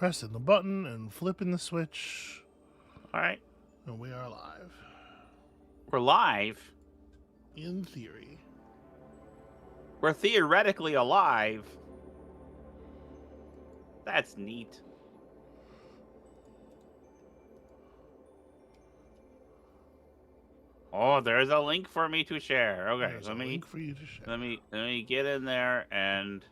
Pressing the button and flipping the switch. All right. And we are live. We're live. In theory. We're theoretically alive. That's neat. Oh, there's a link for me to share. Okay, There's a link for you to share. Let me get in there and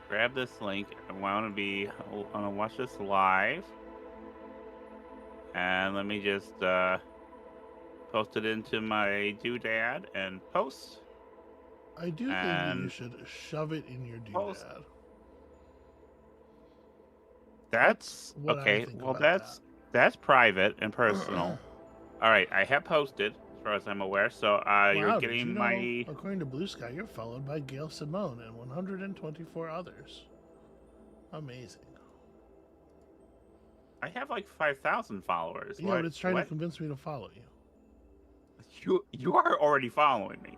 grab this link. I want to watch this live. And let me just post it into my doodad and post. I do think that you should shove it in your doodad. That's okay. Well, that's private and personal. All right, I have posted, as far as I'm aware. So you're getting my. According to Blue Sky, you're followed by Gail Simone and 124 others. Amazing. I have like 5,000 followers. Yeah, but it's trying to convince me to follow you. You are already following me.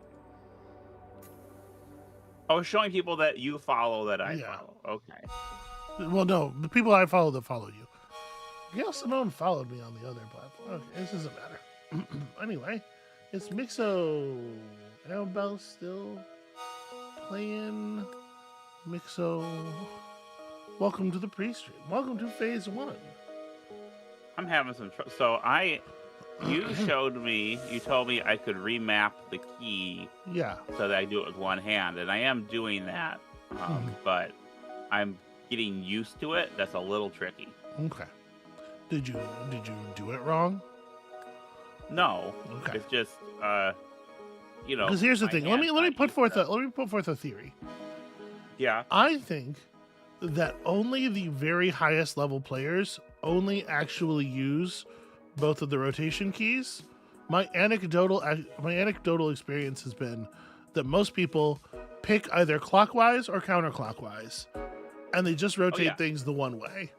I was showing people that you follow that I follow. Okay. Well, no, the people I follow that follow you. Gail Simone followed me on the other platform. Okay, this doesn't matter. Anyway, it's Mixo. Amabel still playing Mixo. Welcome to the pre-stream. Welcome to phase 1. I'm having some trouble. So you showed me, you told me I could remap the key. Yeah. So that I do it with one hand, and I am doing that, but I'm getting used to it. That's a little tricky. Okay. Did you do it wrong? No. Okay. It's just Because here's the thing. Let me put forth a theory. Yeah. I think that only the very highest level players only actually use both of the rotation keys. My anecdotal experience has been that most people pick either clockwise or counterclockwise, and they just rotate things the one way.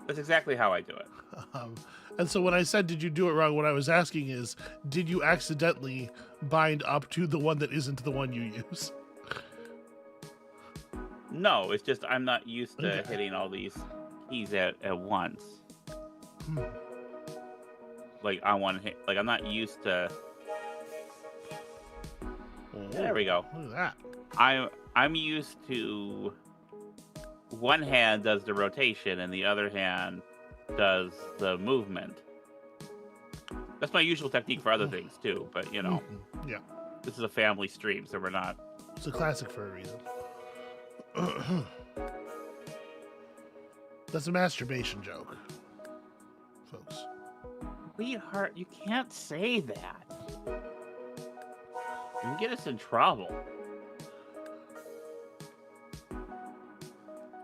That's exactly how I do it. And so when I said, did you do it wrong, what I was asking is, did you accidentally bind up to the one that isn't the one you use? No, it's just I'm not used to hitting all these keys at once. Like I want to hit. Like I'm not used to. There we go. Look at that. I'm used to. One hand does the rotation and the other hand does the movement. That's my usual technique for other things too, but you know. Yeah. This is a family stream, so we're not. It's a classic for a reason. That's a masturbation joke, folks. Sweetheart, you can't say that. You get us in trouble.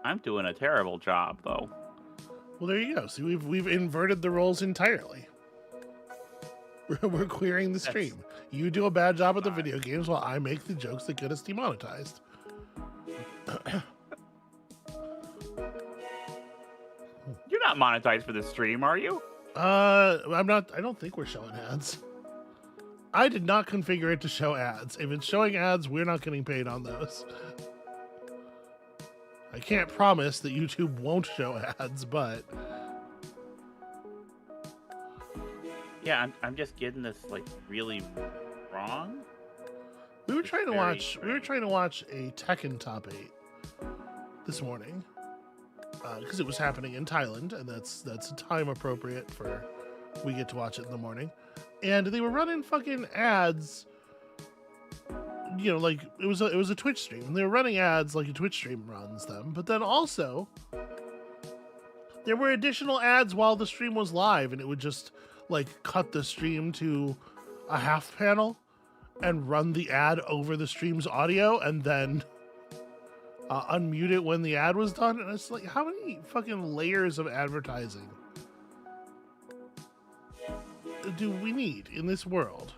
I'm doing a terrible job, though. Well, there you go. See, we've inverted the roles entirely. We're queering the stream. You do a bad job at the video games while I make the jokes that get us demonetized. You're not monetized for this stream, are you? I'm not. I don't think we're showing ads. I did not configure it to show ads. If it's showing ads, we're not getting paid on those. I can't promise that YouTube won't show ads, but yeah, I'm just getting this like really wrong. We were trying to watch a Tekken Top 8 this morning because it was happening in Thailand, and that's time appropriate for we get to watch it in the morning. And they were running fucking ads. You know, like it was a Twitch stream, and they were running ads like a Twitch stream runs them. But then also there were additional ads while the stream was live, and it would just like cut the stream to a half panel and run the ad over the stream's audio, and then unmute it when the ad was done. And it's like, how many fucking layers of advertising do we need in this world?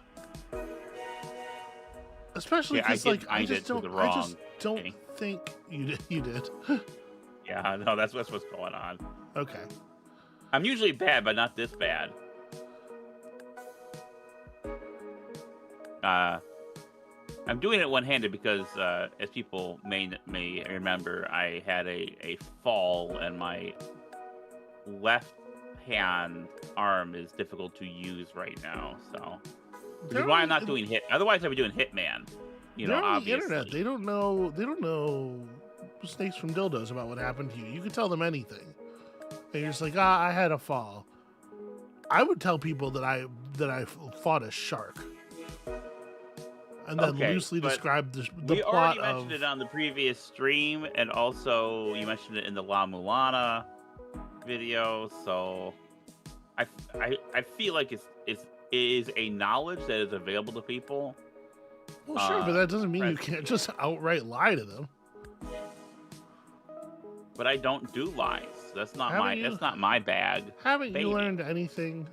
Especially because, I just don't think you did. Yeah, no, that's what's going on. Okay. I'm usually bad, but not this bad. I'm doing it one-handed because, as people may remember, I had a fall and my left hand arm is difficult to use right now. So, which is They're why on I'm not the, doing hit. Otherwise, I'd be doing Hitman. they're on the internet. Obviously. They don't know. They don't know snakes from dildos about what happened to you. You could tell them anything, and you're just like, I had a fall. I would tell people that I fought a shark, and then Okay, loosely but describe the we plot already mentioned of. it on the previous stream, and also you mentioned it in the La Mulana video. So, I feel like it is a knowledge that is available to people. Well, sure, but that doesn't mean you present can't here. just outright lie to them. But I don't do lies. That's not Haven't you- that's not my bag. Haven't Baby. you learned anything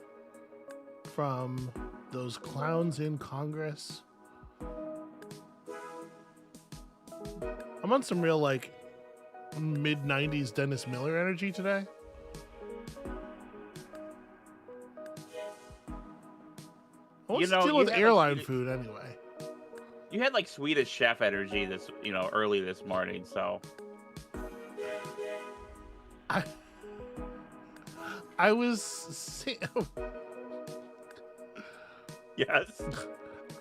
from those clowns in Congress? I'm on some real like mid '90s Dennis Miller energy today. I want You to know, deal you with had, like, airline Swedish- food anyway. You had like Swedish chef energy early this morning. So I was yes.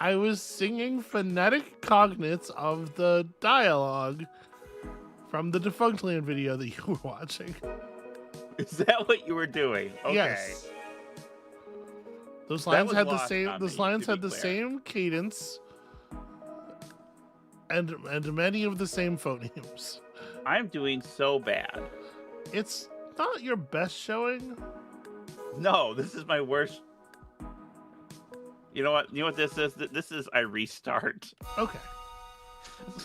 I was singing phonetic cognates of the dialogue from the Defunct Land video that you were watching. Is that what you were doing? Okay. Yes. Those That lines was had the lost same. on Those me, lines to had be the clear. same cadence, and many of the same phonemes. I'm doing so bad. It's not your best showing. No, this is my worst. You know what? You know what this is? This is I restart. Okay.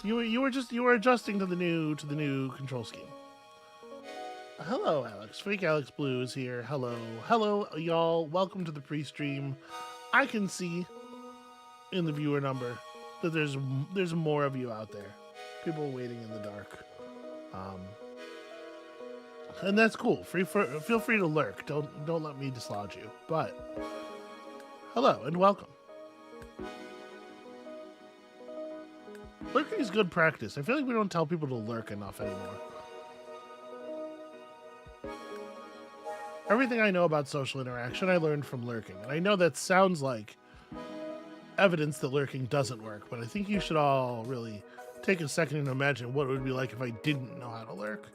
You were adjusting to the new control scheme. Hello, Alex. Fake Alex Blue is here. Hello, y'all. Welcome to the pre-stream. I can see in the viewer number that there's more of you out there. People waiting in the dark, and that's cool. Feel free to lurk. Don't let me dislodge you. But hello and welcome. Lurking is good practice. I feel like we don't tell people to lurk enough anymore. Everything I know about social interaction, I learned from lurking. And I know that sounds like evidence that lurking doesn't work, but I think you should all really take a second and imagine what it would be like if I didn't know how to lurk.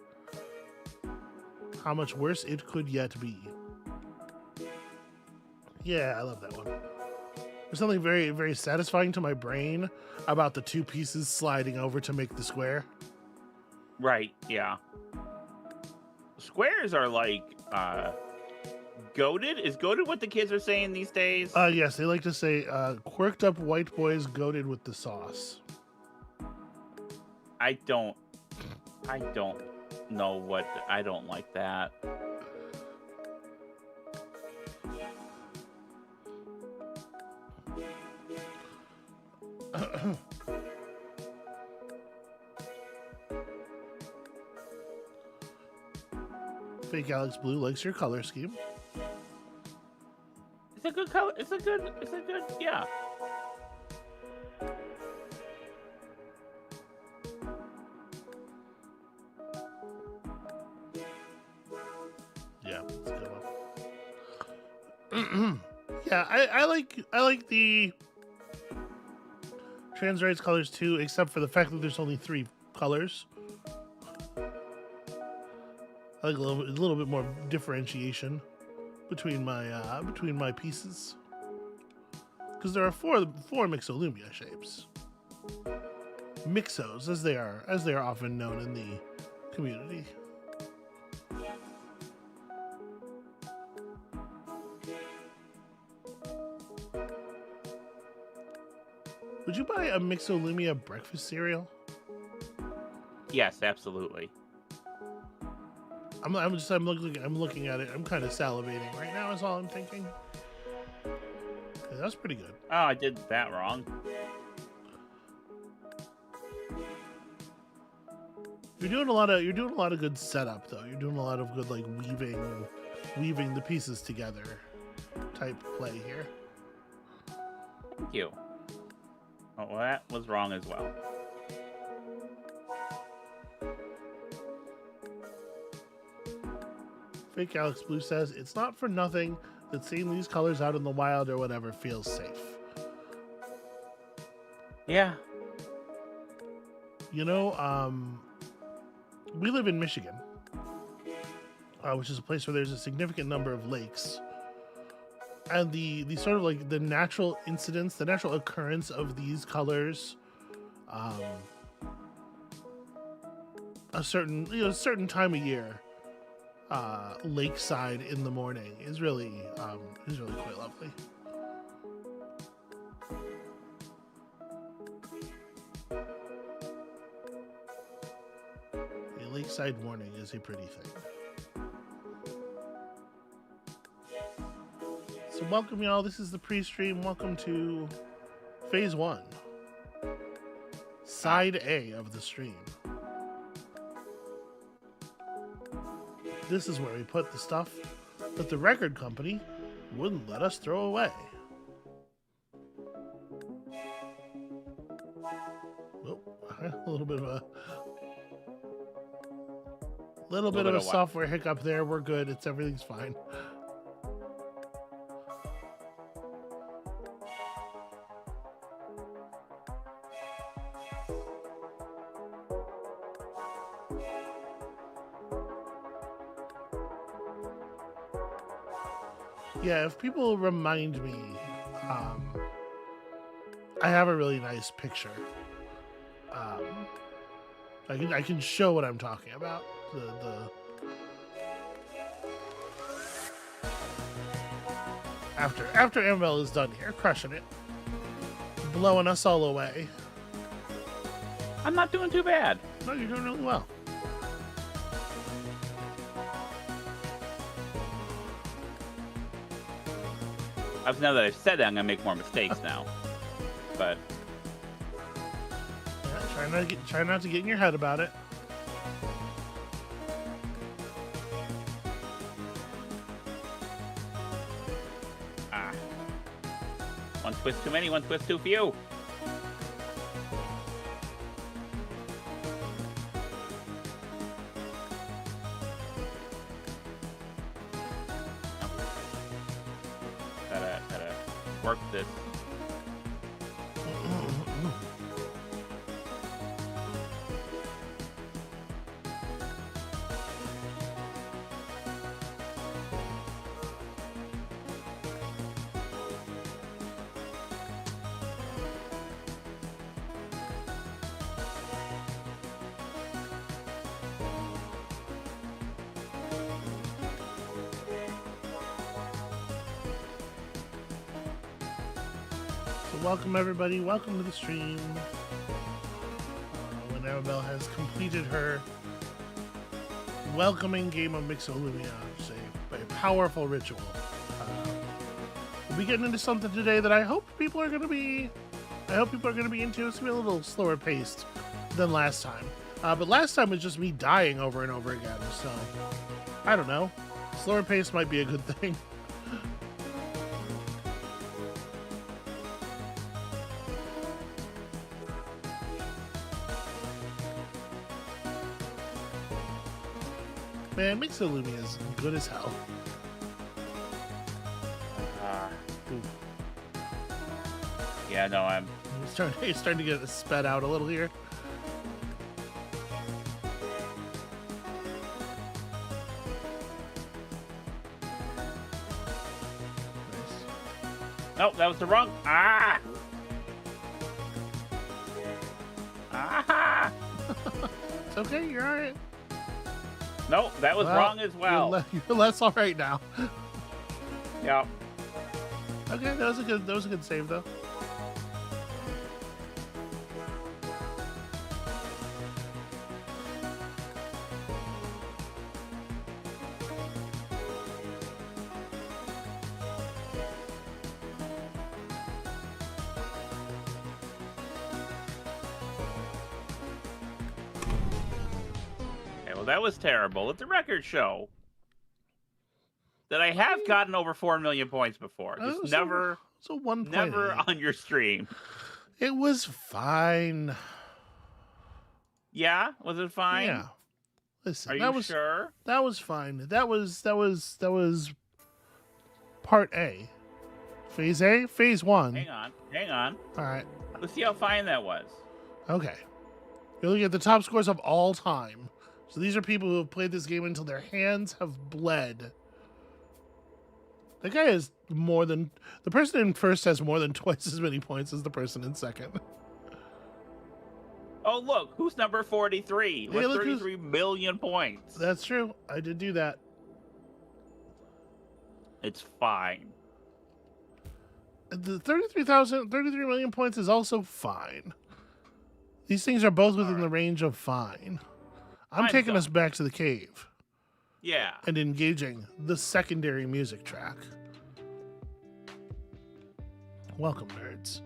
How much worse it could yet be. Yeah, I love that one. There's something very, very satisfying to my brain about the two pieces sliding over to make the square. Right, yeah. Squares are like goated. Is goated what the kids are saying these days? Yes, they like to say quirked up white boys goated with the sauce. I don't know what I don't like that. Fake Alex Blue likes your color scheme. It's a good color. It's a good yeah. Yeah, it's a good one. Yeah, I like the trans rights colors too, except for the fact that there's only 3 colors. I like a little bit more differentiation between my pieces, because there are four Mixolumia shapes. Mixos, as they are often known in the community. Would you buy a Mixolumia breakfast cereal? Yes, absolutely. I'm looking at it. I'm kind of salivating right now. Is all I'm thinking. Yeah, that's pretty good. Oh, I did that wrong. You're doing a lot of good setup though. You're doing a lot of good like weaving the pieces together type play here. Thank you. Oh, that was wrong as well. Fake Alex Blue says, it's not for nothing that seeing these colors out in the wild or whatever feels safe. Yeah. You know, we live in Michigan, which is a place where there's a significant number of lakes. And the sort of like the natural incidence, the natural occurrence of these colors, a certain time of year, lakeside in the morning is really quite lovely. A lakeside morning is a pretty thing. So welcome y'all, this is the pre-stream. Welcome to phase 1. Side A of the stream. This is where we put the stuff that the record company wouldn't let us throw away. Oh, a little bit of a software hiccup there. We're good. Everything's fine. Yeah, if people remind me, I have a really nice picture. I can show what I'm talking about. After Amabel is done here, crushing it, blowing us all away. I'm not doing too bad. No, you're doing really well. Now that I've said that, I'm gonna make more mistakes now. But yeah, try not to get in your head about it. One twist too many, one twist too few. Gotta work this. Welcome everybody, welcome to the stream. When Amabel has completed her welcoming game of Mixolumia, which is a powerful ritual. We'll be getting into something today that I hope people are going to be into. It's going to be a little slower paced than last time. But last time was just me dying over and over again, so I don't know. Slower pace might be a good thing. Man, Mixolumia is good as hell. Yeah, no, I'm starting to get sped out a little here. Nice. Nope, that was the wrong. It's okay, you're alright. Nope, that was wrong as well. You're less alright now. Yep. Okay, that was a good save though. That was terrible. Let the record show that I have gotten over 4 million points before. Just never so 1 point. Never on your stream. It was fine. Yeah, was it fine? Yeah. Listen, Are you sure? that was fine. That was part A. Phase A? Phase 1. Hang on. All right. Let's see how fine that was. Okay. You're looking at the top scores of all time. So these are people who have played this game until their hands have bled. The guy has the person in first has more than twice as many points as the person in second. Oh, look, who's number 43 with 33 million points? That's true. I did do that. It's fine. The 33 million points is also fine. These things are both within the range of fine. I'm taking us back to the cave. Yeah. And engaging the secondary music track. Welcome, nerds.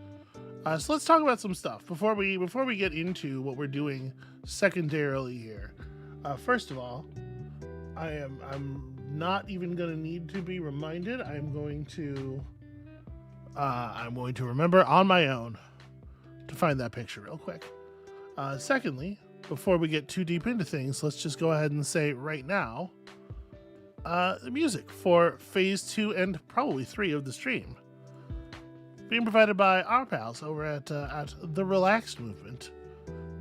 So let's talk about some stuff before we get into what we're doing secondarily here. First of all, I'm not even going to need to be reminded. I'm going to remember on my own to find that picture real quick. Secondly, before we get too deep into things, let's just go ahead and say right now, the music for phase 2 and probably 3 of the stream being provided by our pals over at TheRelaxedMovement,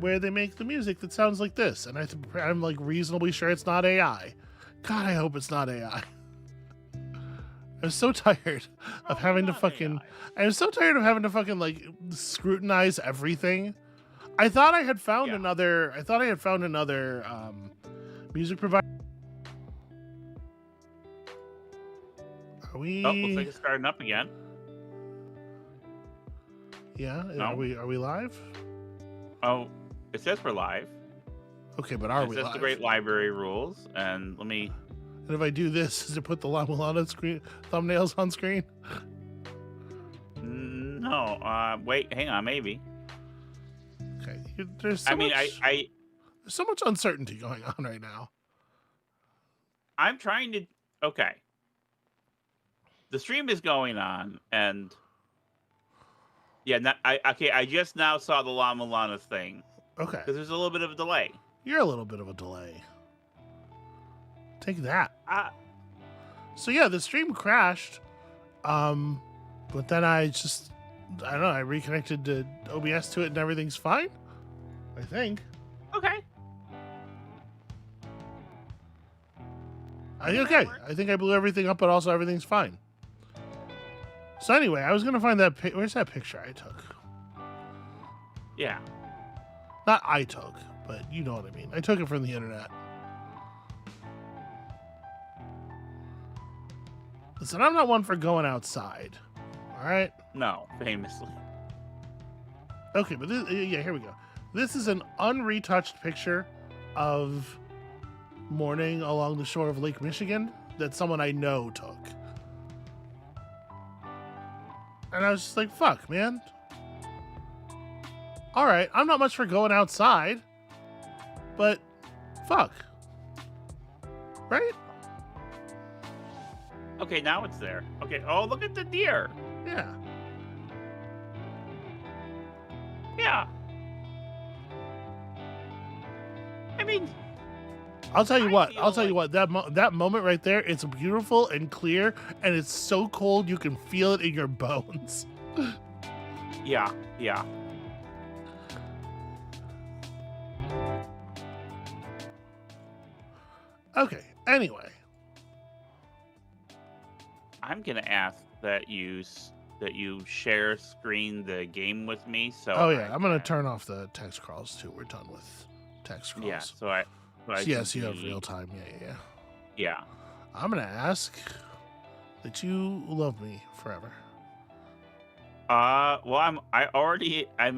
where they make the music that sounds like this. And I'm like reasonably sure it's not AI. God, I hope it's not AI. I'm so tired of having to fucking. I'm so tired of having to fucking like scrutinize everything. I thought I had found another. I thought I had found another music provider. Are we? Oh, looks like it's starting up again. Yeah. No. Are we live? Oh, it says we're live. Okay, but are we live? It says the Great Library rules, and let me. And if I do this, does it put the La Mulana thumbnails on screen? No. Wait. Hang on. Maybe. Okay. There's so there's so much uncertainty going on right now. I'm trying to. Okay. The stream is going on, and I just now saw the La Mulana thing. Okay. Because there's a little bit of a delay. You're a little bit of a delay. Take that. So yeah, the stream crashed. But then I don't know, I reconnected to OBS to it and everything's fine. I think. Okay. Okay. I think I blew everything up, but also everything's fine. So anyway, I was gonna find that. Where's that picture I took? Yeah. Not I took, but you know what I mean. I took it from the internet. Listen, I'm not one for going outside. All right? No, famously. Okay, but here we go. This is an unretouched picture of morning along the shore of Lake Michigan that someone I know took. And I was just like, fuck, man. All right, I'm not much for going outside, but fuck. Right? Okay, now it's there. Okay, oh, look at the deer. Yeah. Yeah. I mean, I'll tell you what. That moment right there, it's beautiful and clear, and it's so cold you can feel it in your bones. Yeah. Okay. Anyway, I'm gonna ask that you share screen the game with me. So. Oh yeah, I'm gonna turn off the text crawls too. We're done with text crawls. Yeah. So yes, you have real time. Yeah. Yeah. I'm gonna ask that you love me forever. Well, I'm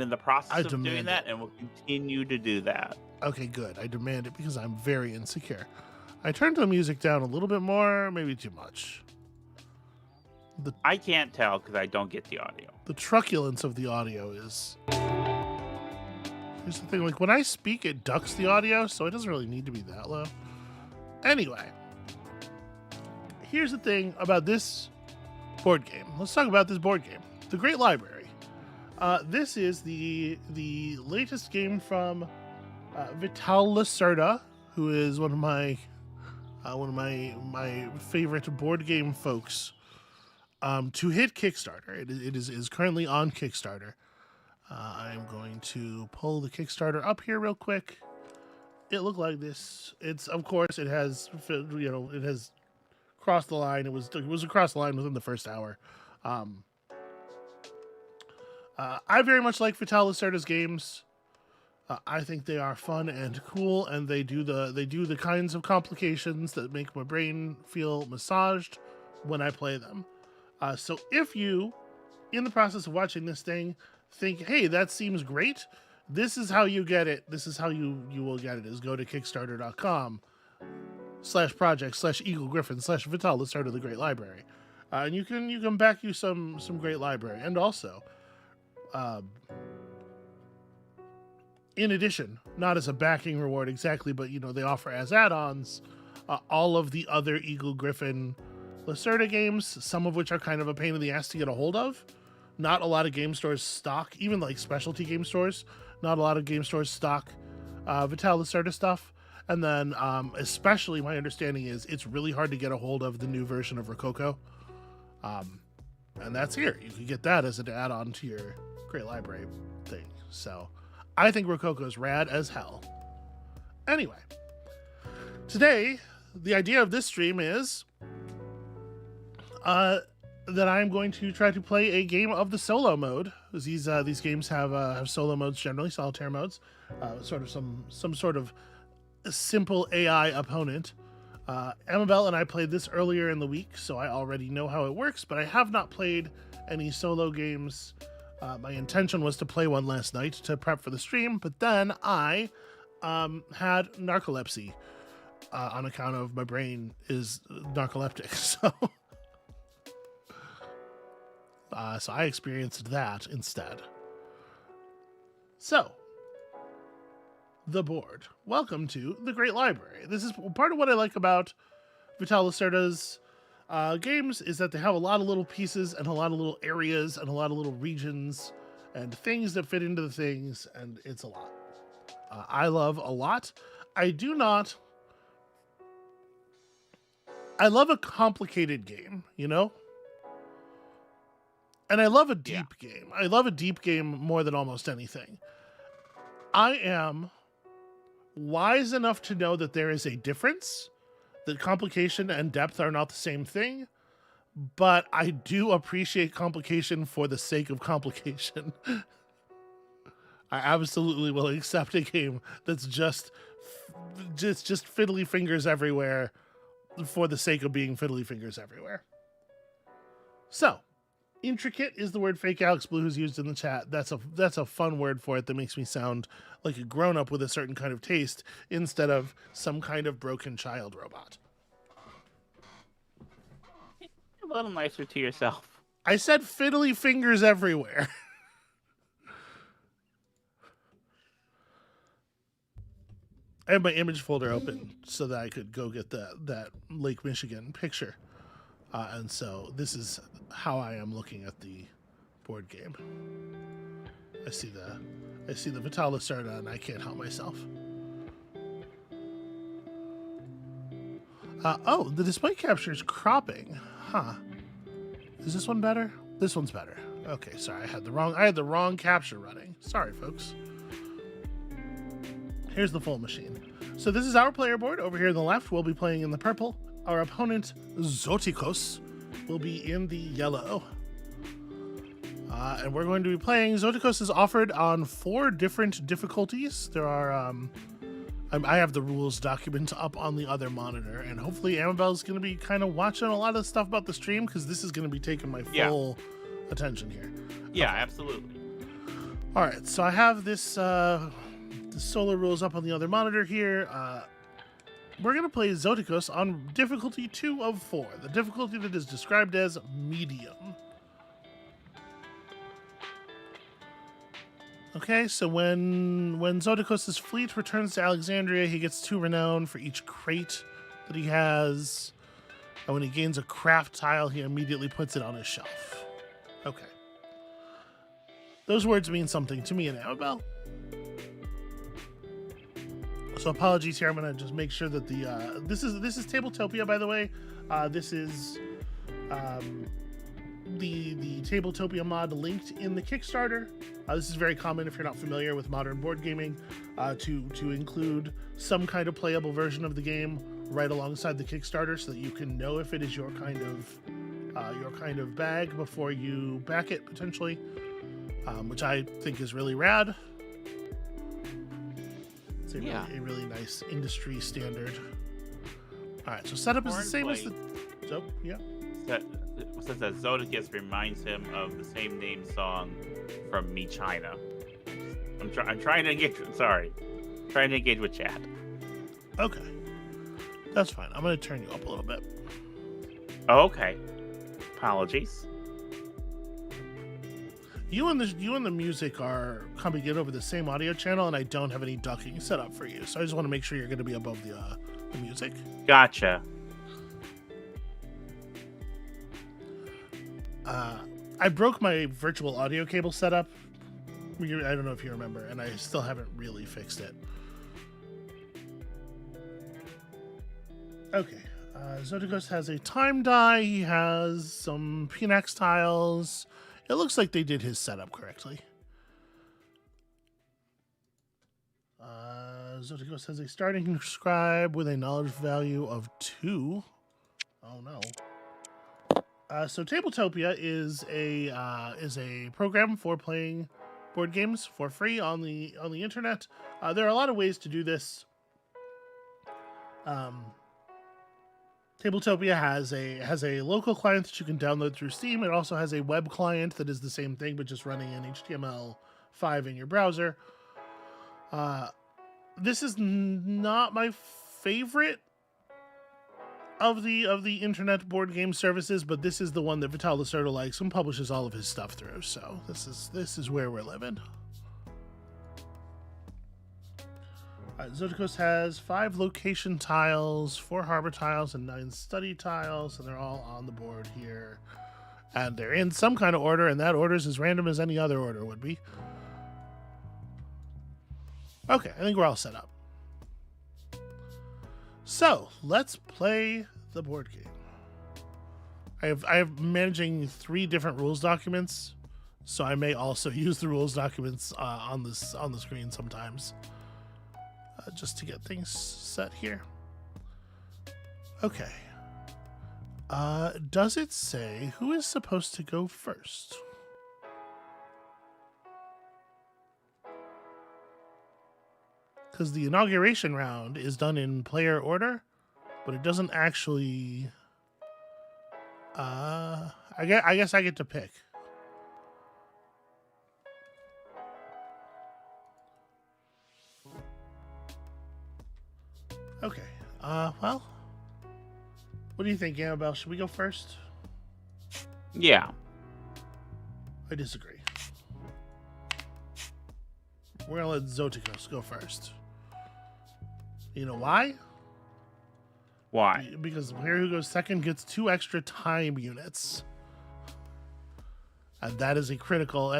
in the process of doing that, it. and will continue to do that. Okay, good. I demand it because I'm very insecure. I turned the music down a little bit more, maybe too much. I can't tell because I don't get the audio. The truculence of the audio is. Here's the thing, like when I speak, it ducks the audio, so it doesn't really need to be that low. Anyway, here's the thing about this board game. Let's talk about this board game. The Great Library. This is the latest game from Vital Lacerda, who is one of my favorite board game folks. To hit Kickstarter, it is currently on Kickstarter. I'm going to pull the Kickstarter up here real quick. It looked like this. It's, of course, it has crossed the line. It was across the line within the first hour. I very much like Vital Lacerda's games. I think they are fun and cool, and they do the kinds of complications that make my brain feel massaged when I play them. So if you, in the process of watching this thing, think, hey, that seems great, this is how you get it. This is how you will get it, is go to kickstarter.com/project/Eagle Griffin/Vital Lacerda the Great Library. And you can back you some great library. And also, in addition, not as a backing reward exactly, but they offer as add-ons all of the other Eagle Griffin Lacerda games, some of which are kind of a pain in the ass to get a hold of. Not a lot of game stores stock, even like specialty game stores, not a lot of game stores stock Vital Lacerda stuff. And then especially my understanding is it's really hard to get a hold of the new version of Rococo. And that's here. You can get that as an add-on to your Great Library thing. So I think Rococo is rad as hell. Anyway, today, the idea of this stream is that I'm going to try to play a game of the solo mode. These games have solo modes generally, solitaire modes, some sort of simple AI opponent. Amabel and I played this earlier in the week, so I already know how it works, but I have not played any solo games. My intention was to play one last night to prep for the stream, but then I had narcolepsy on account of my brain is narcoleptic, so I experienced that instead. So, the board. Welcome to the Great Library. This is part of what I like about Vital Lacerda's games, is that they have a lot of little pieces and a lot of little areas and a lot of little regions and things that fit into the things, and it's a lot. I love a lot. I love a complicated game, And I love a deep game. I love a deep game more than almost anything. I am wise enough to know that there is a difference, that complication and depth are not the same thing, but I do appreciate complication for the sake of complication. I absolutely will accept a game that's just fiddly fingers everywhere for the sake of being fiddly fingers everywhere. So, intricate is the word Fake Alex Blue has used in the chat. That's a fun word for it that makes me sound like a grown-up with a certain kind of taste instead of some kind of broken child robot. A little nicer to yourself. I said fiddly fingers everywhere. I have my image folder open so that I could go get that Lake Michigan picture. And so this is how I am looking at the board game. I see the Vital Lacerda and I can't help myself. Oh, the display capture is cropping. Huh. Is this one better? This one's better. Okay, sorry, I had the wrong capture running. Sorry, folks. Here's the full machine. So this is our player board. Over here on the left, we'll be playing in the purple. Our opponent, Zotikos, will be in the yellow. And we're going to be playing. Zotikos is offered on 4 different difficulties. There are, I have the rules document up on the other monitor, and hopefully Amabel's going to be kind of watching a lot of stuff about the stream, because this is going to be taking my full attention here. Yeah, okay. Absolutely. All right, so I have this the solo rules up on the other monitor here. We're going to play Zotikos on difficulty 2 of 4, the difficulty that is described as medium. Okay, so when Zotikos' fleet returns to Alexandria, he gets 2 renown for each crate that he has. And when he gains a craft tile, he immediately puts it on his shelf. Okay. those words mean something to me and Amabel. So apologies here. I'm gonna just make sure that the this is Tabletopia, by the way. This is the Tabletopia mod linked in the Kickstarter. This is very common if you're not familiar with modern board gaming, to include some kind of playable version of the game right alongside the Kickstarter, so that you can know if it is your kind of bag before you back it potentially, which I think is really rad. It's a really nice industry standard. All right, so setup is the same as the. So yeah. Says that Zodicus reminds him of the same name song from Me China. I'm trying to engage. Trying to engage with chat. Okay, that's fine. I'm gonna turn you up a little bit. Oh, okay. Apologies. You and the music are coming in over the same audio channel, and I don't have any ducking set up for you. So I just want to make sure you're going to be above the music. Gotcha. I broke my virtual audio cable setup. I don't know if you remember, and I still haven't really fixed it. Okay. Zodicus has a time die. He has some Phoenix tiles. It looks like they did his setup correctly. Zodicus has a starting scribe with a knowledge value of 2. Oh no. So Tabletopia is a program for playing board games for free on the internet. There are a lot of ways to do this. Tabletopia has a local client that you can download through Steam. It also has a web client that is the same thing, but just running in HTML5 in your browser. This is not my favorite of the internet board game services, but this is the one that Vital Lacerda likes and publishes all of his stuff through. So this is where we're living. Zodicus has 5 location tiles, 4 harbor tiles, and 9 study tiles, and they're all on the board here. And they're in some kind of order, and that order is as random as any other order would be. Okay, I think we're all set up. So, let's play the board game. I have managing 3 different rules documents, so I may also use the rules documents on the screen sometimes. Just to get things set here. Okay. Does it say who is supposed to go first? Because the inauguration round is done in player order, but it doesn't actually... I guess I get to pick. Okay. Well, what do you think, Amabel? Should we go first? Yeah. I disagree. We're gonna let Zoticos go first. You know why? Why? Because the player who goes second gets 2 extra time units. And that is a critical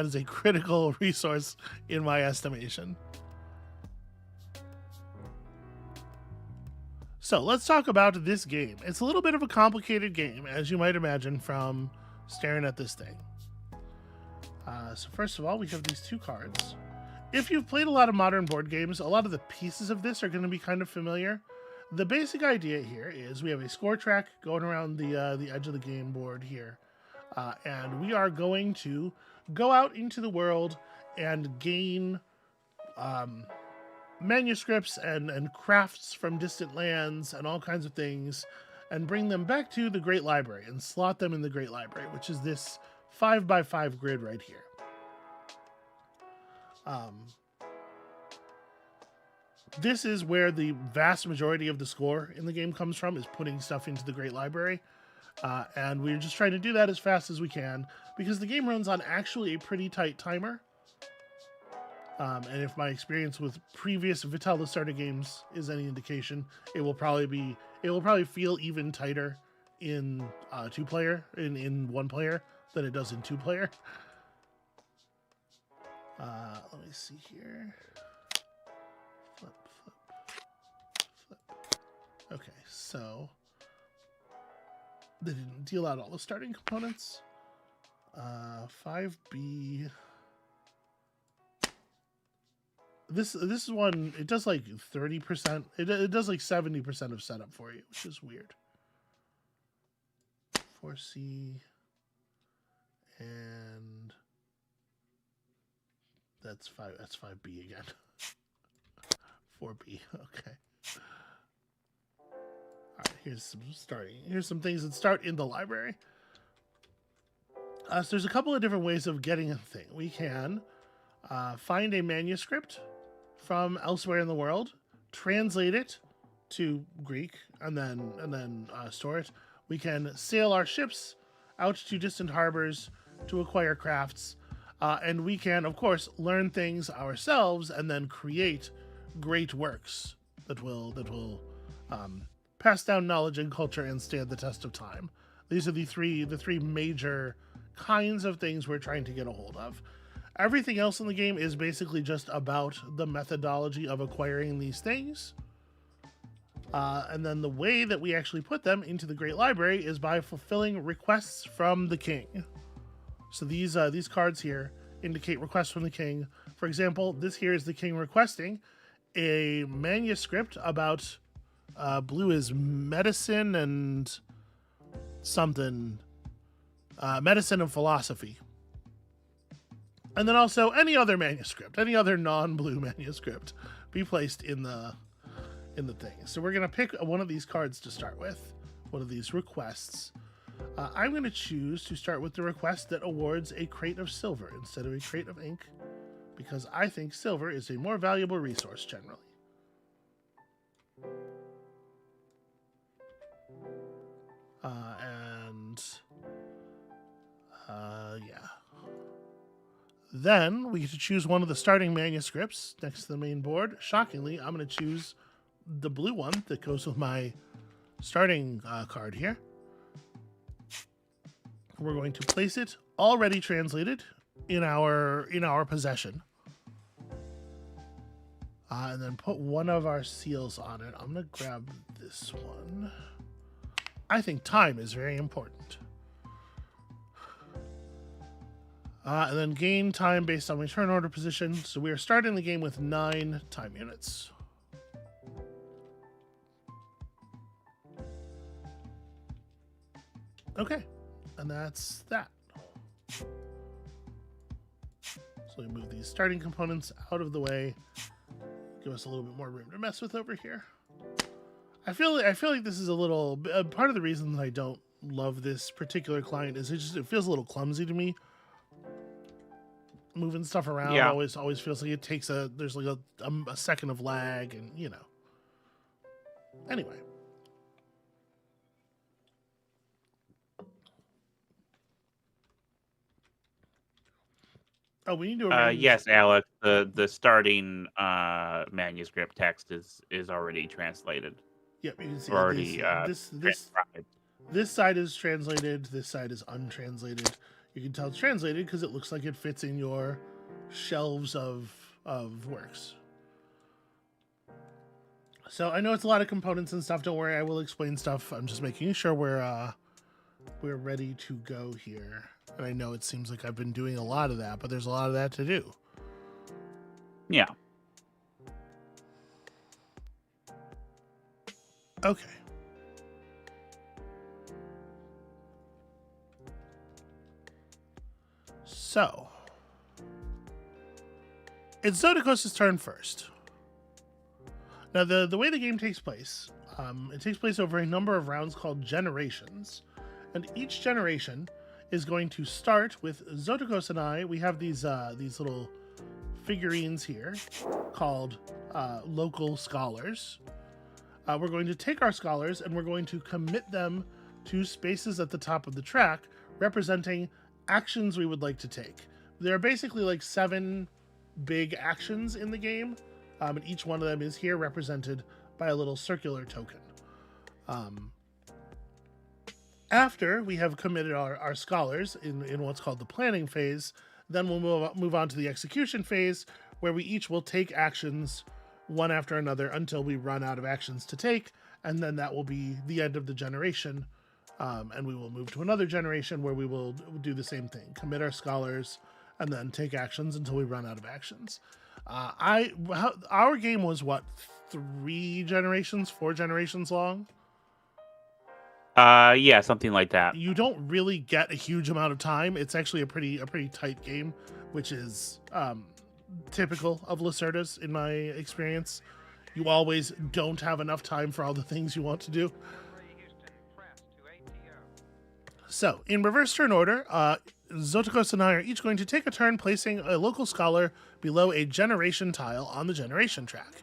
resource in my estimation. So let's talk about this game. It's a little bit of a complicated game, as you might imagine from staring at this thing. So first of all, we have these 2 cards. If you've played a lot of modern board games, a lot of the pieces of this are going to be kind of familiar. The basic idea here is we have a score track going around the edge of the game board here. And we are going to go out into the world and gain manuscripts and crafts from distant lands and all kinds of things, and bring them back to the Great Library and slot them in the Great Library, which is this 5x5 grid right here. This is where the vast majority of the score in the game comes from, is putting stuff into the Great Library. And we're just trying to do that as fast as we can, because the game runs on actually a pretty tight timer. And if my experience with previous Vital Lacerda games is any indication, it will probably feel even tighter in 2-player, in 1-player, than it does in 2-player. Let me see here. Flip. Okay, so they didn't deal out all the starting components. 5B. This is one. It does like 30%. It does like 70% of setup for you, which is weird. 4C, and that's 5. That's 5B again. 4B. Okay. All right. Here's some things that start in the library. So there's a couple of different ways of getting a thing. We can find a manuscript from elsewhere in the world, translate it to Greek, and then store it. We can sail our ships out to distant harbors to acquire crafts, and we can, of course, learn things ourselves and then create great works that will pass down knowledge and culture and stand the test of time. These are the three major kinds of things we're trying to get a hold of. Everything else in the game is basically just about the methodology of acquiring these things. And then the way that we actually put them into the Great Library is by fulfilling requests from the king. So these cards here indicate requests from the king. For example, this here is the king requesting a manuscript about blue is medicine and something, medicine and philosophy. And then also any other manuscript, any other non-blue manuscript, be placed in the thing. So we're going to pick one of these cards to start with, one of these requests. I'm going to choose to start with the request that awards a crate of silver instead of a crate of ink, because I think silver is a more valuable resource generally. Yeah. Then we get to choose one of the starting manuscripts next to the main board. Shockingly, I'm going to choose the blue one that goes with my starting card here. We're going to place it already translated in our possession, and then put one of our seals on it. I'm going to grab this one. I think time is very important. And then gain time based on my turn order position. So we are starting the game with 9 time units. Okay, and that's that. So we move these starting components out of the way. Give us a little bit more room to mess with over here. I feel like this is a little part of the reason that I don't love this particular client is it feels a little clumsy to me. Moving stuff around always feels like it takes there's like a second of lag, and you know. Anyway. Oh, we need to arrange. Yes, Alex. The starting manuscript text is already translated. Yep, you can see already this side is translated. This side is untranslated. You can tell it's translated because it looks like it fits in your shelves of works. So I know it's a lot of components and stuff. Don't worry, I will explain stuff. I'm just making sure we're ready to go here. And I know it seems like I've been doing a lot of that, but there's a lot of that to do. Yeah. Okay. So, it's Zodikos' turn first. Now, the way the game takes place, it takes place over a number of rounds called generations, and each generation is going to start with Zodikos and I. We have these little figurines here called local scholars. We're going to take our scholars and we're going to commit them to spaces at the top of the track representing actions we would like to take. There are basically like 7 big actions in the game, and each one of them is here represented by a little circular token. After we have committed our scholars in what's called the planning phase, Then we'll move on to the execution phase, where we each will take actions one after another until we run out of actions to take, and then that will be the end of the generation. And we will move to another generation where we will do the same thing, commit our scholars, and then take actions until we run out of actions. Our game was what, 4 generations long? Yeah, something like that. You don't really get a huge amount of time. It's actually a pretty tight game, which is typical of Lacerda's in my experience. You always don't have enough time for all the things you want to do. So, in reverse turn order, Zotikos and I are each going to take a turn placing a local scholar below a generation tile on the generation track.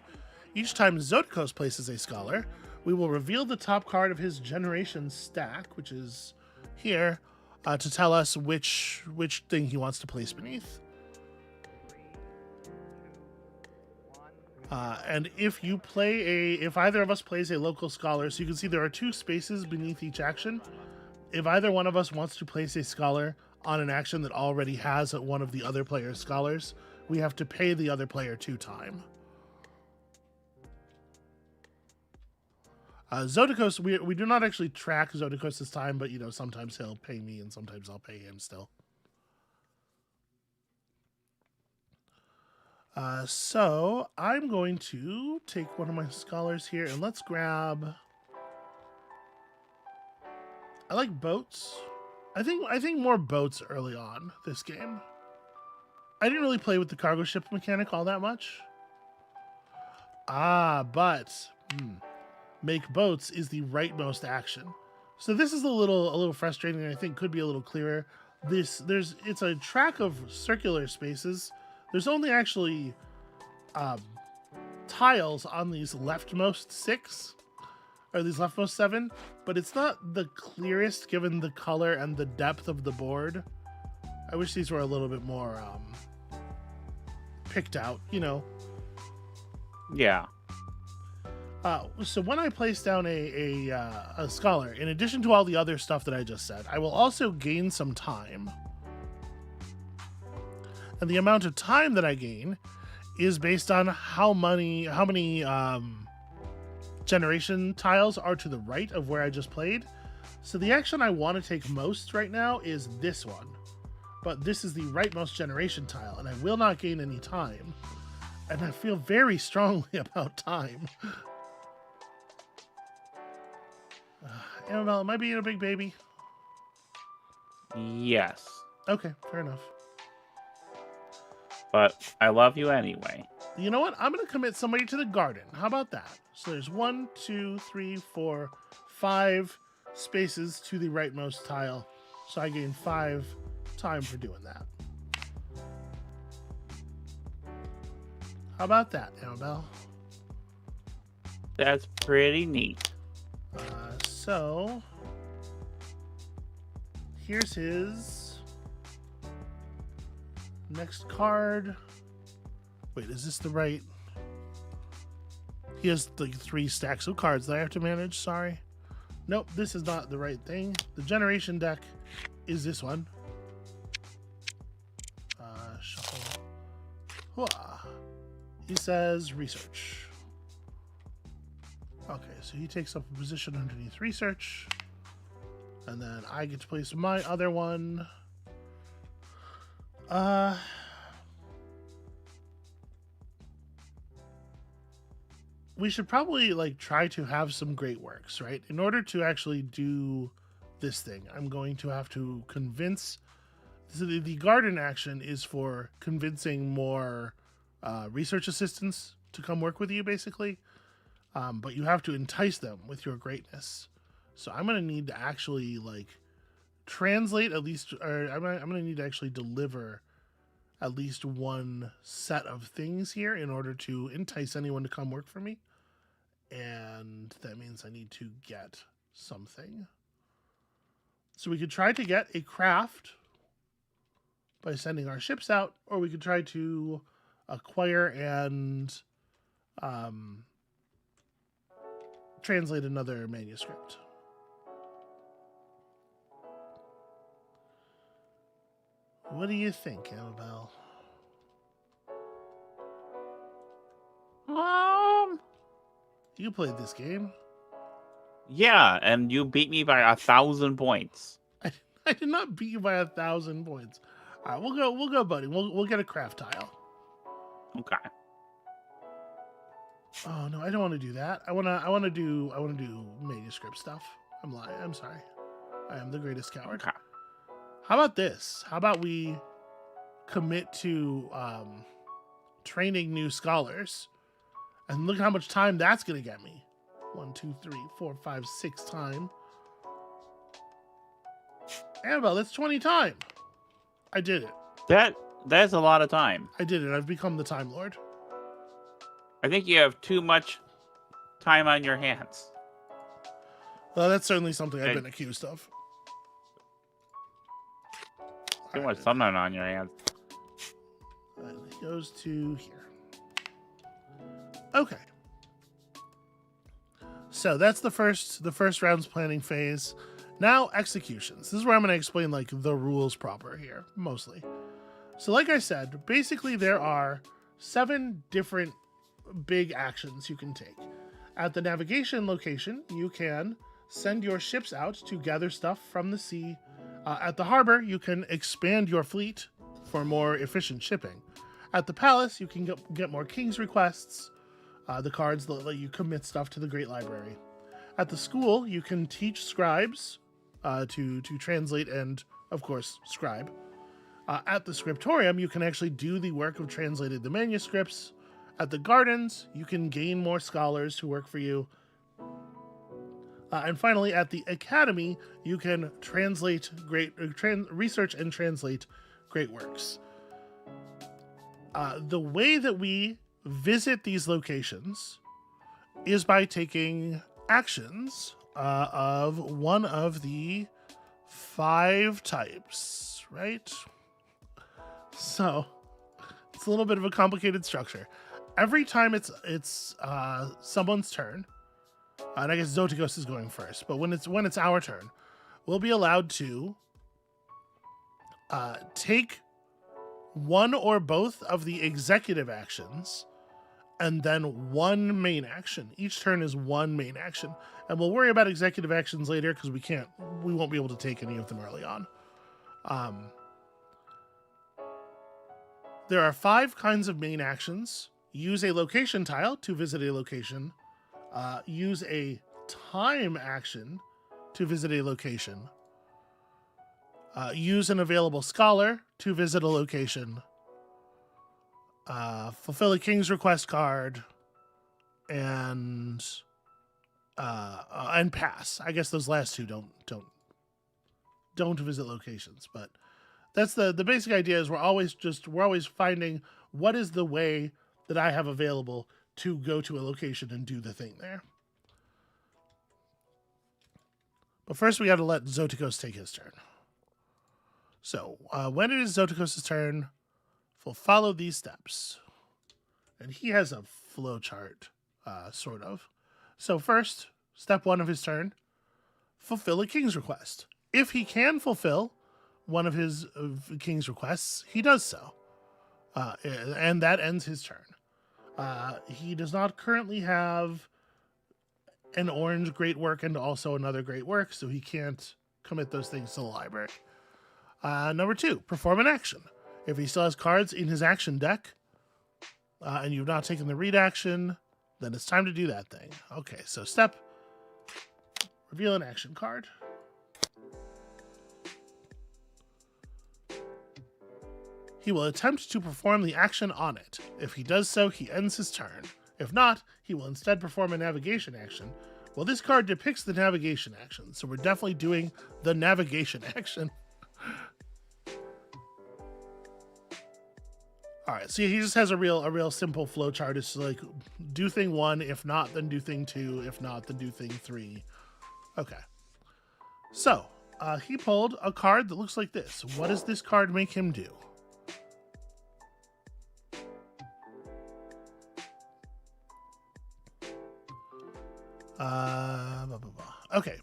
Each time Zotikos places a scholar, we will reveal the top card of his generation stack, which is here, to tell us which thing he wants to place beneath. And if either of us plays a local scholar, so you can see there are 2 spaces beneath each action. If either one of us wants to place a scholar on an action that already has one of the other player's scholars, we have to pay the other player 2 time. Zotikos, we do not actually track Zotikos' time, but sometimes he'll pay me and sometimes I'll pay him still. So I'm going to take one of my scholars here and let's grab. I like boats. I think more boats early on this game. I didn't really play with the cargo ship mechanic all that much. But make boats is the rightmost action. So this is a little frustrating, and I think could be a little clearer. It's a track of circular spaces. There's only actually tiles on these leftmost 6. Or these leftmost 7, but it's not the clearest given the color and the depth of the board. I wish these were a little bit more picked out, Yeah. So when I place down a scholar, in addition to all the other stuff that I just said, I will also gain some time. And the amount of time that I gain is based on how many generation tiles are to the right of where I just played. So the action I want to take most right now is this one, but this is the rightmost generation tile and I will not gain any time, and I feel very strongly about time. Amabel, am I being a big baby? Yes. Okay, fair enough. But I love you anyway. You know what? I'm going to commit somebody to the garden. How about that? So there's 1, 2, 3, 4, 5 spaces to the rightmost tile. So I gain 5 time for doing that. How about that, Amabel? That's pretty neat. So here's his next card. Wait, is this the right? He has like 3 stacks of cards that I have to manage. Sorry. Nope, this is not the right thing. The generation deck is this one. Shuffle. Hooah. He says research. Okay, so he takes up a position underneath research. And then I get to place my other one. We should probably try to have some great works, right? In order to actually do this thing, I'm going to have to convince. So the garden action is for convincing more research assistants to come work with you, basically. But you have to entice them with your greatness. So I'm going to need to actually translate at least, or I'm going to need to actually deliver at least one set of things here in order to entice anyone to come work for me. And that means I need to get something. So we could try to get a craft by sending our ships out, or we could try to acquire and translate another manuscript. What do you think, Amabel? You played this game. Yeah, and you beat me by 1,000 points. I did not beat you by 1,000 points. All right, we'll go, buddy. We'll get a craft tile. Okay. Oh no, I don't want to do that. I wanna do manuscript stuff. I'm lying. I'm sorry. I am the greatest coward. Okay. How about this? How about we commit to training new scholars, and look how much time that's gonna get me. 1, 2, 3, 4, 5, 6 time. Amabel, that's 20 time. I did it. That's a lot of time. I did it. I've become the Time Lord. I think you have too much time on your hands. Well, that's certainly something I've been accused of. Too much something on your hands. And it goes to here. Okay. So that's the first round's planning phase. Now executions. This is where I'm going to explain like the rules proper here, mostly. So like I said, basically there are 7 different big actions you can take. At the navigation location, you can send your ships out to gather stuff from the sea. At the harbor, you can expand your fleet for more efficient shipping. At the palace, you can get more king's requests, the cards that let you commit stuff to the Great Library. At the school, you can teach scribes to translate and, of course, scribe. At the scriptorium, you can actually do the work of translating the manuscripts. At the gardens, you can gain more scholars who work for you. And finally, at the academy, you can research and translate great works. The way that we visit these locations is by taking actions of one of the 5 types, right? So it's a little bit of a complicated structure. Every time it's someone's turn, and I guess Zotikos is going first, but when it's our turn, we'll be allowed to take one or both of the executive actions and then one main action. Each turn is one main action, and we'll worry about executive actions later because we won't be able to take any of them early on. There are 5 kinds of main actions. Use a location tile to visit a location. Use a time action to visit a location. Use an available scholar to visit a location. Fulfill a king's request card, and pass. I guess those last 2 don't visit locations, but that's the basic idea. Is we're always finding what is the way that I have available to go to a location and do the thing there. But first, we got to let Zotikos take his turn. So when it is Zotikos' turn, we'll follow these steps. And he has a flow chart, sort of. So first, step 1 of his turn, fulfill a king's request. If he can fulfill one of his king's requests, he does so. And that ends his turn. He does not currently have an orange great work and also another great work, so he can't commit those things to the library. Number 2, perform an action. If he still has cards in his action deck, and you've not taken the read action, then it's time to do that thing. Okay, so step, reveal an action card. He will attempt to perform the action on it. If he does so, he ends his turn. If not, he will instead perform a navigation action. Well, this card depicts the navigation action, so we're definitely doing the navigation action. All right, so he just has a real simple flow chart. It's like do thing 1, if not, then do thing 2, if not, then do thing 3. Okay. So he pulled a card that looks like this. What does this card make him do? Okay.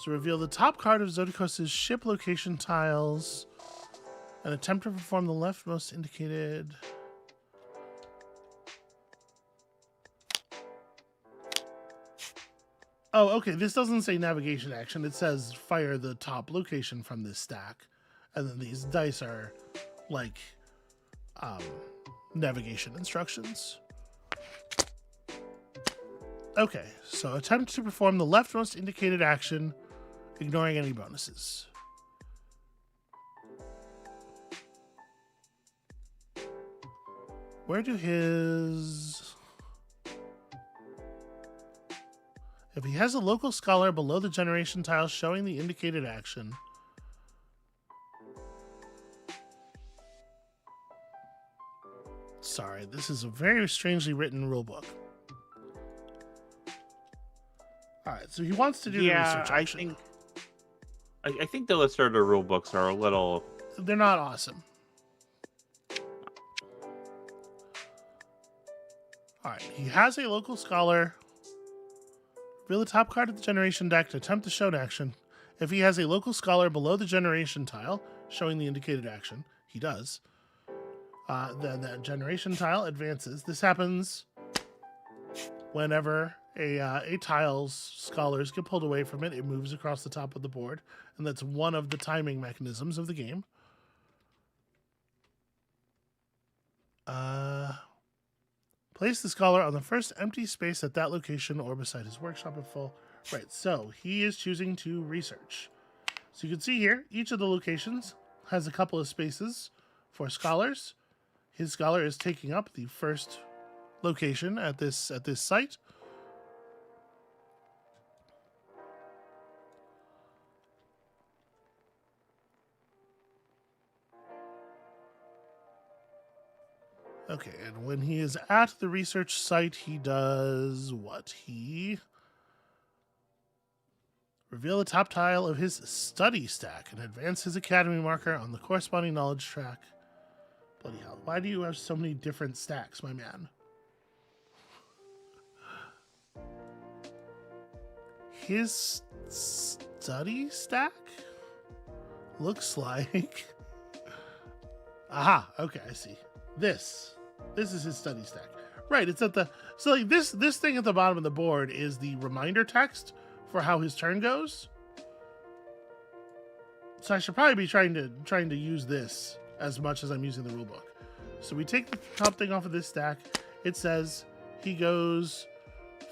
So reveal the top card of Zodikos' ship location tiles and attempt to perform the leftmost indicated. Oh, okay. This doesn't say navigation action. It says fire the top location from this stack. And then these dice are like navigation instructions. Okay, so attempt to perform the leftmost indicated action, ignoring any bonuses. Where do his... If he has a local scholar below the generation tile showing the indicated action... Sorry, this is a very strangely written rulebook. Alright, so he wants to do the research action. I think the Illustrator rulebooks are a little... They're not awesome. Alright, he has a local scholar. Reveal the top card of the generation deck to attempt the shown action. If he has a local scholar below the generation tile showing the indicated action, he does. Then that generation tile advances. This happens whenever a tile's scholars get pulled away from it. It moves across the top of the board, and that's one of the timing mechanisms of the game. Place the scholar on the first empty space at that location or beside his workshop if full. Right, so he is choosing to research. So you can see here, each of the locations has a couple of spaces for scholars. His scholar is taking up the first location at this site. Okay, and when he is at the research site, he does what? He reveal the top tile of his study stack and advance his academy marker on the corresponding knowledge track. Bloody hell, why do you have so many different stacks, my man? His study stack looks like... Aha, okay, I see. This is his study stack. Right, it's at the... So like this thing at the bottom of the board is the reminder text for how his turn goes. So I should probably be trying to use this as much as I'm using the rulebook. So we take the top thing off of this stack. It says he goes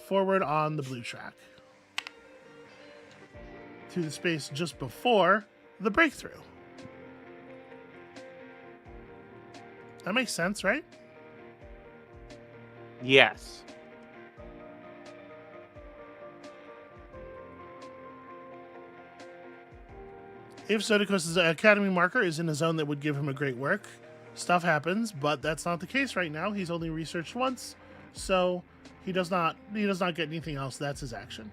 forward on the blue track to the space just before the breakthrough. That makes sense, right? Yes. If Zodikos' academy marker is in a zone that would give him a great work, stuff happens, but that's not the case right now. He's only researched once, so he does not get anything else. That's his action.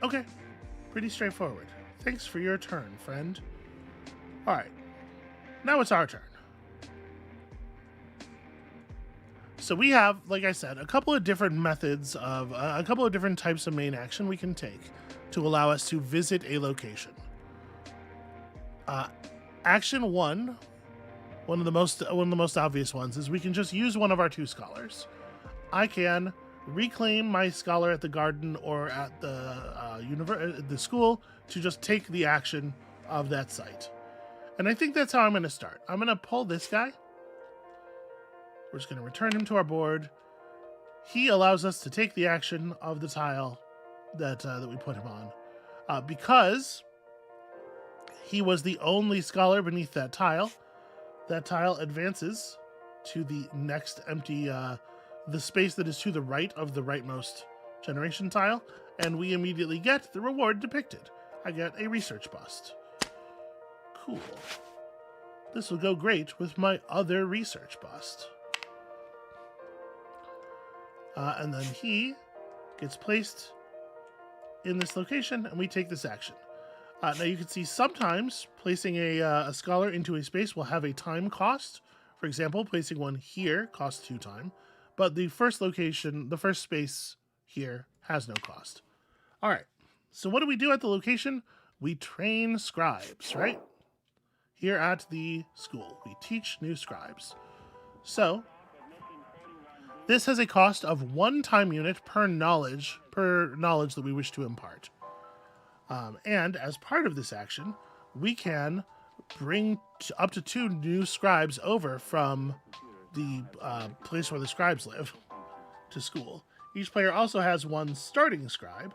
Okay. Pretty straightforward. Thanks for your turn, friend. All right. Now it's our turn. So we have, like I said, a couple of different methods of a couple of different types of main action we can take to allow us to visit a location. Action one of the most obvious ones is we can just use one of our two scholars. I can reclaim my scholar at the garden or at the school to just take the action of that site. And I think that's how I'm going to start. I'm going to pull this guy. We're just going to return him to our board. He allows us to take the action of the tile that we put him on. Because he was the only scholar beneath that tile advances to the next empty, the space that is to the right of the rightmost generation tile, and we immediately get the reward depicted. I get a research bust. Cool. This will go great with my other research bust. And then he gets placed in this location, and we take this action. Now you can see sometimes placing a scholar into a space will have a time cost. For example, placing one here costs 2 time, but the first location, the first space here has no cost. All right. So what do we do at the location? We train scribes, right? Here at the school, we teach new scribes. So this has a cost of 1 time unit per knowledge that we wish to impart. And as part of this action, we can bring up to 2 new scribes over from the place where the scribes live to school. Each player also has 1 starting scribe.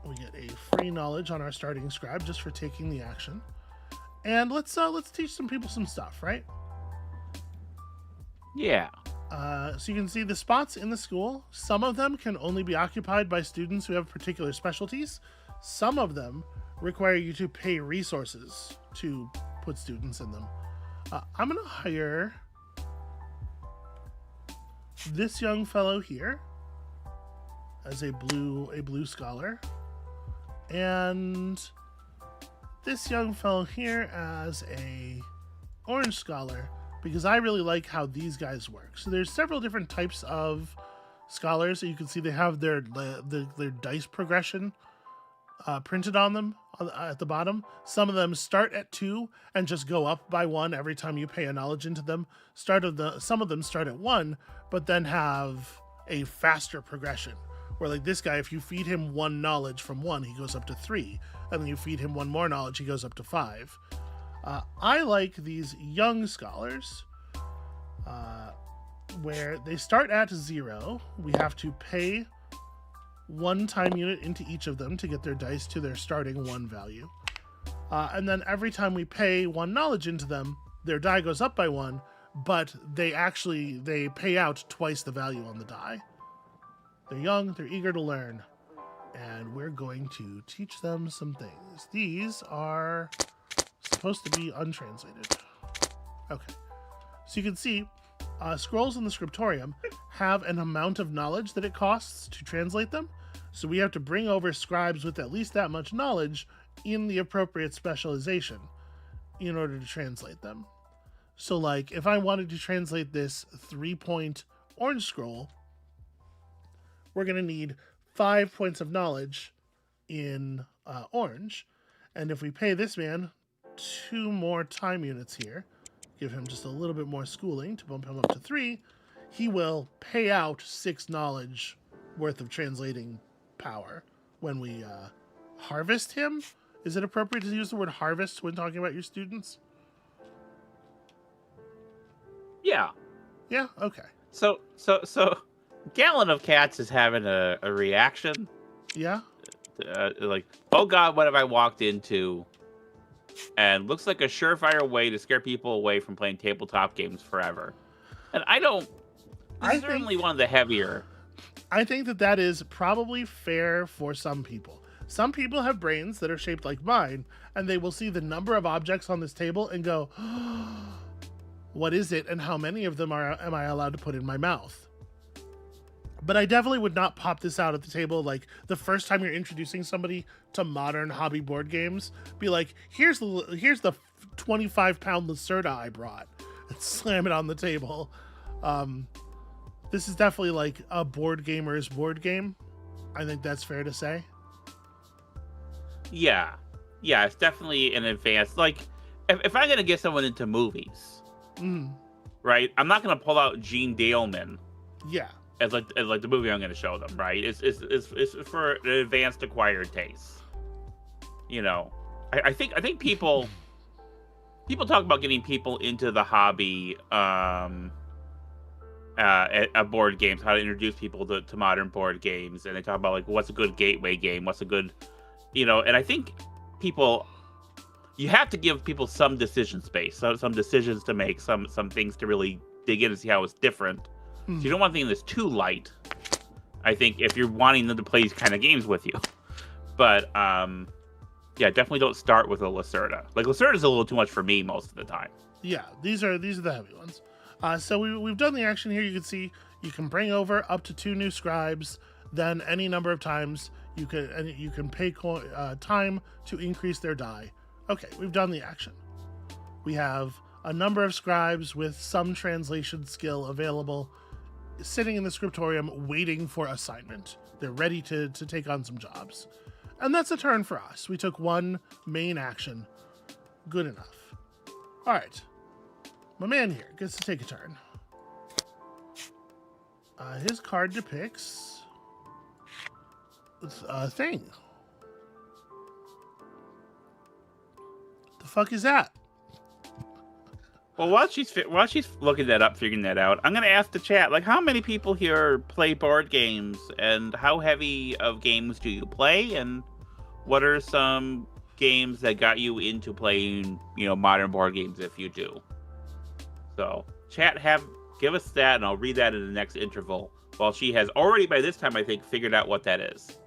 We get a free knowledge on our starting scribe just for taking the action. And let's teach some people some stuff, right? Yeah. So you can see the spots in the school. Some of them can only be occupied by students who have particular specialties. Some of them require you to pay resources to put students in them. I'm going to hire this young fellow here as a blue scholar, and this young fellow here as a orange scholar, because I really like how these guys work. So there's several different types of scholars. So you can see they have their dice progression printed on them at the bottom. Some of them start at 2 and just go up by 1 every time you pay a knowledge into them. Some of them start at 1, but then have a faster progression. Where like this guy, if you feed him 1 knowledge from 1, he goes up to 3. And then you feed him 1 more knowledge, he goes up to 5. I like these young scholars where they start at 0. We have to pay 1 time unit into each of them to get their dice to their starting 1 value. And then every time we pay 1 knowledge into them, their die goes up by 1, but they pay out twice the value on the die. They're young, they're eager to learn, and we're going to teach them some things. These are supposed to be untranslated. Okay. So you can see scrolls in the scriptorium have an amount of knowledge that it costs to translate them. So we have to bring over scribes with at least that much knowledge in the appropriate specialization in order to translate them. So like if I wanted to translate this 3-point orange scroll, we're going to need 5 points of knowledge in orange. And if we pay this man 2 more time units here, give him just a little bit more schooling to bump him up to 3, he will pay out 6 knowledge worth of translating power when we harvest him. Is it appropriate to use the word harvest when talking about your students? Yeah. Yeah? Okay. So Gallon of Cats is having a reaction. Yeah? Like, oh god, what have I walked into? And looks like a surefire way to scare people away from playing tabletop games forever. And this is certainly one of the heavier. I think that is probably fair for some people. Some people have brains that are shaped like mine, and they will see the number of objects on this table and go, what is it, and how many of them am I allowed to put in my mouth? But I definitely would not pop this out at the table like the first time you're introducing somebody to modern hobby board games. Be like, here's the 25-pound Lacerda I brought, and slam it on the table. This is definitely like a board gamer's board game. I think that's fair to say. Yeah, it's definitely an advanced. Like, if I'm gonna get someone into movies, right? I'm not gonna pull out Gene Daleman. Yeah. As like the movie I'm going to show them, right? It's for an advanced acquired taste. You know, I think people talk about getting people into the hobby at board games, how to introduce people to modern board games, and they talk about like what's a good gateway game, what's a good, and I think you have to give people some decision space, some decisions to make, some things to really dig in and see how it's different. So you don't want anything that's too light, I think, if you're wanting them to play these kind of games with you. But, definitely don't start with a Lacerda. Like, Lacerda's a little too much for me most of the time. Yeah, these are the heavy ones. So we've done the action here. You can see you can bring over up to 2 new scribes. Then any number of times you can pay time to increase their die. Okay, we've done the action. We have a number of scribes with some translation skill available sitting in the scriptorium waiting for assignment. They're ready to take on some jobs. And that's a turn for us. We took one main action. Good enough. All right. My man here gets to take a turn. His card depicts a thing. The fuck is that? Well, while she's looking that up, figuring that out, I'm gonna ask the chat, like, how many people here play board games, and how heavy of games do you play, and what are some games that got you into playing, modern board games, if you do? So, chat, give us that, and I'll read that in the next interval. While she has already, by this time, I think, figured out what that is.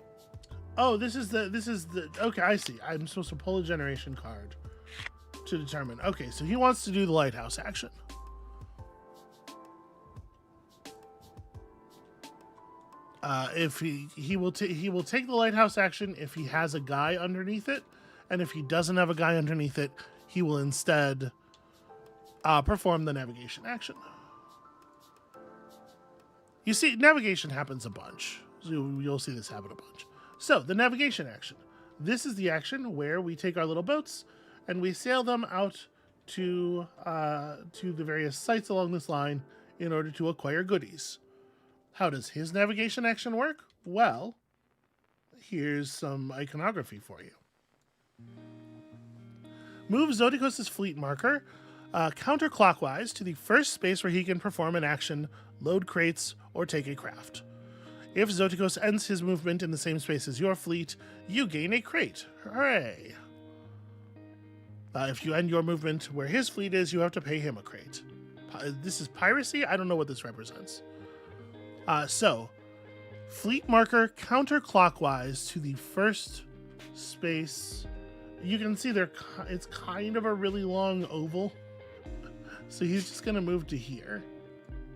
Oh, this is the. Okay, I see. I'm supposed to pull a generation card to determine. Okay, so he wants to do the lighthouse action. If he will take the lighthouse action if he has a guy underneath it, and if he doesn't have a guy underneath it, he will instead perform the navigation action. You see, navigation happens a bunch. So you'll see this happen a bunch. So the navigation action. This is the action where we take our little boats and we sail them out to the various sites along this line in order to acquire goodies. How does his navigation action work? Well, here's some iconography for you. Move Zodikos' fleet marker counterclockwise to the first space where he can perform an action, load crates, or take a craft. If Zotikos ends his movement in the same space as your fleet, you gain a crate. Hooray! If you end your movement where his fleet is, you have to pay him a crate. This is piracy? I don't know what this represents. So, fleet marker counterclockwise to the first space. You can see it's kind of a really long oval. So he's just going to move to here.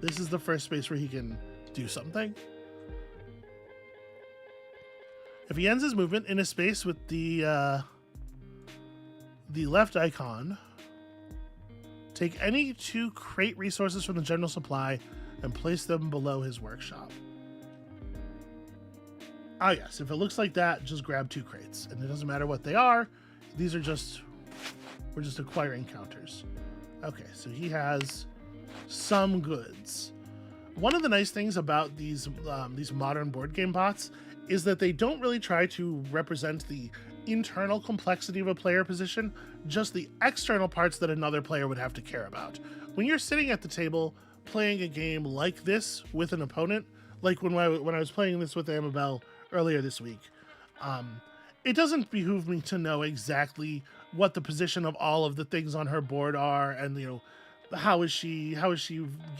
This is the first space where he can do something. If he ends his movement in a space with the left icon, take any 2 crate resources from the general supply and place them below his workshop. Ah, yes. If it looks like that, just grab 2 crates. And it doesn't matter what they are. These are we're just acquiring counters. Okay, so he has some goods. One of the nice things about these modern board game bots is that they don't really try to represent the internal complexity of a player position, just the external parts that another player would have to care about. When you're sitting at the table playing a game like this with an opponent, like when I was playing this with Amabel earlier this week, it doesn't behoove me to know exactly what the position of all of the things on her board are, and how is she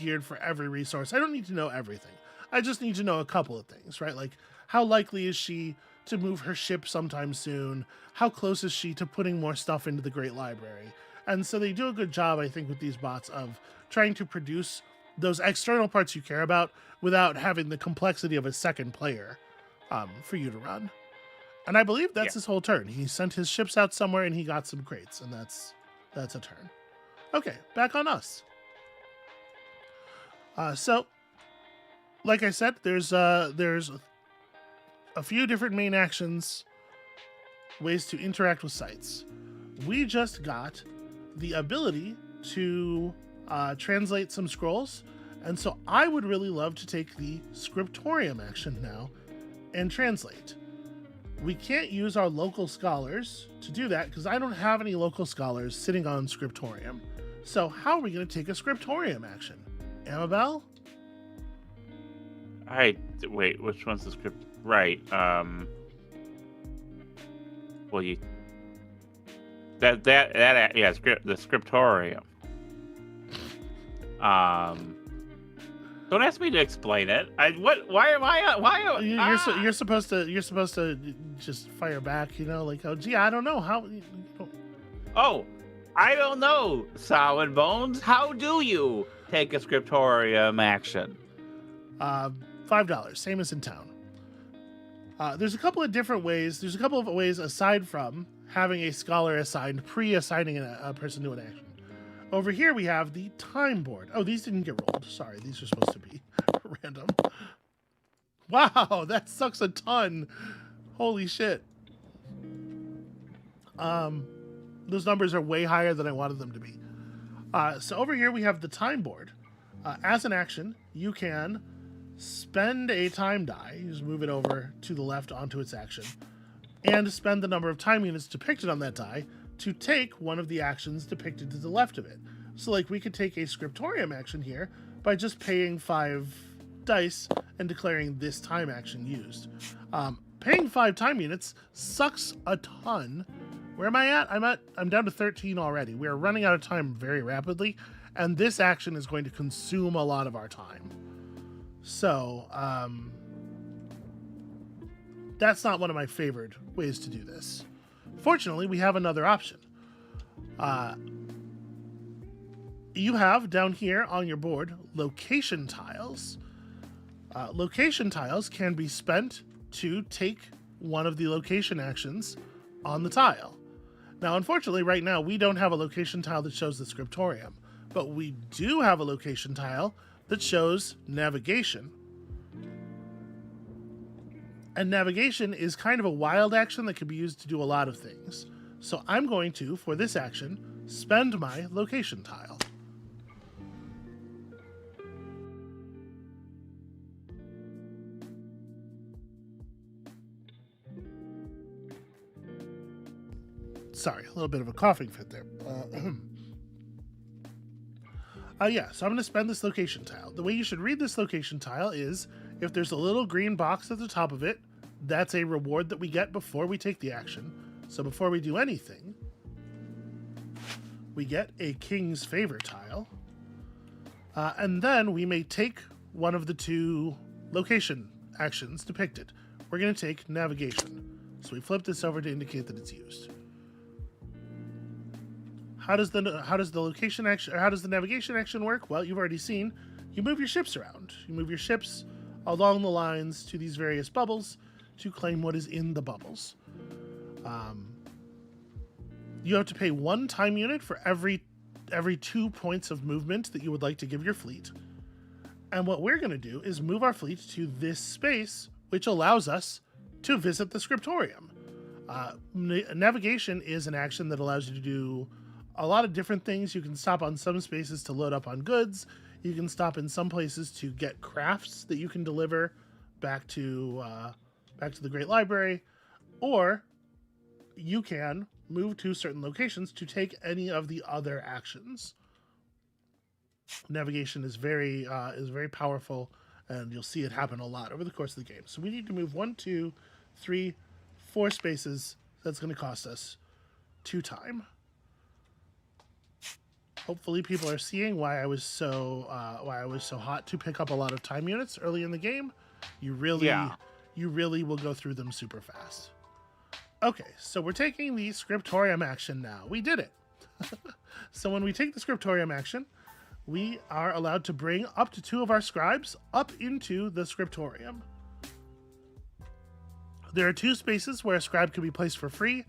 geared for every resource. I don't need to know everything. I just need to know a couple of things, right? Like, how likely is she to move her ship sometime soon? How close is she to putting more stuff into the Great Library? And so they do a good job, I think, with these bots of trying to produce those external parts you care about without having the complexity of a second player for you to run. And I believe that's his whole turn. He sent his ships out somewhere and he got some crates, and that's a turn. Okay, back on us. So, like I said, there's a few different main actions, ways to interact with sites. We just got the ability to translate some scrolls, and so I would really love to take the scriptorium action now and translate. We can't use our local scholars to do that because I don't have any local scholars sitting on scriptorium. So how are we going to take a scriptorium action? Amabel? Wait, which one's the script? Right. Well, the scriptorium. Don't ask me to explain it. You're supposed to just fire back, like, oh gee, I don't know how. Oh, I don't know, Solid Bones. How do you take a scriptorium action? $5, same as in town. There's a couple of different ways. There's a couple of ways aside from having a scholar assigned, pre-assigning a person to an action. Over here we have the time board. Oh, these didn't get rolled. Sorry, these are supposed to be Random. Wow, that sucks a ton. Holy shit. Those numbers are way higher than I wanted them to be. So over here we have the time board. As an action, you can spend a time die. You just move it over to the left onto its action. And spend the number of time units depicted on that die to take one of the actions depicted to the left of it. So like we could take a scriptorium action here by just paying 5 dice and declaring this time action used. Paying 5 time units sucks a ton. Where am I at? I'm down to 13 already. We are running out of time very rapidly, and this action is going to consume a lot of our time. So, that's not one of my favorite ways to do this. Fortunately, we have another option. You have down here on your board location tiles. Location tiles can be spent to take one of the location actions on the tile. Now, unfortunately, right now, we don't have a location tile that shows the scriptorium, but we do have a location tile that shows navigation. And navigation is kind of a wild action that can be used to do a lot of things. So I'm going to, for this action, spend my location tile. Sorry, a little bit of a coughing fit there. Yeah, so I'm going to spend this location tile. The way you should read this location tile is, if there's a little green box at the top of it, that's a reward that we get before we take the action. So before we do anything, we get a King's Favor tile. And then we may take one of the 2 location actions depicted. We're going to take navigation. So we flip this over to indicate that it's used. How does the location action, or how does the navigation action work? Well, you've already seen. You move your ships around. You move your ships along the lines to these various bubbles to claim what is in the bubbles. You have to pay 1 time unit for every 2 points of movement that you would like to give your fleet. And what we're going to do is move our fleet to this space, which allows us to visit the scriptorium. Navigation is an action that allows you to do a lot of different things. You can stop on some spaces to load up on goods. You can stop in some places to get crafts that you can deliver back to the Great Library, or you can move to certain locations to take any of the other actions. Navigation is very powerful, and you'll see it happen a lot over the course of the game. So we need to move 1, 2, 3, 4 spaces. That's going to cost us 2 time. Hopefully people are seeing why I was so hot to pick up a lot of time units early in the game. You really will go through them super fast. Okay, so we're taking the scriptorium action now. We did it. So when we take the scriptorium action, we are allowed to bring up to 2 of our scribes up into the scriptorium. There are 2 spaces where a scribe can be placed for free.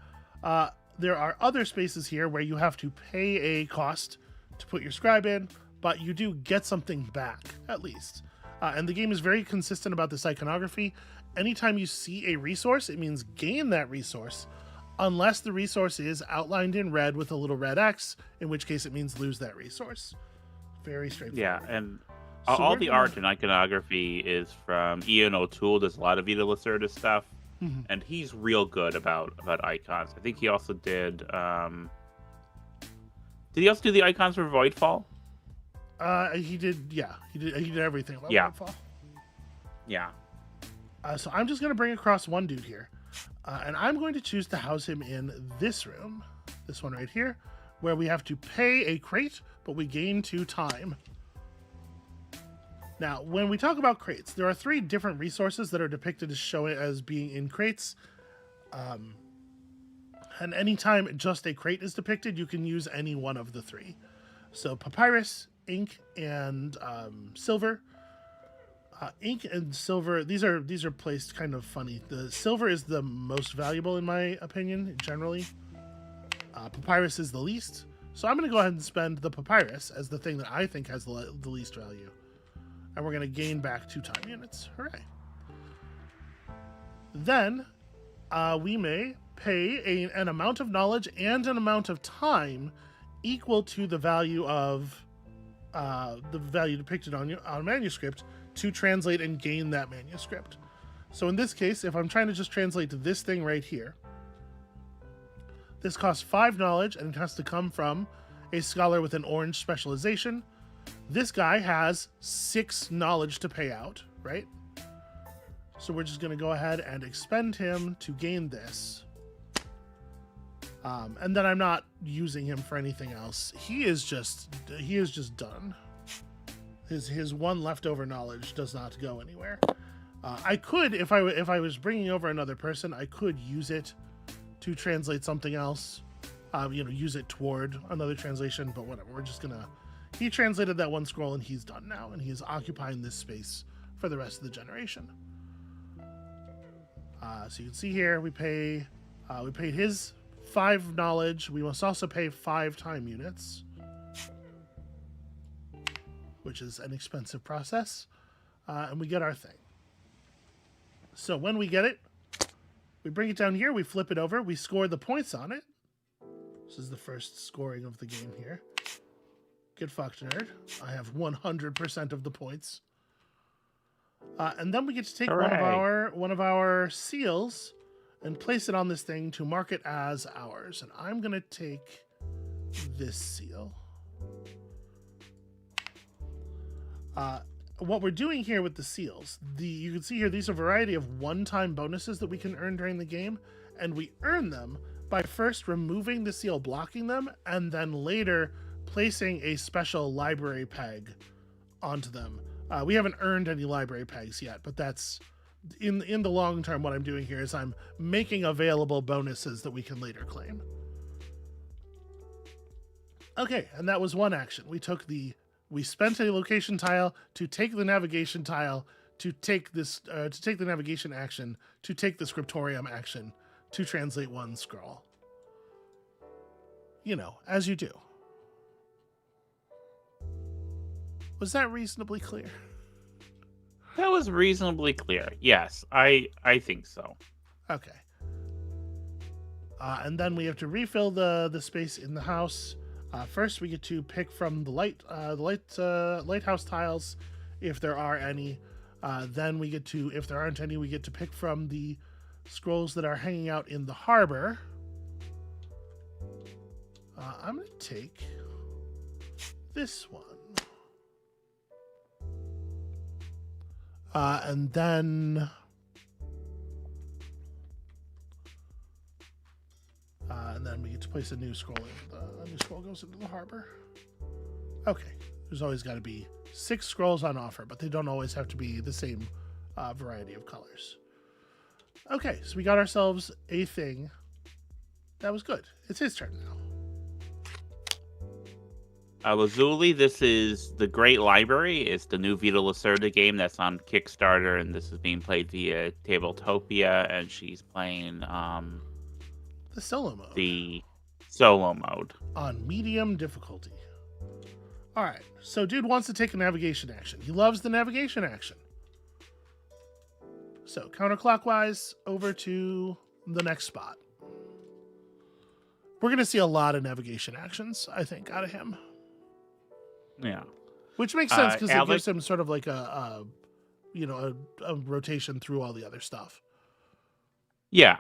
There are other spaces here where you have to pay a cost to put your scribe in, but you do get something back, at least. And the game is very consistent about this iconography. Anytime you see a resource, it means gain that resource, unless the resource is outlined in red with a little red X, in which case it means lose that resource. Very straightforward. Yeah, and all the art and iconography is from Ian O'Toole. Does a lot of Vita Lacerda stuff. Mm-hmm. And he's real good about icons. I think he also did. Did he also do the icons for Voidfall? He did. Yeah, he did everything about Voidfall. Yeah. So I'm just going to bring across one dude here, and I'm going to choose to house him in this room, this one right here, where we have to pay a crate, but we gain 2 time. Now, when we talk about crates, there are 3 different resources that are depicted as being in crates. And anytime just a crate is depicted, you can use any one of the 3. So papyrus, ink, and silver. Ink and silver, these are placed kind of funny. The silver is the most valuable in my opinion, generally. Papyrus is the least. So I'm going to go ahead and spend the papyrus as the thing that I think has the least value. and we're going to gain back 2 time units. Hooray. Then we may pay an amount of knowledge and an amount of time equal to the value of the value depicted on a manuscript to translate and gain that manuscript. So in this case, if I'm trying to just translate this thing right here, this costs 5 knowledge, and it has to come from a scholar with an orange specialization. This guy has 6 knowledge to pay out, right? So we're just going to go ahead and expend him to gain this. And then I'm not using him for anything else. He is just done. His 1 leftover knowledge does not go anywhere. I could, if I was bringing over another person, I could use it to translate something else. Use it toward another translation, but whatever. We're just gonna. He translated that 1 scroll, and he's done now, and he is occupying this space for the rest of the generation. So you can see here we paid his 5 knowledge. We must also pay 5 time units, which is an expensive process, and we get our thing. So when we get it, we bring it down here, we flip it over, we score the points on it. This is the first scoring of the game here. Get fucked, nerd. I have 100% of the points. And then we get to take one of our seals and place it on this thing to mark it as ours. And I'm going to take this seal. What we're doing here with the seals, you can see here, these are a variety of one-time bonuses that we can earn during the game, and we earn them by first removing the seal blocking them, and then later placing a special library peg onto them. We haven't earned any library pegs yet, but that's in the long term. What I'm doing here is I'm making available bonuses that we can later claim. Okay, and that was one action. We spent a location tile to take the navigation tile, to take the navigation action, to take the scriptorium action, to translate 1 scroll. As you do. Was that reasonably clear? That was reasonably clear. Yes, I think so. Okay. And then we have to refill the space in the house. First, we get to pick from the lighthouse tiles, if there are any. Then we get to, if there aren't any, we get to pick from the scrolls that are hanging out in the harbor. I'm going to take this one. And then we get to place a new scroll in. A new scroll goes into the harbor. Okay, there's always got to be 6 scrolls on offer, but they don't always have to be the same variety of colors. Okay, so we got ourselves a thing. That was good. It's his turn now. Lazuli, this is the Great Library. It's the new Vita Lacerda game that's on Kickstarter, and this is being played via Tabletopia, and she's playing the solo mode. The solo mode. On medium difficulty. Alright, so dude wants to take a navigation action. He loves the navigation action. So, counterclockwise over to the next spot. We're going to see a lot of navigation actions, I think, out of him. Yeah. Which makes sense because it gives him sort of like a rotation through all the other stuff. Yeah.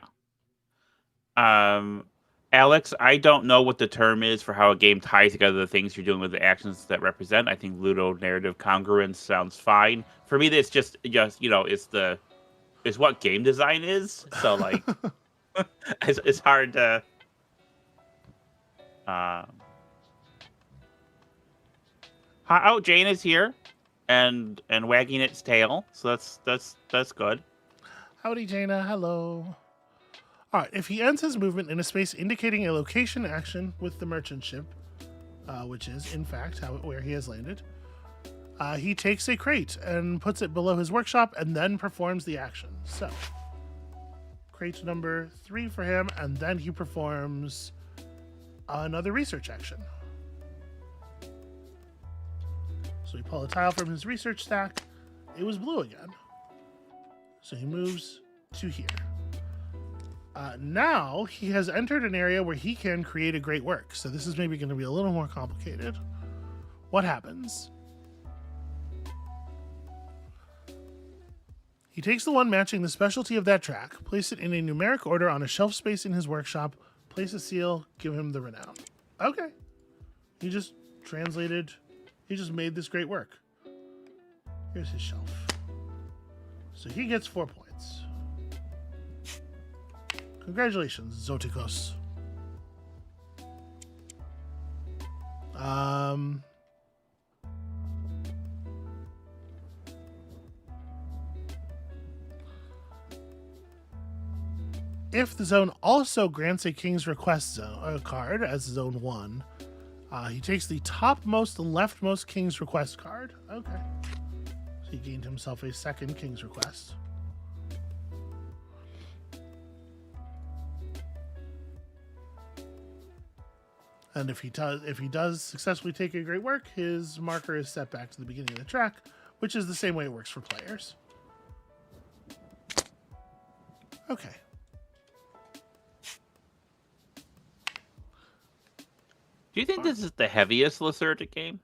Alex, I don't know what the term is for how a game ties together the things you're doing with the actions that represent. I think ludonarrative congruence sounds fine. For me, it's just it's what game design is. So like, it's hard to. Oh, Jane is here, and wagging its tail. So that's good. Howdy, Jaina. Hello. All right. If he ends his movement in a space indicating a location action with the merchant ship, which is in fact where he has landed, he takes a crate and puts it below his workshop, and then performs the action. So, crate number 3 for him, and then he performs another research action. So we pull a tile from his research stack, it was blue again. So he moves to here. Now he has entered an area where he can create a great work. So this is maybe going to be a little more complicated. What happens? He takes the one matching the specialty of that track, place it in a numeric order on a shelf space in his workshop, place a seal, give him the renown. Okay. He just translated, he just made this great work. Here's his shelf. So he gets 4 points. Congratulations, Zotikos. If the zone also grants a King's Request card as Zone 1, he takes the topmost leftmost King's Request card. Okay. So he gained himself a second King's Request. And if he does successfully take a great work, his marker is set back to the beginning of the track, which is the same way it works for players. Okay. Do you think this is the heaviest Lacertic game?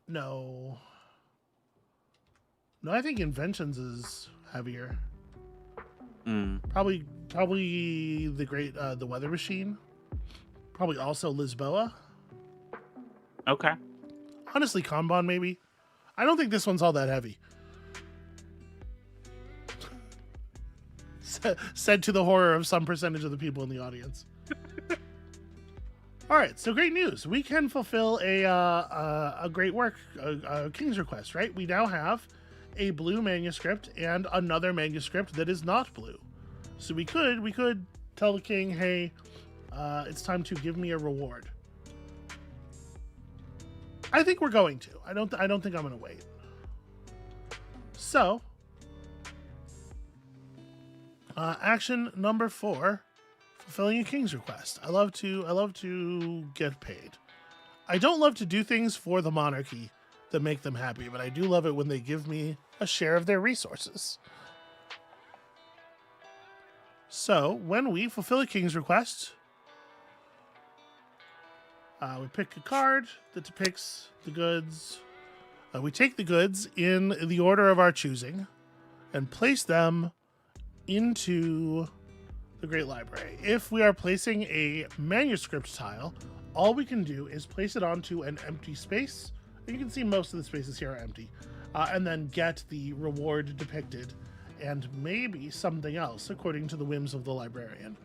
No. No, I think Inventions is heavier. Probably the Weather Machine. Probably also Lisboa. Okay. Honestly, Kanban maybe. I don't think this one's all that heavy. Said to the horror of some percentage of the people in the audience. All right, so great news. We can fulfill a great work, a King's Request, right? We now have a blue manuscript and another manuscript that is not blue. So we could tell the king, hey, it's time to give me a reward. I think we're going to. I don't think I'm going to wait. So, action number 4, fulfilling a King's Request. I love to get paid. I don't love to do things for the monarchy that make them happy, but I do love it when they give me a share of their resources. So, when we fulfill a King's Request, we pick a card that depicts the goods. We take the goods in the order of our choosing and place them into the Great Library. If we are placing a manuscript tile, all we can do is place it onto an empty space. You can see most of the spaces here are empty. And then get the reward depicted and maybe something else according to the whims of the librarian.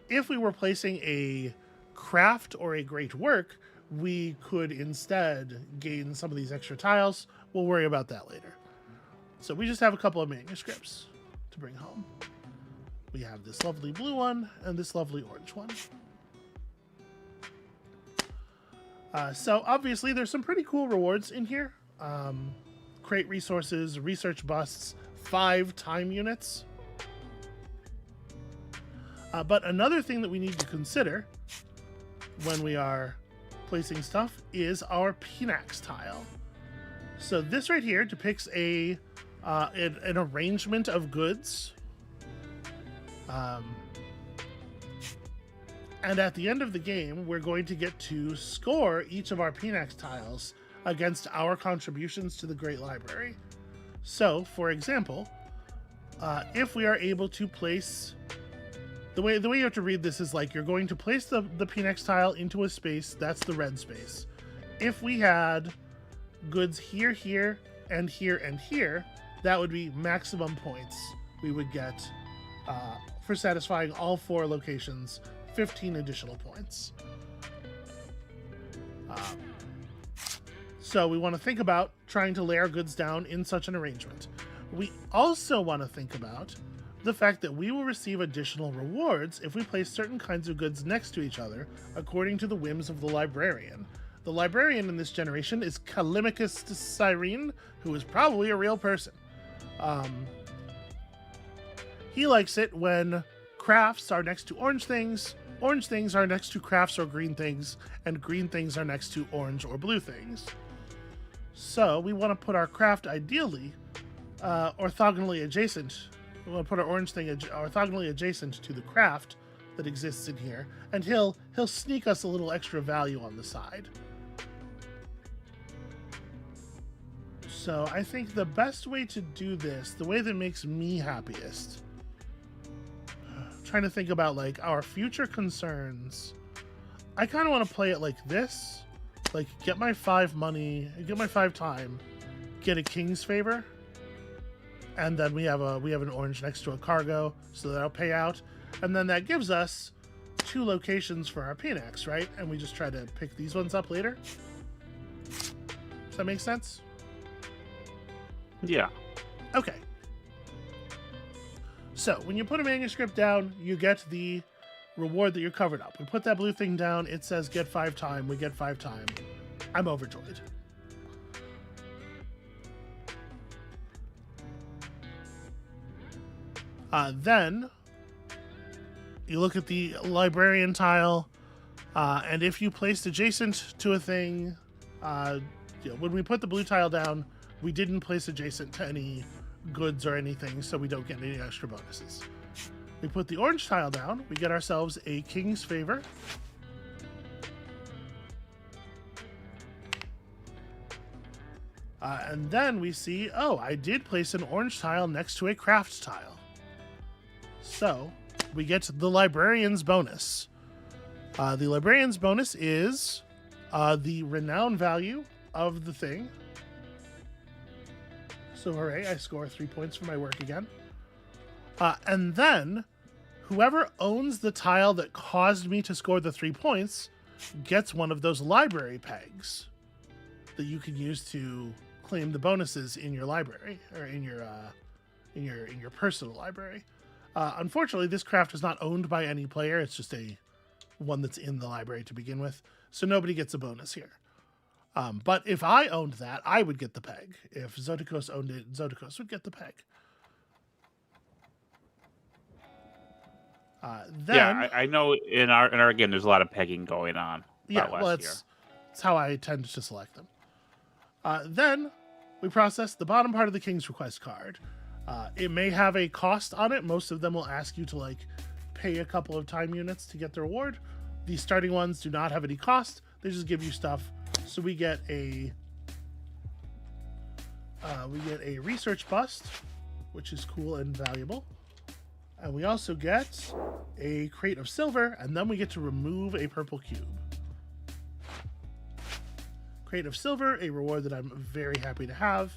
If we were placing a craft or a great work, we could instead gain some of these extra tiles. We'll worry about that later. So we just have a couple of manuscripts to bring home. We have this lovely blue one and this lovely orange one. So obviously there's some pretty cool rewards in here. Crate resources, research busts, 5 time units. But another thing that we need to consider when we are placing stuff is our Pinax tile. So this right here depicts an arrangement of goods. And at the end of the game, we're going to get to score each of our Pinax tiles against our contributions to the Great Library. So, for example, if we are able to place... The way you have to read this is like you're going to place the Pinax tile into a space, that's the red space. If we had goods here, here, and here, and here, that would be maximum points we would get for satisfying all 4 locations, 15 additional points. So we want to think about trying to lay our goods down in such an arrangement. We also want to think about the fact that we will receive additional rewards if we place certain kinds of goods next to each other according to the whims of the librarian. The librarian in this generation is Kalimachus Cyrene, who is probably a real person. He likes it when crafts are next to orange things are next to crafts or green things, and green things are next to orange or blue things. So we want to put our craft ideally orthogonally adjacent. We want to put our orange thing orthogonally adjacent to the craft that exists in here, and he'll sneak us a little extra value on the side. So I think the best way to do this, the way that makes me happiest, trying to think about like our future concerns, I kind of want to play it like this, like get my 5 money, get my 5 time, get a king's favor, and then we have an orange next to a cargo, so that'll pay out, and then that gives us 2 locations for our Phoenix, right? And we just try to pick these ones up later. Does that make sense? Yeah. Okay. So when you put a manuscript down, you get the reward that you're covered up. We put that blue thing down. It says get 5 time. We get 5 time. I'm overjoyed. Then you look at the librarian tile, and if you placed adjacent to a thing, when we put the blue tile down, we didn't place adjacent to any goods or anything, so we don't get any extra bonuses. We put the orange tile down, we get ourselves a king's favor. And then we see, oh, I did place an orange tile next to a craft tile. So we get the librarian's bonus. The librarian's bonus is the renown value of the thing. So hooray, I score 3 points for my work again. And then whoever owns the tile that caused me to score the 3 points gets one of those library pegs that you can use to claim the bonuses in your library, or in your personal library. Unfortunately, this craft is not owned by any player. It's just one that's in the library to begin with, so nobody gets a bonus here. But if I owned that, I would get the peg. If Zotikos owned it, Zotikos would get the peg. Yeah, I know in our game there's a lot of pegging going on. Yeah, well, it's how I tend to select them. Then we process the bottom part of the King's Request card. It may have a cost on it. Most of them will ask you to like pay a couple of time units to get the reward. The starting ones do not have any cost. They just give you stuff. So we get a research bust, which is cool and valuable. And we also get a crate of silver, and then we get to remove a purple cube. Crate of silver, a reward that I'm very happy to have.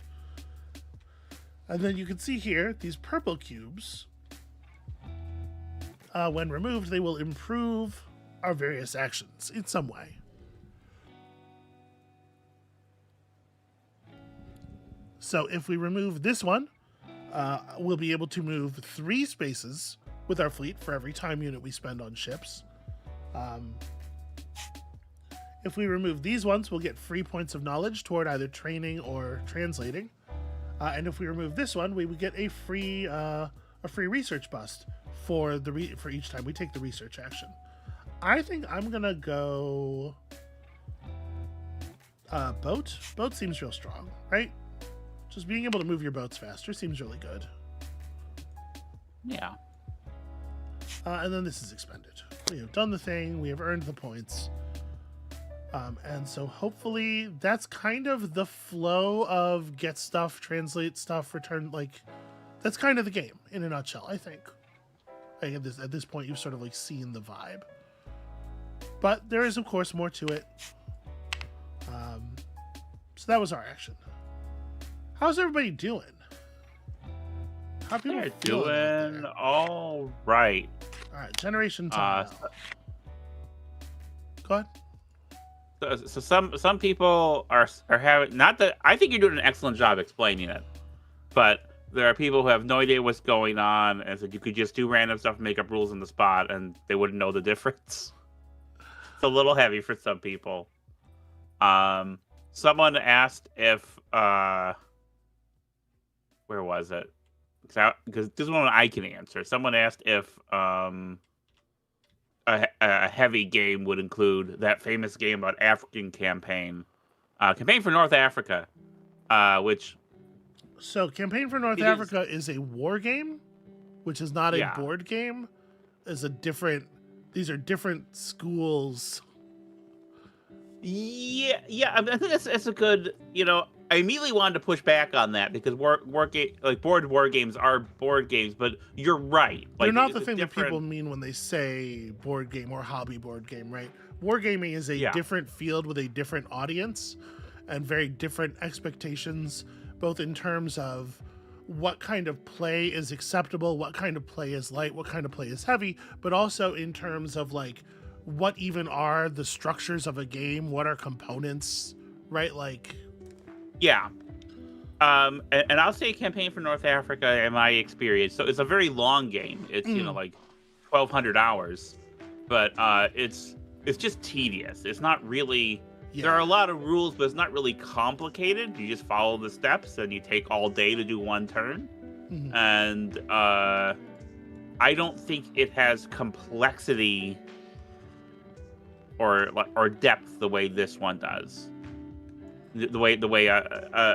And then you can see here, these purple cubes, when removed, they will improve our various actions in some way. So if we remove this one, we'll be able to move 3 spaces with our fleet for every time unit we spend on ships. If we remove these ones, we'll get free points of knowledge toward either training or translating. And if we remove this one, we would get a free research bust for each time we take the research action. I think I'm gonna go boat. Boat seems real strong, right? Just being able to move your boats faster seems really good. Yeah. And then this is expended. We have done the thing. We have earned the points. And so hopefully that's kind of the flow of get stuff, translate stuff, return. Like, that's kind of the game in a nutshell, I think. Like at this point, you've sort of like seen the vibe. But there is, of course, more to it. So that was our action. How's everybody doing? How people They're doing all right. All right, generation time. Go ahead. So some people are having, not that I think you're doing an excellent job explaining it, but there are people who have no idea what's going on, and so you could just do random stuff and make up rules in the spot, and they wouldn't know the difference. It's a little heavy for some people. Someone asked if where was it? Because this is one I can answer. Someone asked if a heavy game would include that famous game about African campaign for North Africa, which So, Campaign for North It is. Africa is a war game, which is not a Yeah. board game. These are different schools. Yeah. I think that's a good. I immediately wanted to push back on that because board war games are board games, but you're right. They're Like, not it's the a thing that different- people mean when they say board game or hobby board game, right? Wargaming is a Yeah. different field with a different audience and very different expectations, both in terms of what kind of play is acceptable, what kind of play is light, what kind of play is heavy, but also in terms of like what even are the structures of a game, what are components, right? Like, Yeah. And I'll say Campaign for North Africa in my experience. So it's a very long game. It's like 1,200 hours, but it's just tedious. It's not really. yeah. There are a lot of rules, but it's not really complicated. You just follow the steps, and you take all day to do one turn. Mhm. And I don't think it has complexity or depth the way this one does. The way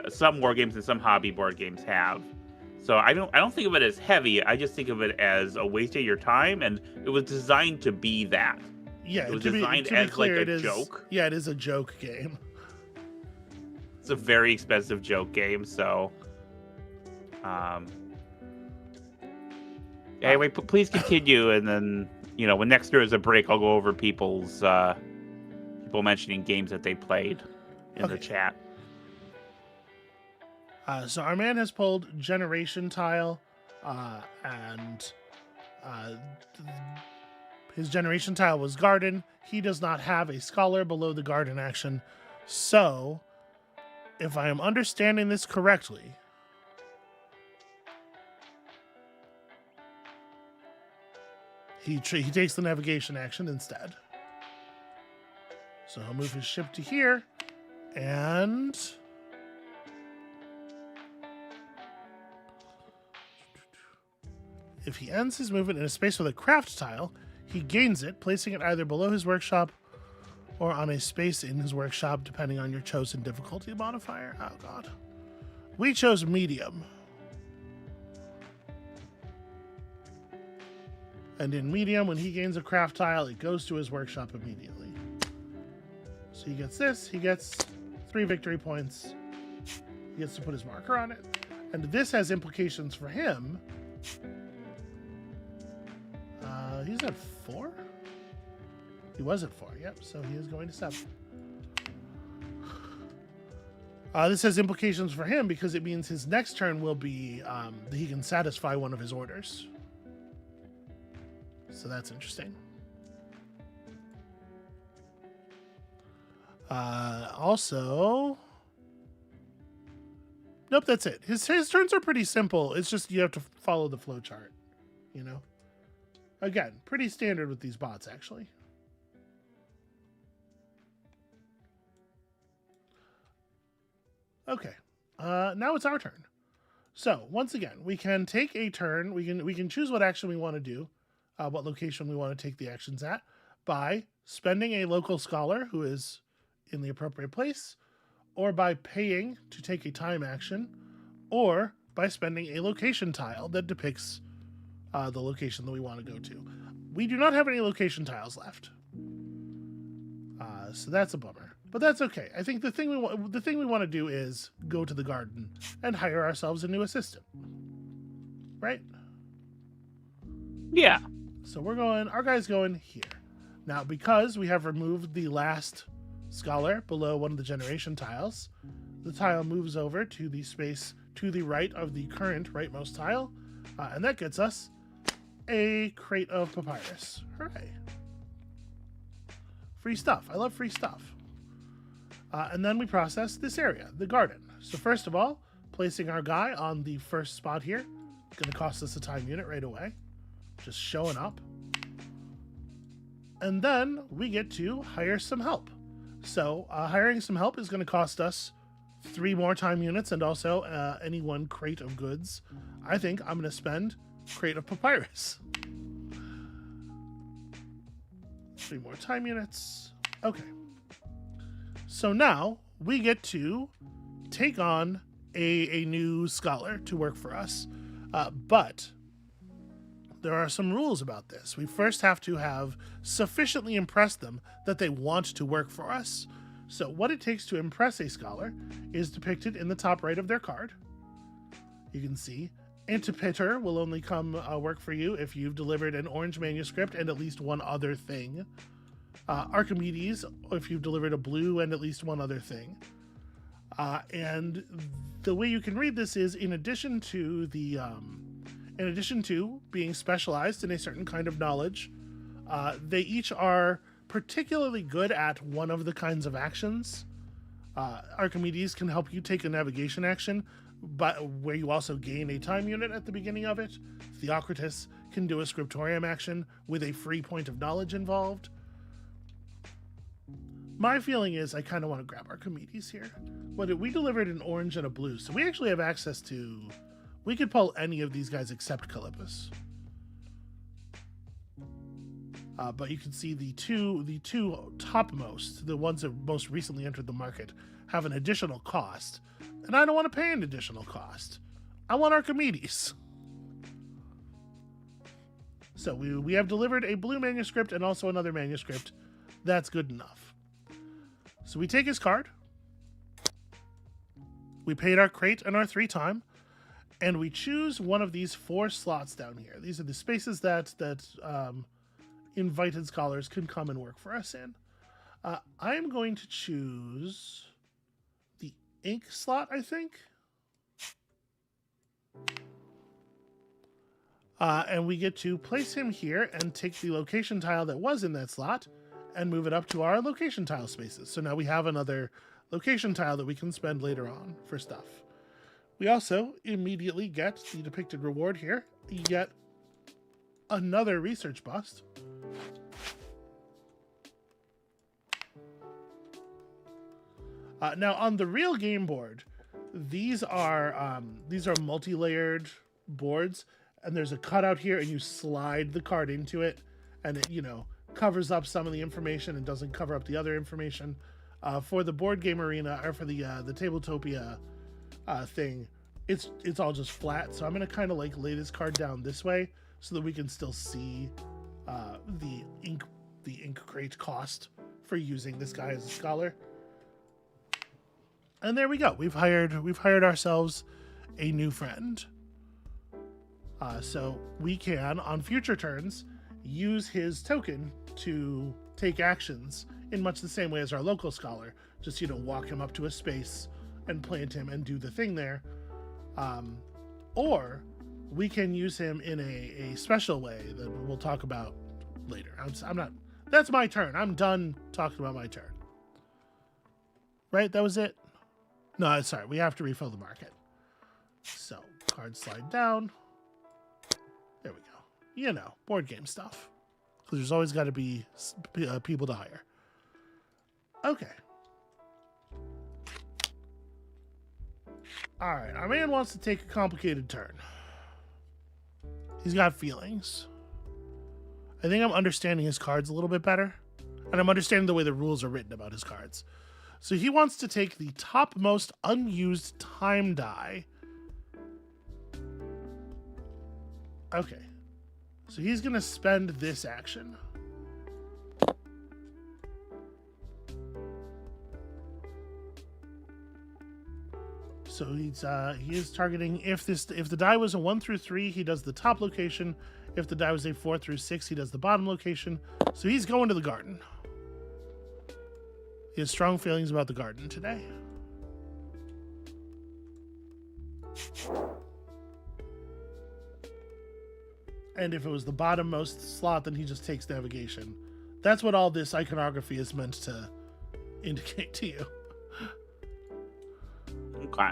some war games and some hobby board games have. So I don't think of it as heavy. I just think of it as a waste of your time, and it was designed to be that. Yeah, It was to be designed clear, as, like, a it is, joke. Yeah, it is a joke game. It's a very expensive joke game. So, anyway, please continue, and then when next there is a break, I'll go over people mentioning games that they played in the chat. So our man has pulled Generation Tile, and his Generation Tile was Garden. He does not have a Scholar below the Garden action. So, if I am understanding this correctly, he takes the Navigation action instead. So he'll move his ship to here, and if he ends his movement in a space with a craft tile, he gains it, placing it either below his workshop or on a space in his workshop, depending on your chosen difficulty modifier. Oh, God. We chose medium. And in medium, when he gains a craft tile, it goes to his workshop immediately. So he gets this. He gets 3 victory points. He gets to put his marker on it. And this has implications for him. He's at 4? He was at 4, yep. So he is going to 7. This has implications for him because it means his next turn will be he can satisfy one of his orders. So that's interesting. Also, nope, that's it. His turns are pretty simple. It's just you have to follow the flow chart, Again, pretty standard with these bots, actually. Okay, now it's our turn. So once again, we can take a turn. We can choose what action we want to do, what location we want to take the actions at, by spending a local scholar who is in the appropriate place, or by paying to take a time action, or by spending a location tile that depicts the location that we want to go to. We do not have any location tiles left, so that's a bummer. But that's okay. I think the thing we want to do is go to the garden and hire ourselves a new assistant, right? Yeah. So our guy's going here. Now, because we have removed the last scholar below one of the generation tiles, the tile moves over to the space to the right of the current rightmost tile, and that gets us a crate of papyrus. Hooray. Free stuff. I love free stuff. And then we process this area, the garden. So first of all, placing our guy on the first spot here, going to cost us a time unit right away. Just showing up. And then we get to hire some help. So hiring some help is going to cost us 3 more time units and also any 1 crate of goods. I think I'm going to spend crate of papyrus. 3 more time units. Okay. So now we get to take on a new scholar to work for us. But there are some rules about this. We first have to have sufficiently impressed them that they want to work for us. So what it takes to impress a scholar is depicted in the top right of their card. You can see Antipater will only come work for you if you've delivered an orange manuscript and at least one other thing. Archimedes, if you've delivered a blue and at least one other thing. And the way you can read this is in addition to being specialized in a certain kind of knowledge, they each are particularly good at one of the kinds of actions. Archimedes can help you take a navigation action, but where you also gain a time unit at the beginning of it. Theocritus can do a scriptorium action with a free point of knowledge involved. My feeling is I kind of want to grab Archimedes here. We delivered an orange and a blue, so we actually have access to... We could pull any of these guys except Calippus. But you can see the two topmost, the ones that most recently entered the market, have an additional cost. And I don't want to pay an additional cost. I want Archimedes. So we have delivered a blue manuscript and also another manuscript. That's good enough. So we take his card. We paid our crate and our 3 time. And we choose one of these 4 slots down here. These are the spaces that invited scholars can come and work for us in. I'm going to choose the ink slot, I think. And we get to place him here and take the location tile that was in that slot and move it up to our location tile spaces. So now we have another location tile that we can spend later on for stuff. We also immediately get the depicted reward here. You get another research bust. Now on the real game board, these are multi-layered boards, and there's a cutout here, and you slide the card into it, and it covers up some of the information and doesn't cover up the other information. For the board game arena, or for the Tabletopia thing, it's all just flat. So I'm gonna kind of like lay this card down this way so that we can still see the ink crate cost for using this guy as a scholar. And there we go. We've hired ourselves a new friend. So we can, on future turns, use his token to take actions in much the same way as our local scholar. Just, walk him up to a space and plant him and do the thing there. Or we can use him in a special way that we'll talk about later. That's my turn. I'm done talking about my turn. Right? That was it? No, sorry. We have to refill the market. So, cards slide down. There we go. Board game stuff. Because there's always got to be people to hire. Okay. All right. Our man wants to take a complicated turn. He's got feelings. I think I'm understanding his cards a little bit better. And I'm understanding the way the rules are written about his cards. So he wants to take the topmost unused time die. Okay. So he's going to spend this action. So he is targeting if the die was a 1 through 3, he does the top location. If the die was a 4 through 6, he does the bottom location. So he's going to the garden. He has strong feelings about the garden today. And if it was the bottommost slot, then he just takes navigation. That's what all this iconography is meant to indicate to you. Okay.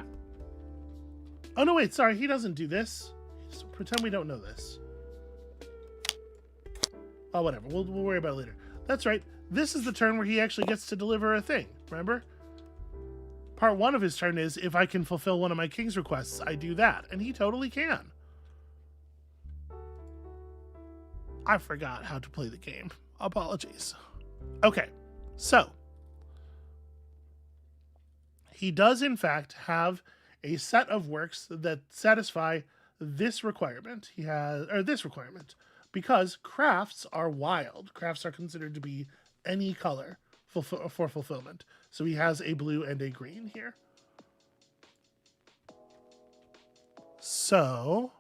Oh, no, wait. Sorry, he doesn't do this. Just pretend we don't know this. Oh, whatever. We'll worry about it later. That's right. This is the turn where he actually gets to deliver a thing. Remember? Part 1 of his turn is, if I can fulfill one of my king's requests, I do that. And he totally can. I forgot how to play the game. Apologies. Okay. So, he does, in fact, have a set of works that satisfy this requirement. This requirement, because crafts are wild. Crafts are considered to be any color for fulfillment. So he has a blue and a green here. So,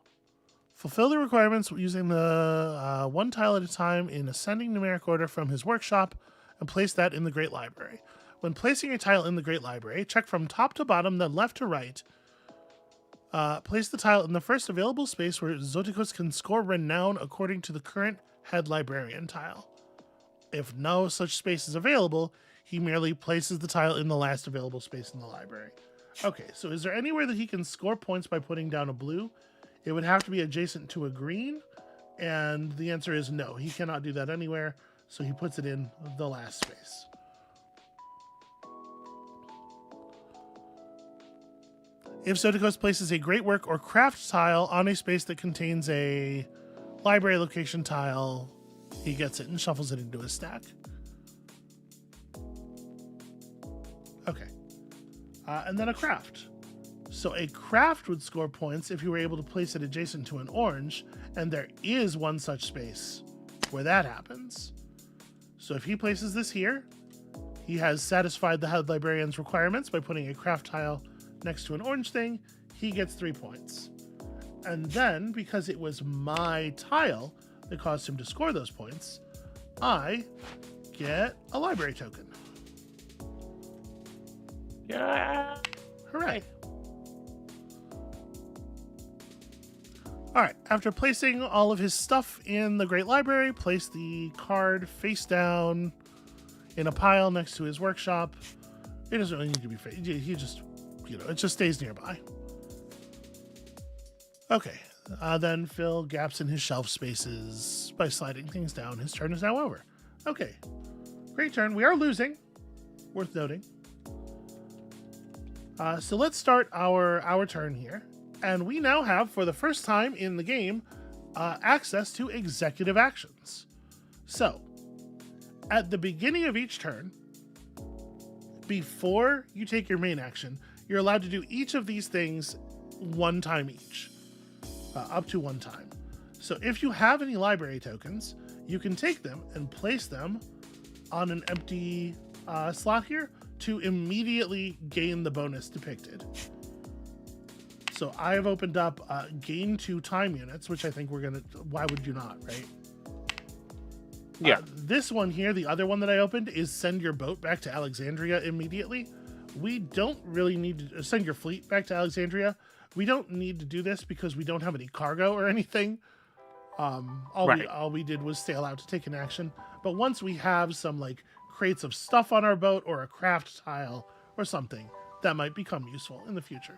fulfill the requirements using the one tile at a time in ascending numeric order from his workshop, and place that in the Great Library. When placing a tile in the Great Library, check from top to bottom, then left to right. Place the tile in the first available space where Zoticus can score renown according to the current head librarian tile. If no such space is available, he merely places the tile in the last available space in the library. Okay, so is there anywhere that he can score points by putting down a blue? It would have to be adjacent to a green, and the answer is no. He cannot do that anywhere, so he puts it in the last space. If Zoticus places a great work or craft tile on a space that contains a library location tile, he gets it and shuffles it into his stack. Okay. And then a craft. So a craft would score points if you were able to place it adjacent to an orange, and there is one such space where that happens. So if he places this here, he has satisfied the head librarian's requirements by putting a craft tile next to an orange thing. He gets 3 points. And then, because it was my tile that caused him to score those points, I get a library token. Yeah. Hooray. Alright, after placing all of his stuff in the Great Library, place the card face down in a pile next to his workshop. It doesn't really need to be face. He just, it just stays nearby. Okay, then fill gaps in his shelf spaces by sliding things down. His turn is now over. Okay, great turn. We are losing, worth noting. So let's start our turn here. And we now have, for the first time in the game, access to executive actions. So, at the beginning of each turn, before you take your main action, you're allowed to do each of these things one time each. Up to one time. So if you have any library tokens, you can take them and place them on an empty slot here to immediately gain the bonus depicted. So I have opened up gain 2 time units, which I think we're gonna, why would you not, right? Yeah. This one here, the other one that I opened, is send your boat back to Alexandria immediately. We don't really need to send your fleet back to Alexandria. We don't need to do this because we don't have any cargo or anything. All we did was sail out to take an action. But once we have some like crates of stuff on our boat or a craft tile or something, that might become useful in the future.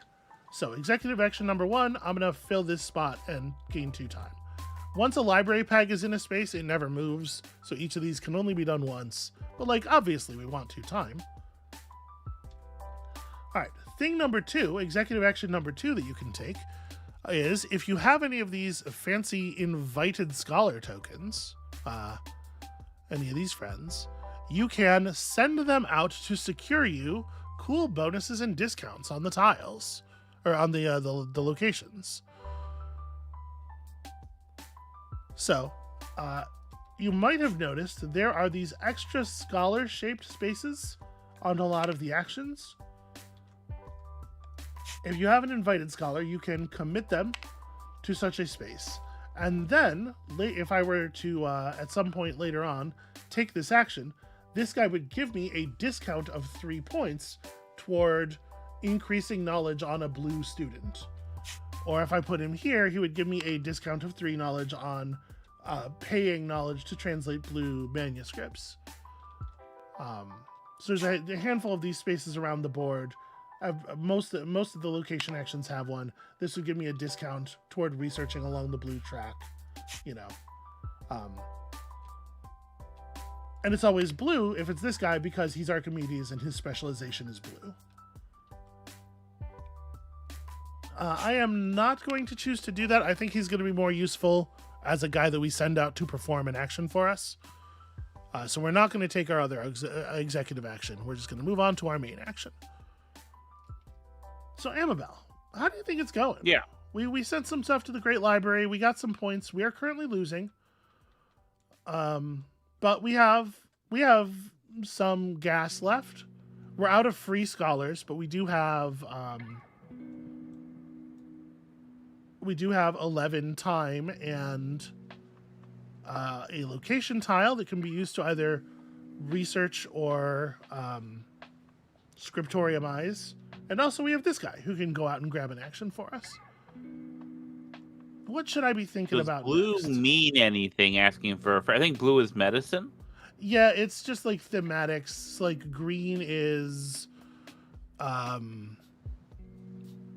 So executive action number 1, I'm going to fill this spot and gain 2 time. Once a library peg is in a space, it never moves. So each of these can only be done once. But like, obviously we want 2 time. All right, thing number 2, executive action number 2 that you can take is if you have any of these fancy invited scholar tokens, any of these friends, you can send them out to secure you cool bonuses and discounts on the tiles, or on the locations. So, you might have noticed there are these extra scholar-shaped spaces on a lot of the actions. If you have an invited scholar, you can commit them to such a space. And then, if I were to, at some point later on, take this action, this guy would give me a discount of 3 points toward increasing knowledge on a blue student. Or if I put him here, he would give me a discount of 3 knowledge on paying knowledge to translate blue manuscripts. So there's a handful of these spaces around the board. Most of the location actions have one. This would give me a discount toward researching along the blue track, and it's always blue if it's this guy because he's Archimedes and his specialization is blue. I am not going to choose to do that. I think he's going to be more useful as a guy that we send out to perform an action for us. So we're not going to take our other executive action. We're just going to move on to our main action. So Amabel, how do you think it's going? Yeah. We sent some stuff to the Great Library. We got some points. We are currently losing. But we have some gas left. We're out of free scholars, but we do have 11 time and a location tile that can be used to either research or scriptoriumize. And also we have this guy who can go out and grab an action for us. What should I be thinking Does about blue next? mean anything asking for I think blue is medicine. Yeah, it's just like thematics. Like green is blah,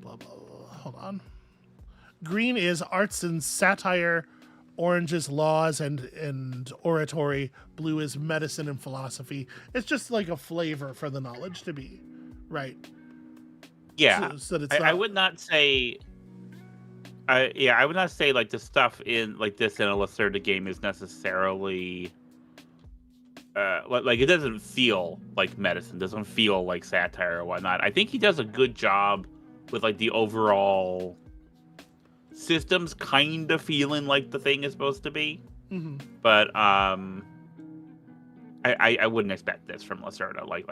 blah, blah. Hold on. Green is arts and satire, orange is laws and oratory, blue is medicine and philosophy. It's just like a flavor for the knowledge to be, right? Yeah. So that it's I would not say I would not say like the stuff in like this in a Lacerda game is necessarily like it doesn't feel like medicine, doesn't feel like satire or whatnot. I think he does a good job with like the overall systems kind of feeling like the thing is supposed to be. Mm-hmm. But I wouldn't expect this from Lacerda, like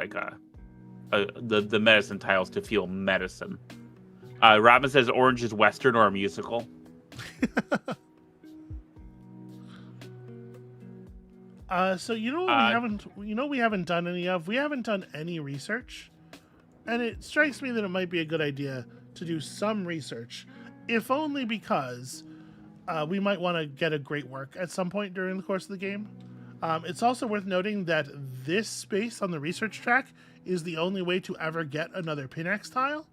the medicine tiles to feel medicine. Robin says orange is Western or a musical. So we haven't done any of. We haven't done any research, and it strikes me that it might be a good idea to do some research, if only because we might want to get a great work at some point during the course of the game. It's also worth noting that this space on the research track is the only way to ever get another Pinax tile,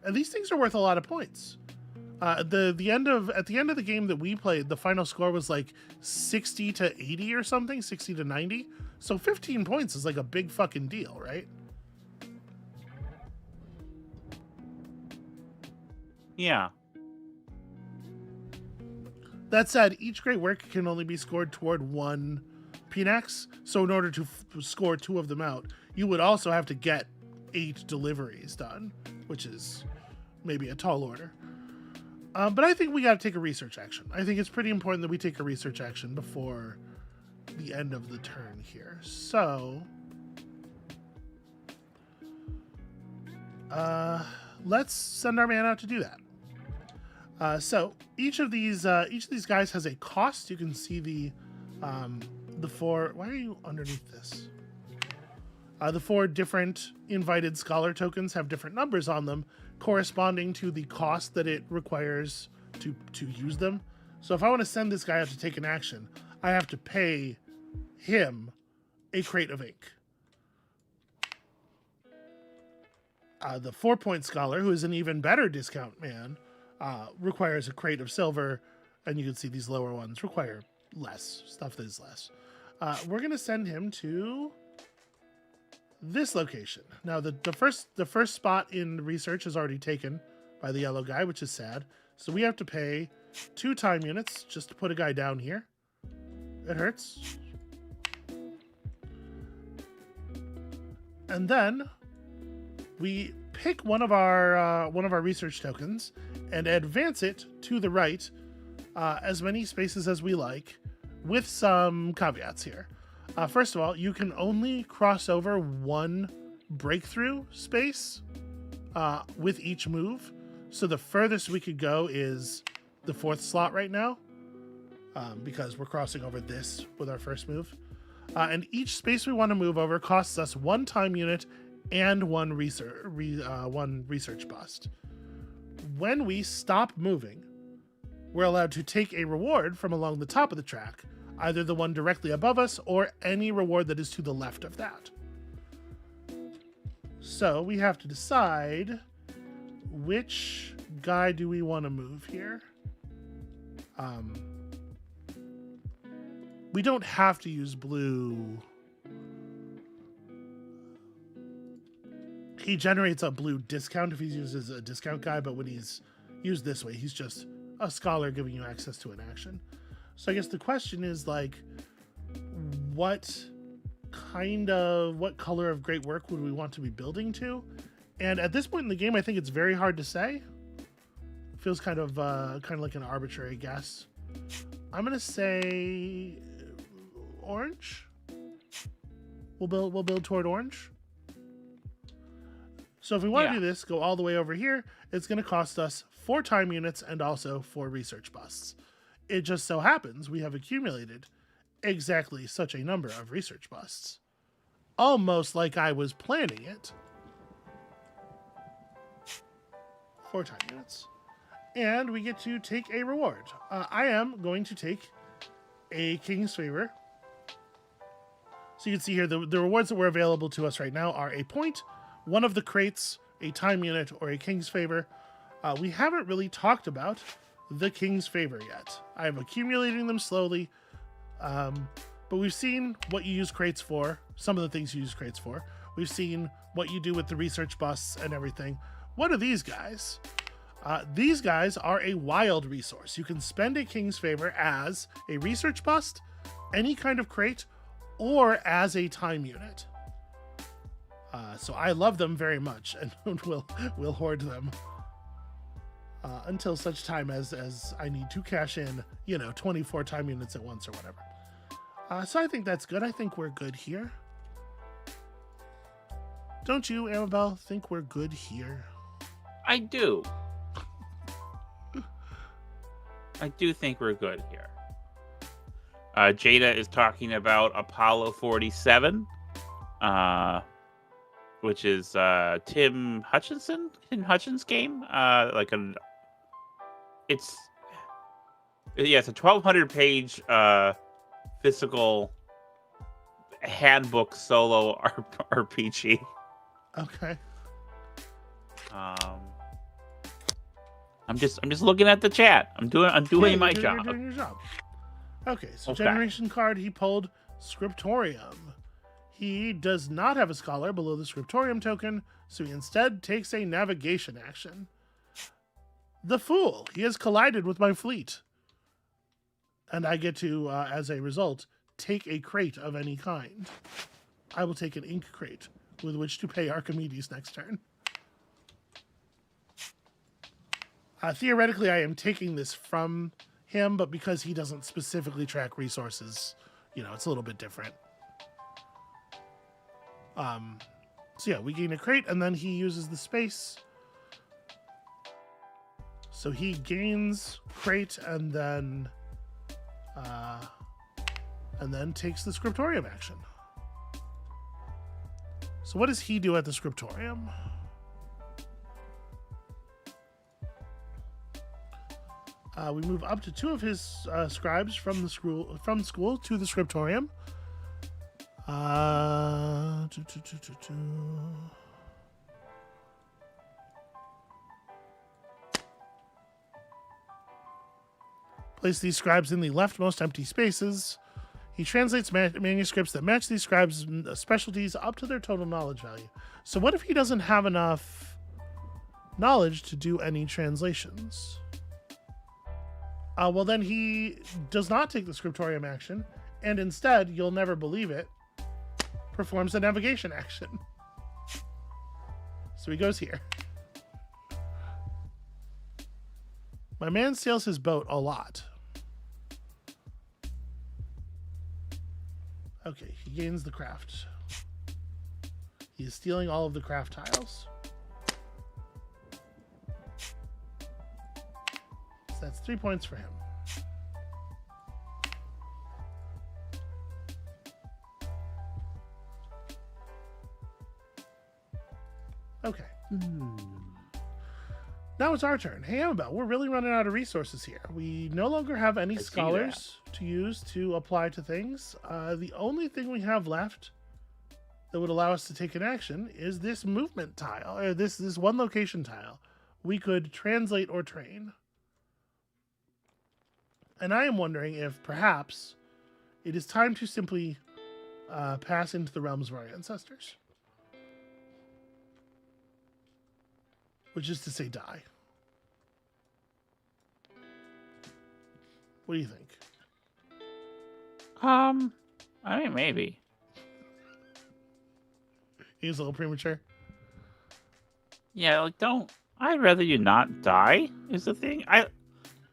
and these things are worth a lot of points. At the end of the game that we played, the final score was like 60 to 80 or something, 60 to 90. So 15 points is like a big fucking deal, right? Yeah. That said, each great work can only be scored toward one Pinax. So in order to score 2 of them out, you would also have to get 8 deliveries done, which is maybe a tall order. But I think we got to take a research action. I think it's pretty important that we take a research action before the end of the turn here. So, let's send our man out to do that. So each of these guys has a cost. You can see the 4. Why are you underneath this? The 4 different invited scholar tokens have different numbers on them, corresponding to the cost that it requires to use them. So if I want to send this guy out to take an action, I have to pay him a crate of ink. The 4-point scholar, who is an even better discount man, requires a crate of silver, and you can see these lower ones require less, stuff that is less. We're going to send him to this location. Now, the first spot in research is already taken by the yellow guy, which is sad. So we have to pay 2 time units just to put a guy down here. It hurts. And then we pick one of our research tokens and advance it to the right as many spaces as we like, with some caveats here. First of all, you can only cross over 1 breakthrough space with each move. So the furthest we could go is the 4th slot right now, because we're crossing over this with our first move. And each space we want to move over costs us 1 time unit and 1 research bust. When we stop moving, we're allowed to take a reward from along the top of the track, either the one directly above us or any reward that is to the left of that. So we have to decide which guy do we want to move here. We don't have to use blue. He generates a blue discount if he uses a discount guy, but when he's used this way, he's just a scholar giving you access to an action. So I guess the question is, like, what color of great work would we want to be building to? And at this point in the game, I think it's very hard to say. Feels kind of like an arbitrary guess. I'm gonna say orange. We'll build toward orange. So if we want to do this, go all the way over here. It's going to cost us 4 time units and also 4 research busts. It just so happens we have accumulated exactly such a number of research busts. Almost like I was planning it. 4 time units. And we get to take a reward. I am going to take a King's Favor. So you can see here the rewards that were available to us right now are a point, one of the crates, a time unit, or a King's Favor. We haven't really talked about the King's Favor yet. I'm accumulating them slowly, but we've seen what you use crates for, some of the things you use crates for. We've seen what you do with the research busts and everything. What are these guys? These guys are a wild resource. You can spend a King's Favor as a research bust, any kind of crate, or as a time unit. So I love them very much, and we'll hoard them until such time as I need to cash in, 24 time units at once or whatever. So I think that's good. I think we're good here. Don't you, Amabel, think we're good here? I do. I do think we're good here. Jada is talking about Apollo 47. Which is Tim Hutchins' game. It's a 1,200-page physical handbook solo RPG. Okay. I'm just looking at the chat. I'm doing my job. You're doing your job. Okay, so generation card he pulled Scriptorium. He does not have a scholar below the Scriptorium token, so he instead takes a navigation action. The Fool. He has collided with my fleet. And I get to, as a result, take a crate of any kind. I will take an ink crate with which to pay Archimedes next turn. Theoretically, I am taking this from him, but because he doesn't specifically track resources, it's a little bit different. So yeah, we gain a crate, and then he uses the space. So he gains crate, and then takes the Scriptorium action. So what does he do at the Scriptorium? We move up to 2 of his scribes from school to the Scriptorium. Place these scribes in the leftmost empty spaces. He translates manuscripts that match these scribes' specialties up to their total knowledge value. So what if he doesn't have enough knowledge to do any translations? Well, then he does not take the Scriptorium action, and instead, you'll never believe it, performs a navigation action. So he goes here. My man sails his boat a lot. Okay, he gains the craft. He is stealing all of the craft tiles. So that's 3 points for him. Okay. Now it's our turn. Hey, Amabel, we're really running out of resources here. We no longer have any scholars to use to apply to things. The only thing we have left that would allow us to take an action is this movement tile, or this one location tile. We could translate or train. And I am wondering if perhaps it is time to simply pass into the realms of our ancestors. Which is to say die. What do you think? I mean, maybe. He's a little premature. Yeah, I I'd rather you not die, is the thing. I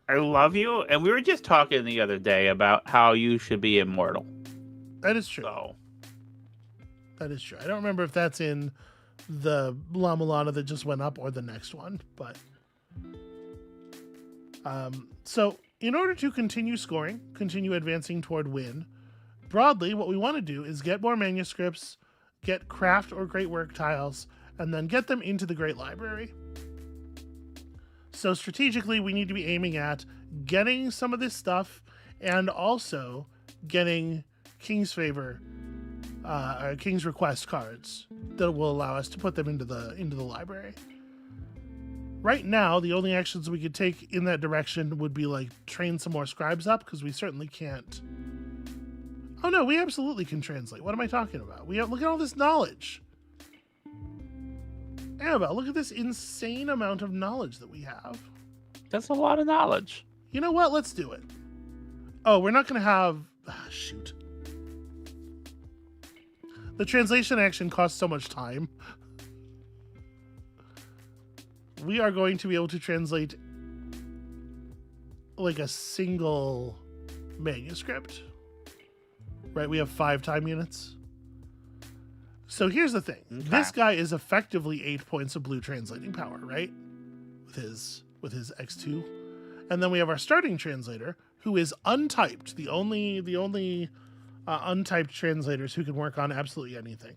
love you, and we were just talking the other day about how you should be immortal. That is true. So. That is true. I don't remember if that's in the La Mulana that just went up or the next one, but so in order to continue scoring, continue advancing toward win, broadly, what we want to do is get more manuscripts, get craft or great work tiles, and then get them into the Great Library. So strategically, we need to be aiming at getting some of this stuff and also getting King's Favor, or King's Request cards that will allow us to put them into the library. Right now, the only actions we could take in that direction would be like train some more scribes up, because we certainly can't. Oh no, we absolutely can translate. What am I talking about? Look at all this knowledge. Amabel, look at this insane amount of knowledge that we have. That's a lot of knowledge. You know what? Let's do it. Oh, we're not going to have... shoot. The translation action costs so much time. We are going to be able to translate like a single manuscript. Right? We have 5 time units. So here's the thing. Okay. This guy is effectively 8 points of blue translating power, right? With his X2. And then we have our starting translator, who is untyped, the only untyped translators who can work on absolutely anything.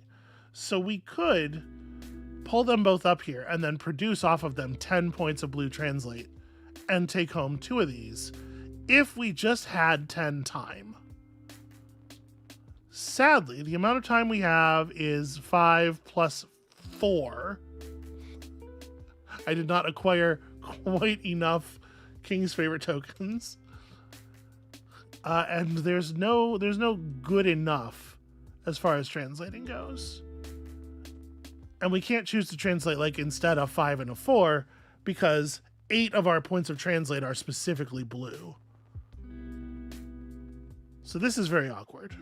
So we could pull them both up here and then produce off of them 10 points of blue translate and take home 2 of these if we just had 10 time. Sadly, the amount of time we have is 5 plus 4. I did not acquire quite enough King's Favor tokens. And there's no good enough as far as translating goes. And we can't choose to translate like instead a 5 and a 4 because 8 of our points of translate are specifically blue. So this is very awkward.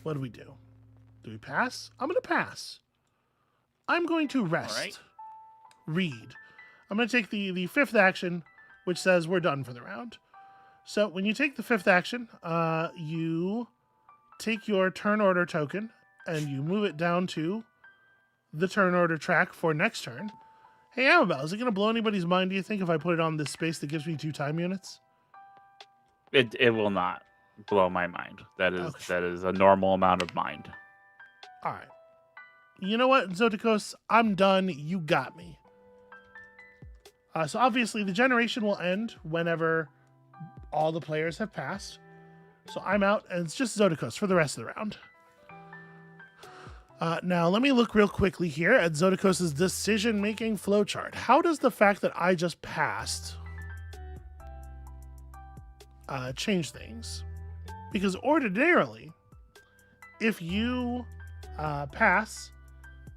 What do we do? Do we pass? I'm going to pass. I'm going to rest. Right. Read. I'm going to take the 5th action, which says we're done for the round. So when you take the 5th action, you take your turn order token and you move it down to the turn order track for next turn. Hey, Amabel, is it going to blow anybody's mind, do you think, if I put it on this space that gives me 2 time units? It will not blow my mind. That is a normal amount of mind. All right. You know what, Zotikos? I'm done. You got me. So obviously the generation will end whenever all the players have passed. So I'm out, and it's just Zotikos for the rest of the round. Now, let me look real quickly here at Zotikos' decision-making flowchart. How does the fact that I just passed change things? Because ordinarily, if you pass,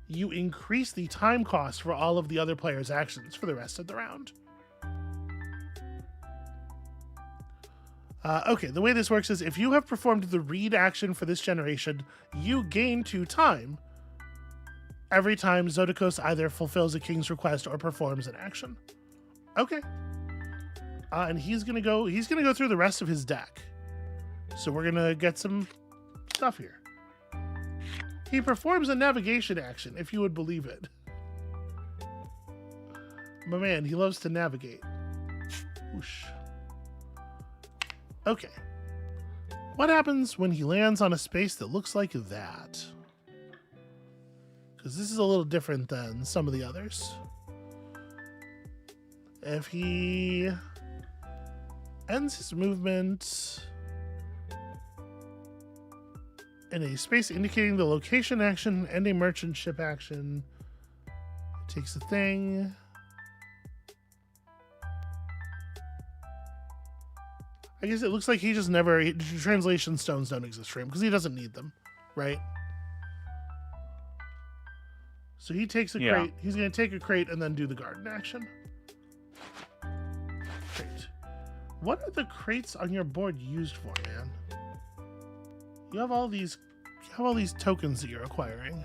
you increase the time cost for all of the other players' actions for the rest of the round. Okay, the way this works is if you have performed the read action for this generation, you gain 2 time every time Zotikos either fulfills a King's Request or performs an action. Okay. And he's gonna go through the rest of his deck. So we're gonna get some stuff here. He performs a navigation action, if you would believe it. My man, he loves to navigate. Whoosh. Okay. What happens when he lands on a space that looks like that? Because this is a little different than some of the others. If he ends his movement in a space indicating the location action and a merchant ship action, takes a thing. I guess it looks like he just never... Translation stones don't exist for him because he doesn't need them, right? So he takes a crate. He's going to take a crate and then do the garden action. Crate. What are the crates on your board used for, man? You have all these have all these tokens that you're acquiring.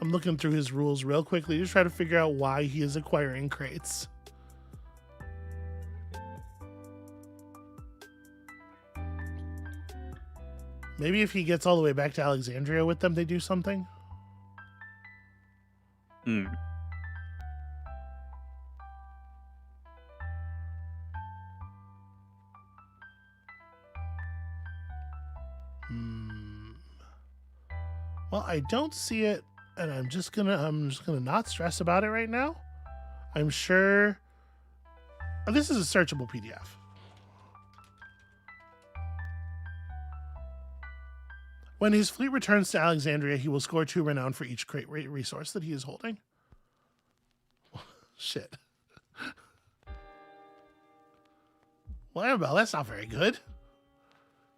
I'm looking through his rules real quickly to try to figure out why he is acquiring crates. Maybe if he gets all the way back to Alexandria with them, they do something. Hmm. Well, I don't see it, and I'm just gonna not stress about it right now. I'm sure this is a searchable PDF. When his fleet returns to Alexandria, he will score 2 renown for each crate resource that he is holding. Shit. Well, Amabel, that's not very good.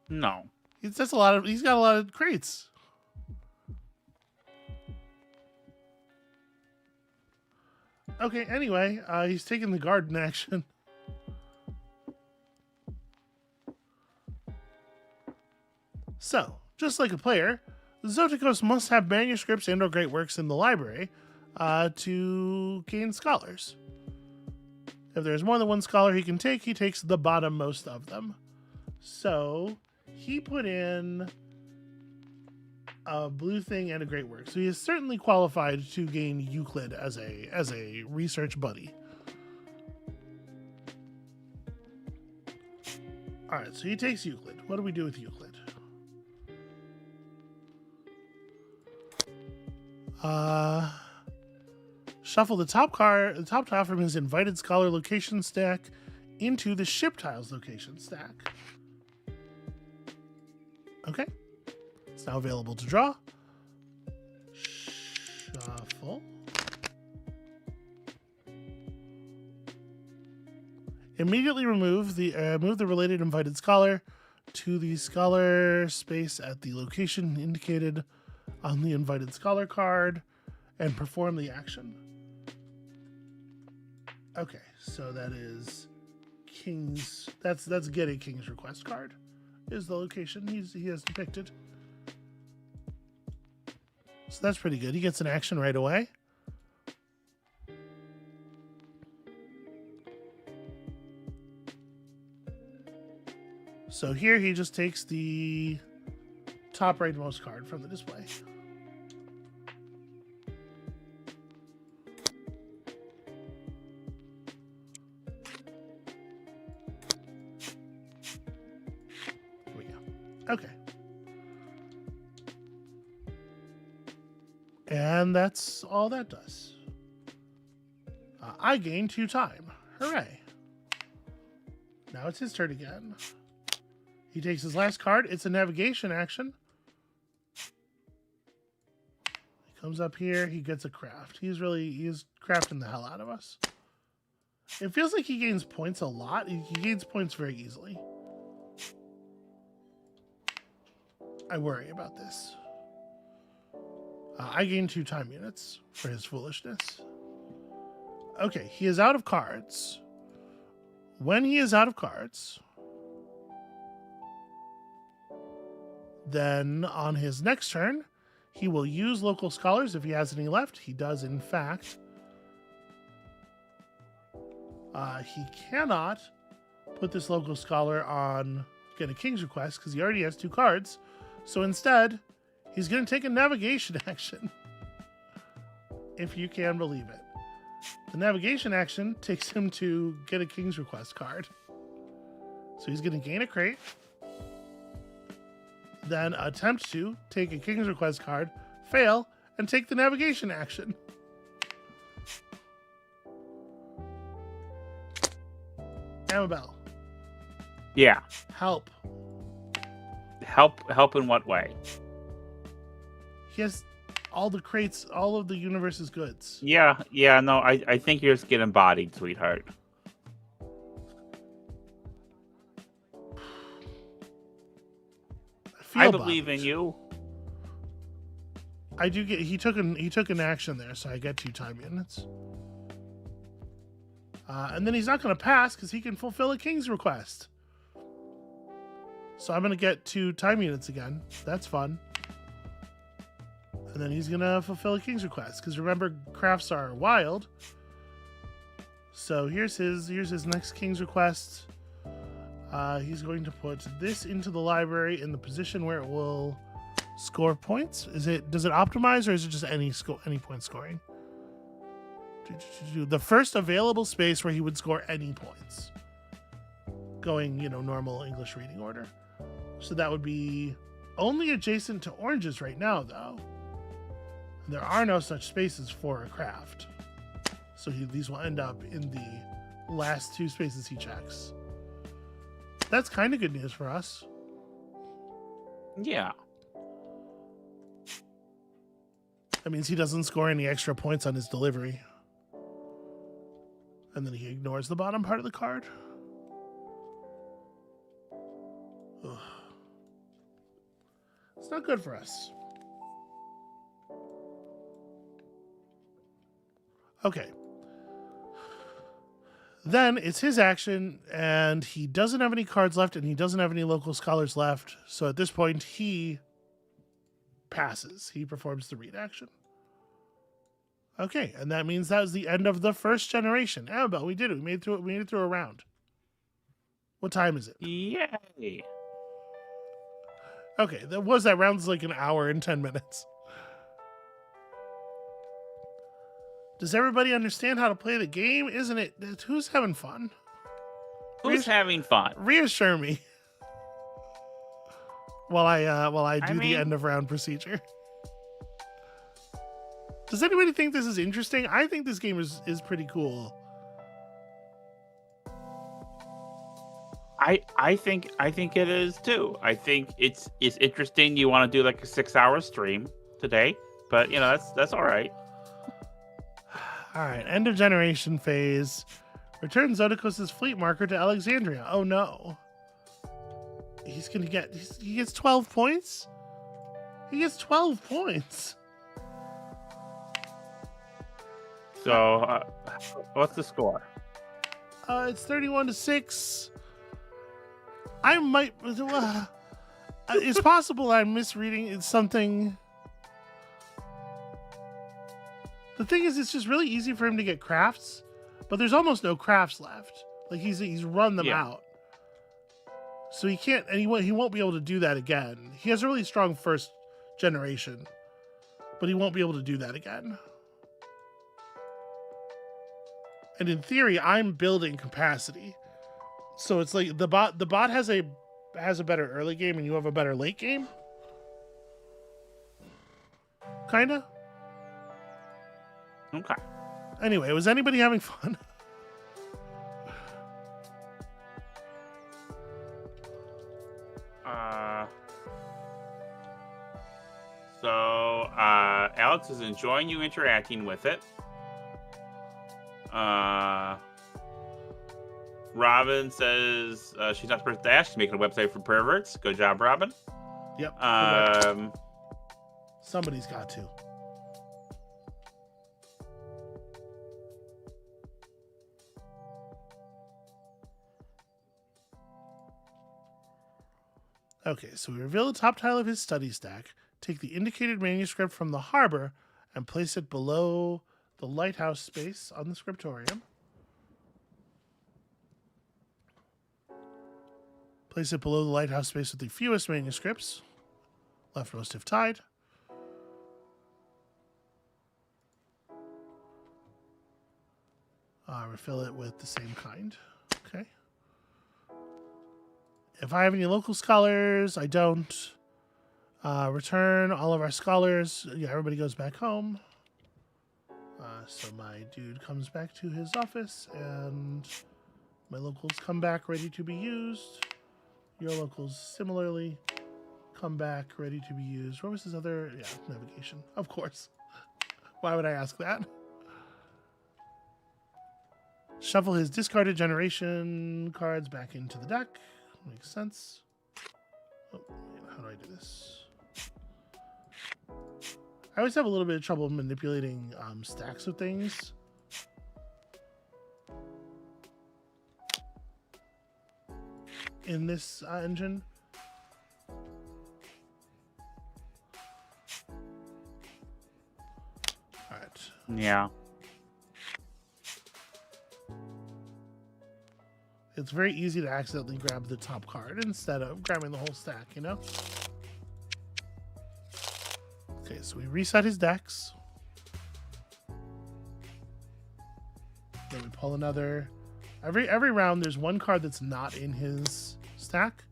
No. He's got a lot of crates. Okay, anyway, he's taking the garden action. So, just like a player, Zotikos must have manuscripts and/or great works in the library to gain scholars. If there's more than one scholar he can take, he takes the bottommost of them. So, he put in a blue thing and a great work. So he is certainly qualified to gain Euclid as a research buddy. All right, so he takes Euclid. What do we do with Euclid? Shuffle the top tile from his invited scholar location stack into the ship tiles location stack. Okay. It's now available to draw. Shuffle. Immediately move the related invited scholar to the scholar space at the location indicated on the invited scholar card and perform the action. Okay, so that is King's. That's get a King's request card. Is the location he has depicted. So that's pretty good. He gets an action right away. So here he just takes the top rightmost card from the display. Here we go. Okay. And that's all that does. I gain 2 time. Hooray. Now it's his turn again. He takes his last card. It's a navigation action. He comes up here. He gets a craft. He's crafting the hell out of us. It feels like he gains points a lot. He gains points very easily. I worry about this. I gain 2 time units for his foolishness. Okay, he is out of cards. When he is out of cards, then on his next turn, he will use local scholars if he has any left. He does, in fact. He cannot put this local scholar on get a King's request because he already has 2 cards. So instead, he's going to take a navigation action. If you can believe it. The navigation action takes him to get a King's request card. So he's going to gain a crate. Then attempt to take a King's request card, fail, and take the navigation action. Amabel. Yeah. Help. Help in what way? He has all the crates, all of the universe's goods. Yeah, no, I think you're just getting bodied, sweetheart. I believe in you. I do get. He took an action there, so I get 2 time units. And then he's not going to pass because he can fulfill a king's request. So I'm going to get 2 time units again. That's fun. And then he's going to fulfill a king's request because remember, crafts are wild. So here's his next king's request. He's going to put this into the library in the position where it will score points. Does it optimize, or is it just any point scoring? The first available space where he would score any points. Going, normal English reading order. So that would be only adjacent to oranges right now, though. There are no such spaces for a craft. So these will end up in the last 2 spaces he checks. That's kind of good news for us. Yeah. That means he doesn't score any extra points on his delivery. And then he ignores the bottom part of the card. Ugh. It's not good for us. Okay. Then it's his action, and he doesn't have any cards left, and he doesn't have any local scholars left. So at this point, he passes. He performs the read action. Okay, and that means that was the end of the first generation. Amabel, we did it. We made it through a round. What time is it? Yay! Okay, that round's like an hour and 10 minutes. Does everybody understand how to play the game? Isn't it? Who's having fun? Who's having fun? Reassure me. While I do the end of round procedure. Does anybody think this is interesting? I think this game is pretty cool. I think it is too. I think it's interesting. You want to do like a 6-hour stream today, but that's all right. All right, end of generation phase. Return Zodikos' fleet marker to Alexandria. Oh no. He gets 12 points? He gets 12 points. So, what's the score? It's 31-6. I might... it's possible I'm misreading. It's something... The thing is, it's just really easy for him to get crafts, but there's almost no crafts left. Like, he's run them out. So he can't... And he won't be able to do that again. He has a really strong first generation, but he won't be able to do that again. And in theory, I'm building capacity. So it's like the bot has a better early game and you have a better late game. Kinda. Okay. Anyway, was anybody having fun? So Alex is enjoying you interacting with it. Robin says she's not supposed to ask. She's making a website for perverts. Good job, Robin. Yep. Somebody's got to. Okay, so we reveal the top tile of his study stack, take the indicated manuscript from the harbor, and place it below the lighthouse space on the scriptorium. Place it below the lighthouse space with the fewest manuscripts, leftmost if tied. Refill it with the same kind. Okay. If I have any local scholars, I don't. Return all of our scholars. Yeah, everybody goes back home. So my dude comes back to his office, and my locals come back ready to be used. Your locals similarly come back ready to be used. What was his other? Yeah, navigation. Of course. Why would I ask that? Shuffle his discarded generation cards back into the deck. Makes sense. Oh, how do I do this? I always have a little bit of trouble manipulating stacks of things. In this engine. All right. Yeah. It's very easy to accidentally grab the top card instead of grabbing the whole stack, you know? Okay, so we reset his decks. Then we pull another. Every round, there's one card that's not in his stack.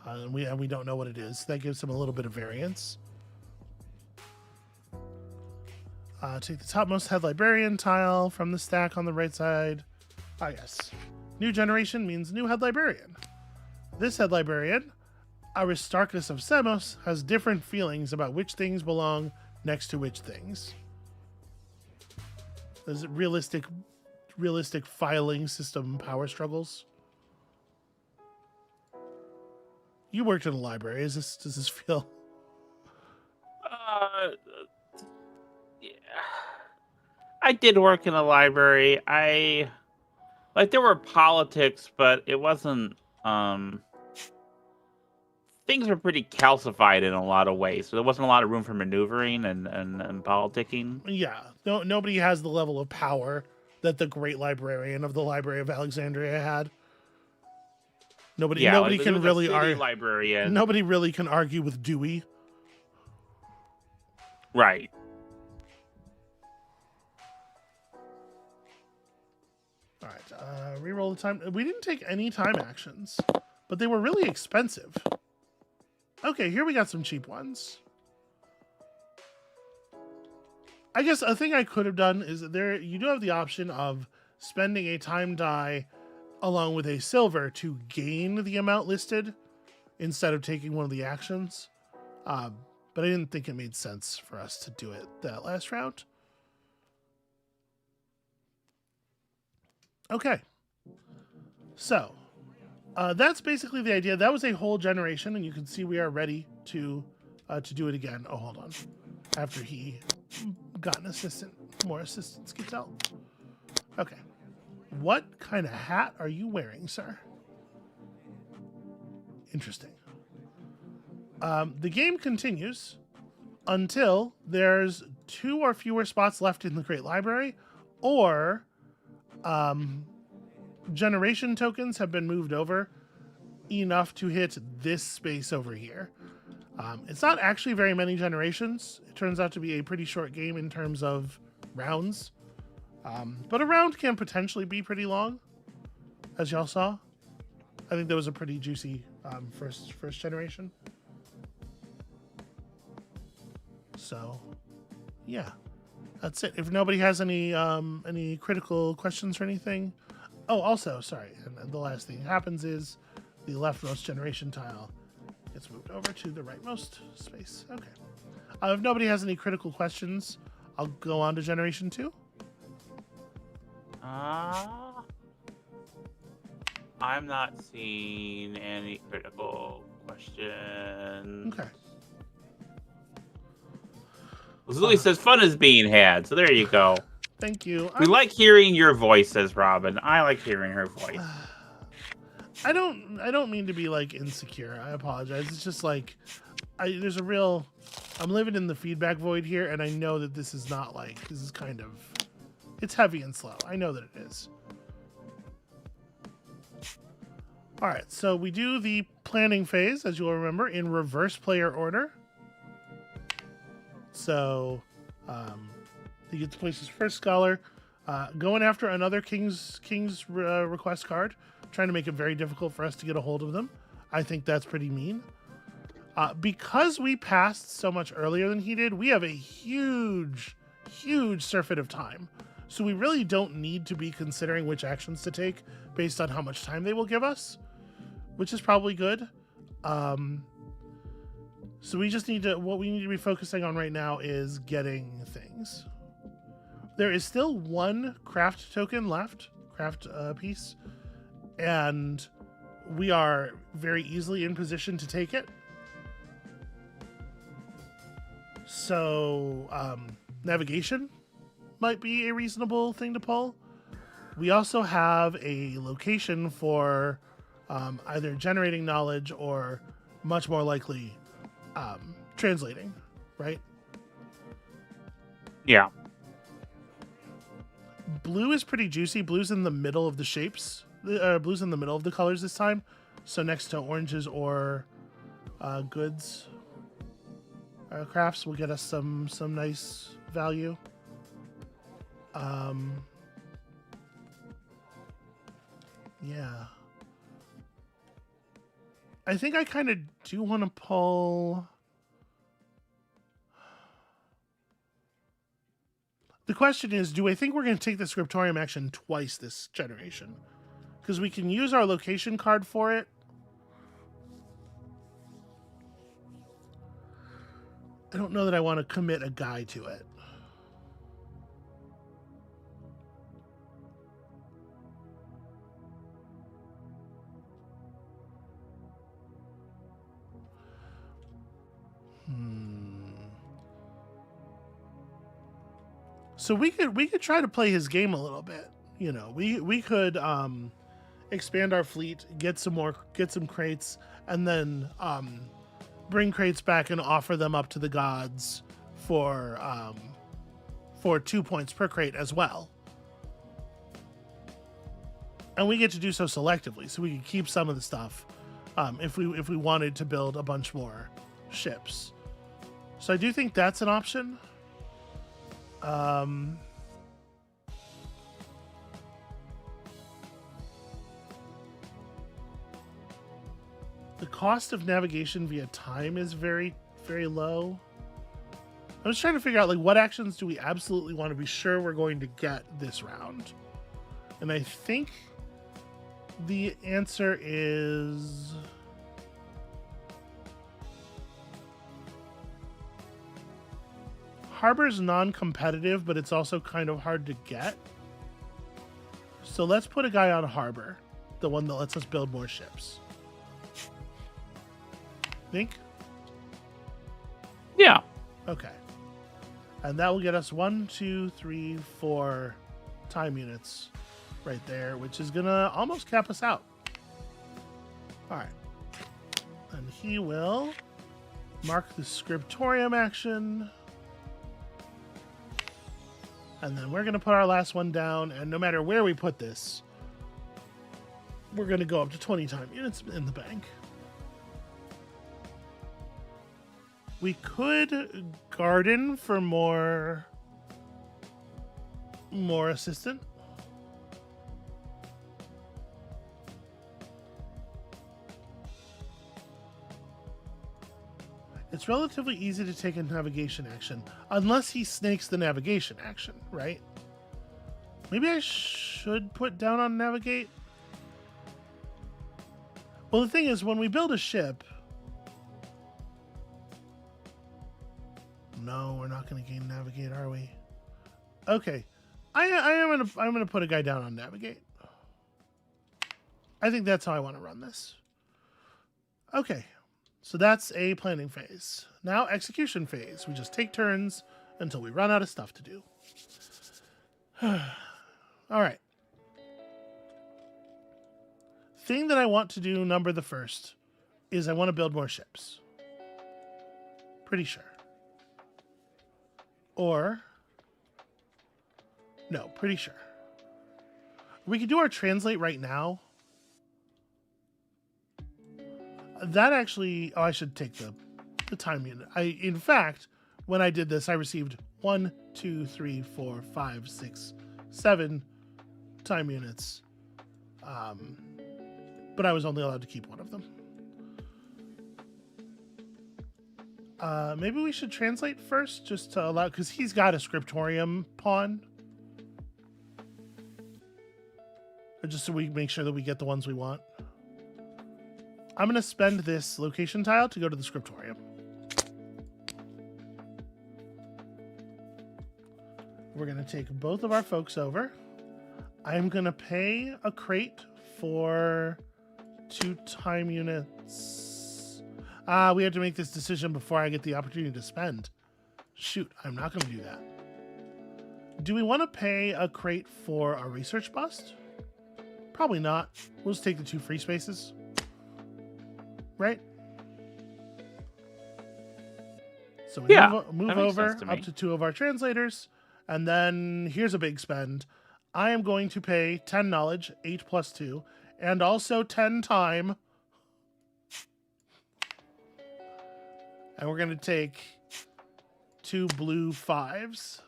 And we don't know what it is. That gives him a little bit of variance. Take the topmost head librarian tile from the stack on the right side. Ah, yes. New generation means new head librarian. This head librarian, Aristarchus of Samos, has different feelings about which things belong next to which things. There's realistic filing system power struggles. You worked in a library. Does this feel? Yeah. I did work in a library. There were politics, but it wasn't. Things were pretty calcified in a lot of ways, so there wasn't a lot of room for maneuvering and politicking. Yeah, nobody has the level of power that the great librarian of the Library of Alexandria had. Nobody can really argue. Librarian. Nobody really can argue with Dewey. Right. All right, reroll the time. We didn't take any time actions, but they were really expensive. Okay, here we got some cheap ones. I guess a thing I could have done is that you do have the option of spending a time die along with a silver to gain the amount listed instead of taking one of the actions. But I didn't think it made sense for us to do it that last round. Okay. So, that's basically the idea. That was a whole generation, and you can see we are ready to do it again. Oh, hold on. After he got an assistant, more assistants gets out. Okay. What kind of hat are you wearing, sir? Interesting. The game continues until there's 2 or fewer spots left in the Great Library, or generation tokens have been moved over enough to hit this space over here. It's not actually very many generations. It turns out to be a pretty short game in terms of rounds. But a round can potentially be pretty long, as y'all saw. I think that was a pretty juicy first generation. So, yeah, that's it. If nobody has any critical questions or anything. Oh, also, sorry, and the last thing that happens is the leftmost generation tile gets moved over to the rightmost space. Okay. If nobody has any critical questions, I'll go on to generation 2. I'm not seeing any critical questions. Okay. Lily says fun is being had, so there you go. Thank you. We like hearing your voice, says Robin. I like hearing her voice. I don't mean to be like insecure. I apologize. It's just like I'm living in the feedback void here, and I know that this is kind of, it's heavy and slow. I know that it is. All right, so we do the planning phase, as you'll remember, in reverse player order. So he gets to place his first scholar, going after another king's request card, trying to make it very difficult for us to get a hold of them. I think that's pretty mean. Because we passed so much earlier than he did, we have a huge surfeit of time. So we really don't need to be considering which actions to take based on how much time they will give us, which is probably good. So we just what we need to be focusing on right now is getting things. There is still 1 craft token left, craft piece, and we are very easily in position to take it. So navigation might be a reasonable thing to pull. We also have a location for either generating knowledge or much more likely translating, right? Yeah. Blue is pretty juicy. Blue's in the middle of the shapes. Blue's in the middle of the colors this time. So next to oranges or goods, crafts will get us some nice value. Yeah. I think I kind of do want to pull... The question is, do I think we're going to take the scriptorium action twice this generation? Because we can use our location card for it. I don't know that I want to commit a guy to it. So we could try to play his game a little bit. You know, we could expand our fleet, get some crates, and then bring crates back and offer them up to the gods for 2 points per crate as well. And we get to do so selectively, so we can keep some of the stuff if we wanted to build a bunch more ships. So I do think that's an option. The cost of navigation via time is very, very low. I was trying to figure out, like, what actions do we absolutely want to be sure we're going to get this round? And I think the answer is... Harbor's non-competitive, but it's also kind of hard to get. So let's put a guy on Harbor, the one that lets us build more ships. Think? Yeah. Okay. And that will get us 1, 2, 3, 4 time units right there, which is gonna almost cap us out. All right. And he will mark the scriptorium action. And then we're going to put our last one down, and no matter where we put this, we're going to go up to 20 time units in the bank. We could garden for more assistant. It's relatively easy to take a navigation action, unless he snakes the navigation action, right? Maybe I should put down on navigate. Well, the thing is, when we build a ship... No, we're not going to gain navigate, are we? Okay. I'm gonna put a guy down on navigate. I think that's how I want to run this. Okay. So that's a planning phase. Now execution phase. We just take turns until we run out of stuff to do. All right. Thing that I want to do, number the first, is I want to build more ships. Pretty sure. Or... No, pretty sure. We could do our translate right now. That actually... Oh, I should take the time unit. In fact, when I did this, I received 1, 2, 3, 4, 5, 6, 7 time units. But I was only allowed to keep one of them. Maybe we should translate first, just to allow... Because he's got a scriptorium pawn. Just so we make sure that we get the ones we want. I'm going to spend this location tile to go to the scriptorium. We're going to take both of our folks over. I'm going to pay a crate for 2 time units. We have to make this decision before I get the opportunity to spend. Shoot, I'm not going to do that. Do we want to pay a crate for a research bust? Probably not. We'll just take the 2 free spaces. Right? So we move over up to 2 of our translators. And then here's a big spend. I am going to pay 10 knowledge, 8 plus 2, and also 10 time. And we're going to take 2 blue 5s.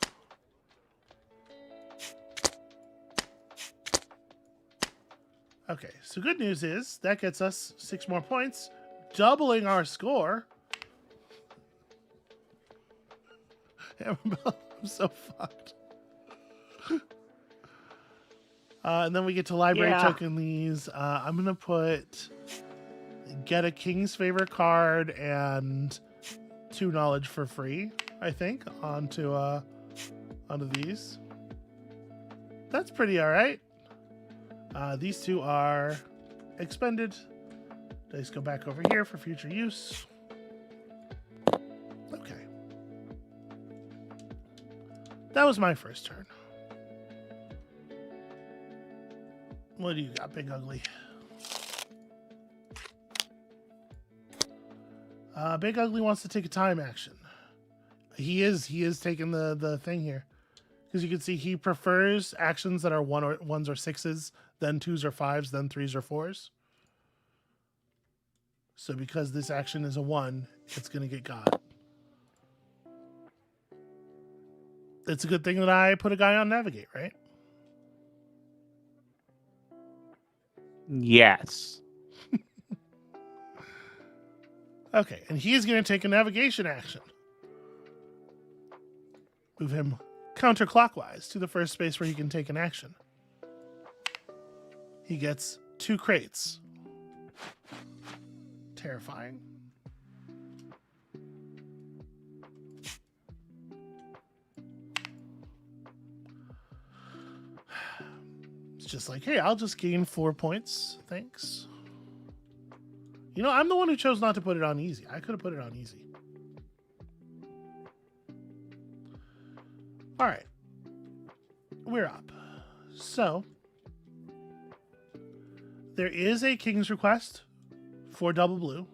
Okay, so good news is that gets us 6 more points, doubling our score. Amabel, I'm so fucked. And then we get to library token these. I'm going to put get a King's Favor card and 2 knowledge for free, I think, onto these. That's pretty all right. These 2 are expended. Dice go back over here for future use. Okay. That was my first turn. What do you got, Big Ugly? Big Ugly wants to take a time action. He is taking the thing here. Because you can see he prefers actions that are 1s or 6s, then 2s or 5s, then 3s or 4s. So because this action is a 1, it's going to get got. It's a good thing that I put a guy on Navigate, right? Yes. Okay, and he's going to take a navigation action. Move him counterclockwise to the first space where he can take an action. He gets 2 crates. Terrifying. It's just like, hey, I'll just gain 4 points. Thanks. You know, I'm the one who chose not to put it on easy. I could have put it on easy. All right. We're up. So, there is a King's Request for double blue.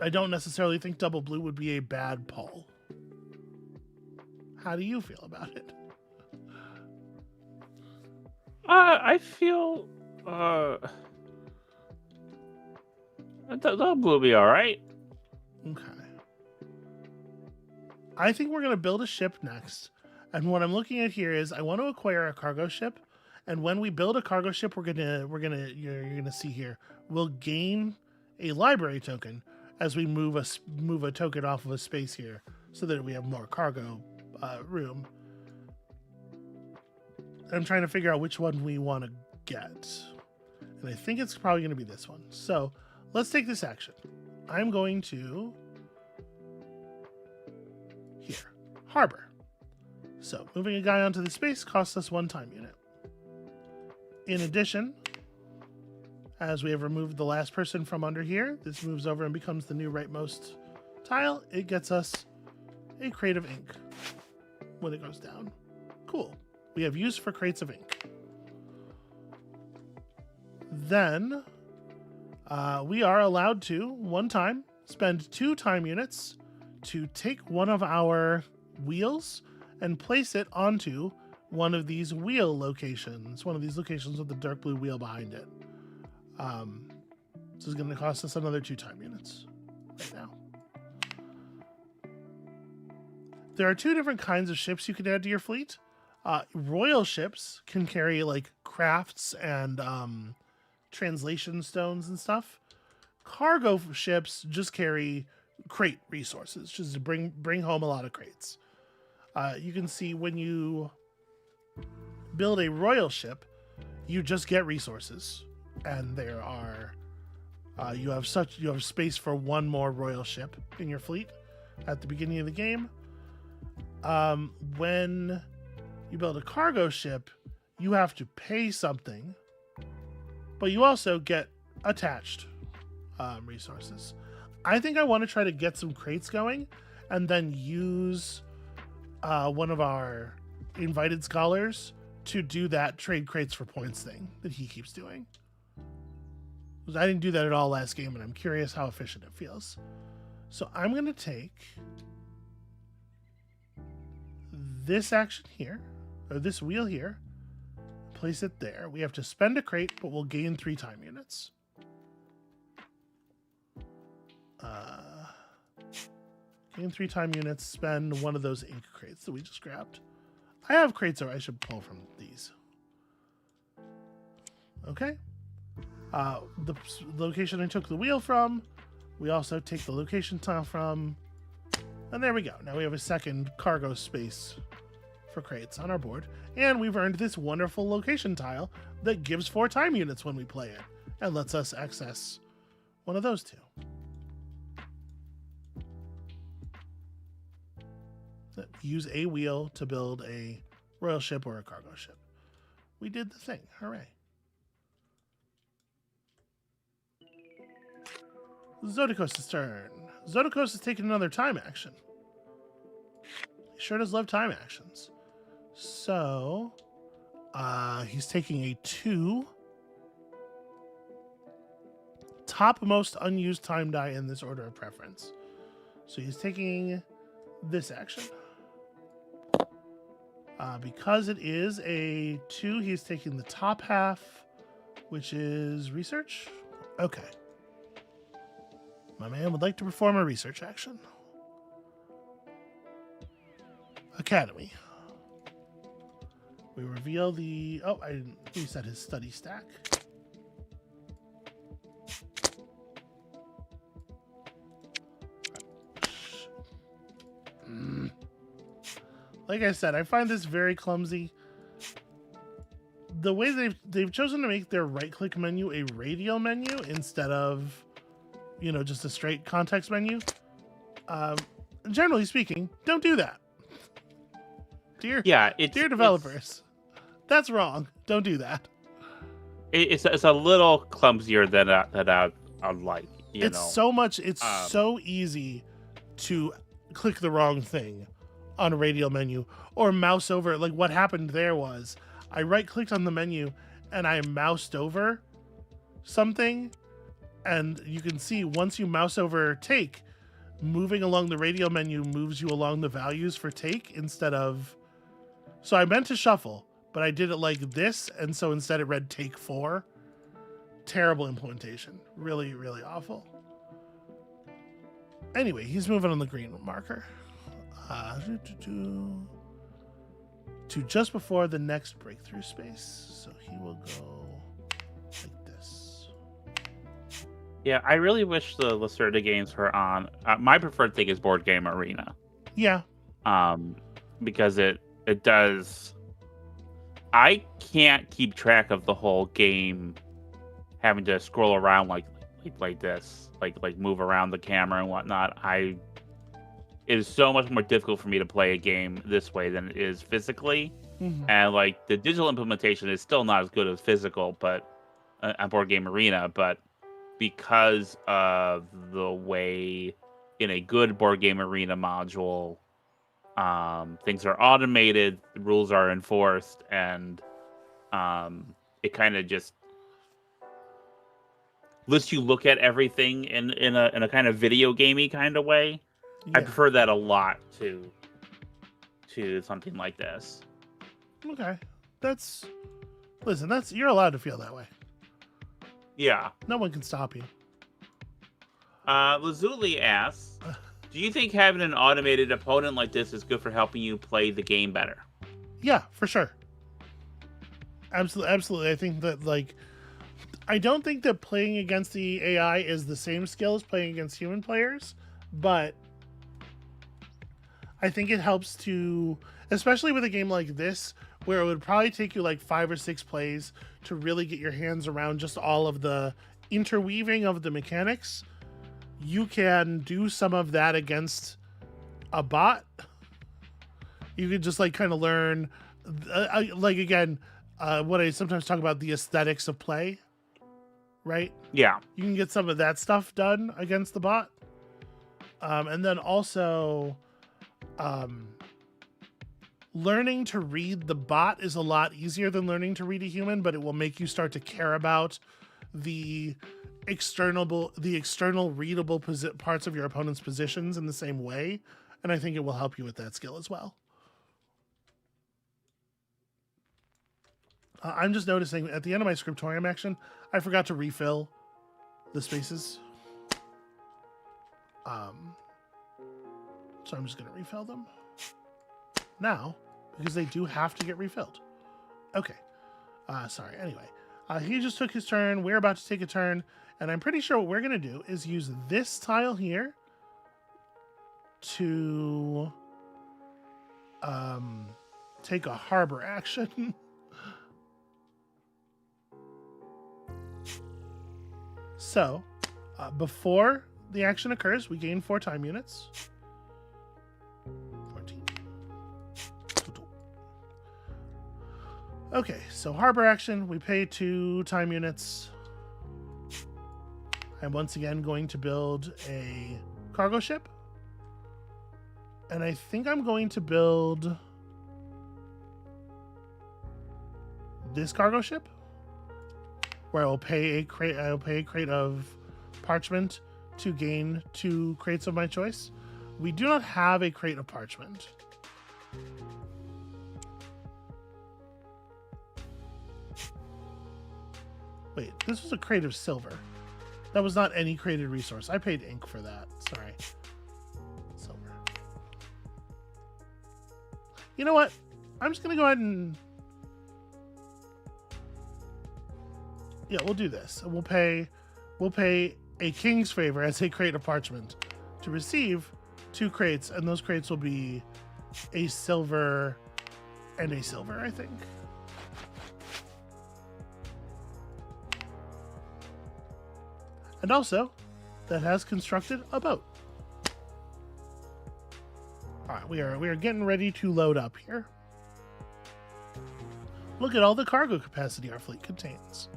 I don't necessarily think double blue would be a bad pull. How do you feel about it? I feel double blue will be all right. Okay. I think we're going to build a ship next. And what I'm looking at here is I want to acquire a cargo ship. And when we build a cargo ship, you're gonna see here, we'll gain a library token as we move a token off of a space here, so that we have more cargo room. I'm trying to figure out which one we want to get, and I think it's probably going to be this one. So let's take this action. I'm going to here, harbor. So moving a guy onto the space costs us 1 time unit. In addition, as we have removed the last person from under here, this moves over and becomes the new rightmost tile. It gets us a crate of ink when it goes down. Cool. We have use for crates of ink. Then we are allowed to, 1 time, spend 2 time units to take one of our wheels and place it onto one of these wheel locations, one of these locations with the dark blue wheel behind it. This is going to cost us another 2 time units right now. There are 2 different kinds of ships you can add to your fleet. Royal ships can carry like crafts and translation stones and stuff. Cargo ships just carry crate resources, just to bring home a lot of crates. You can see when you build a royal ship, you just get resources, and there are you have space for 1 more royal ship in your fleet at the beginning of the game. When you build a cargo ship, you have to pay something but you also get attached resources. I think I want to try to get some crates going and then use one of our invited scholars to do that trade crates for points thing that he keeps doing. I didn't do that at all last game, and I'm curious how efficient it feels. So I'm going to take this action here, or this wheel here, place it there. We have to spend a crate, but we'll gain 3 time units. Gain 3 time units, spend one of those ink crates that we just grabbed. I have crates, so I should pull from these. Okay. The location I took the wheel from, we also take the location tile from, and there we go. Now we have a second cargo space for crates on our board, and we've earned this wonderful location tile that gives 4 time units when we play it, and lets us access one of those 2. Use a wheel to build a royal ship or a cargo ship. We did the thing. Hooray. Zodikos' turn. Zodikos is taking another time action. He sure does love time actions. So, he's taking a 2 topmost unused time die in this order of preference. So he's taking this action. Because it is a 2, he's taking the top half, which is research. Okay. My man would like to perform a research action. Academy. We reveal the... Oh, I didn't reset his study stack. Like I said, I find this very clumsy. The way they've chosen to make their right-click menu a radial menu instead of, you know, just a straight context menu. Generally speaking, don't do that. Dear developers, that's wrong. Don't do that. It's a little clumsier than I'd like. It's so easy to click the wrong thing on a radial menu or mouse over. Like what happened there was I right-clicked on the menu and I moused over something, and you can see once you mouse over take, moving along the radial menu moves you along the values for take instead of... So I meant to shuffle, but I did it like this, and so instead it read take 4. Terrible implementation. Really, really awful. Anyway, he's moving on the green marker. To just before the next breakthrough space. So he will go like this. Yeah, I really wish the Lacerda games were on. My preferred thing is Board Game Arena. Yeah. Because it does... I can't keep track of the whole game having to scroll around like this, like move around the camera and whatnot. It is so much more difficult for me to play a game this way than it is physically. Mm-hmm. And like the digital implementation is still not as good as physical, but on Board Game Arena. But because of the way in a good Board Game Arena module, things are automated, the rules are enforced, and it kind of just lets you look at everything in a kind of video gamey kind of way. Yeah. I prefer that a lot to something like this. Okay. You're allowed to feel that way. Yeah. No one can stop you. Lazuli asks, do you think having an automated opponent like this is good for helping you play the game better? Yeah, for sure. Absolutely. I think that, I don't think that playing against the AI is the same skill as playing against human players, but I think it helps to, especially with a game like this, where it would probably take you 5 or 6 plays to really get your hands around just all of the interweaving of the mechanics. You can do some of that against a bot. You could just kind of learn, what I sometimes talk about, the aesthetics of play. right? Yeah. You can get some of that stuff done against the bot. And then also, learning to read the bot is a lot easier than learning to read a human, but it will make you start to care about the external readable parts of your opponent's positions in the same way. And I think it will help you with that skill as well. I'm just noticing at the end of my scriptorium action, I forgot to refill the spaces. So I'm just going to refill them now because they do have to get refilled. Okay. Sorry. Anyway, he just took his turn. We're about to take a turn. And I'm pretty sure what we're going to do is use this tile here to take a harbor action. So, before the action occurs, we gain 4 time units. 14. Total. Okay, so harbor action, we pay 2 time units. I'm once again going to build a cargo ship. And I think I'm going to build this cargo ship, where I'll pay a crate of parchment to gain 2 crates of my choice. We do not have a crate of parchment. Wait, this was a crate of silver. That was not any created resource. I paid ink for that. Sorry. Silver. You know what? I'm just going to go ahead and... Yeah, we'll do this. We'll pay a king's favor as a crate of parchment to receive 2 crates, and those crates will be a silver and a silver, I think. And also, that has constructed a boat. All right, we are getting ready to load up here. Look at all the cargo capacity our fleet contains.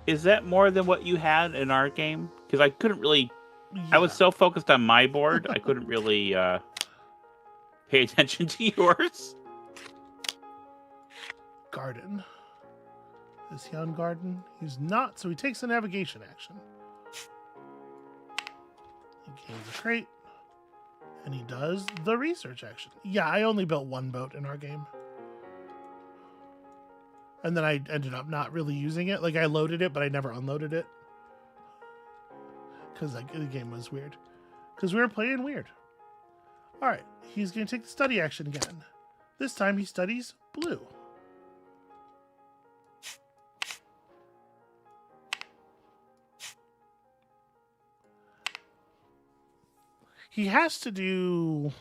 Is that more than what you had in our game? Because I couldn't really... Yeah. I was so focused on my board, I couldn't really pay attention to yours. Garden. Is he on garden? He's not, so he takes a navigation action. He gains a crate. And he does the research action. Yeah, I only built 1 boat in our game. And then I ended up not really using it. Like, I loaded it, but I never unloaded it. Because the game was weird. Because we were playing weird. Alright, he's going to take the study action again. This time he studies blue. He has to do...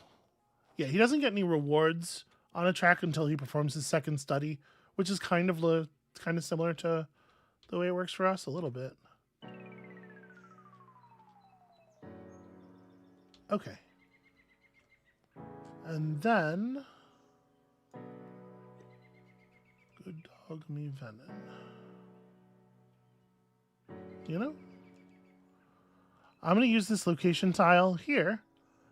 Yeah, he doesn't get any rewards on a track until he performs his second study, which is kind of similar to the way it works for us a little bit. Okay. And then... Good dog me venom. You know? I'm going to use this location tile here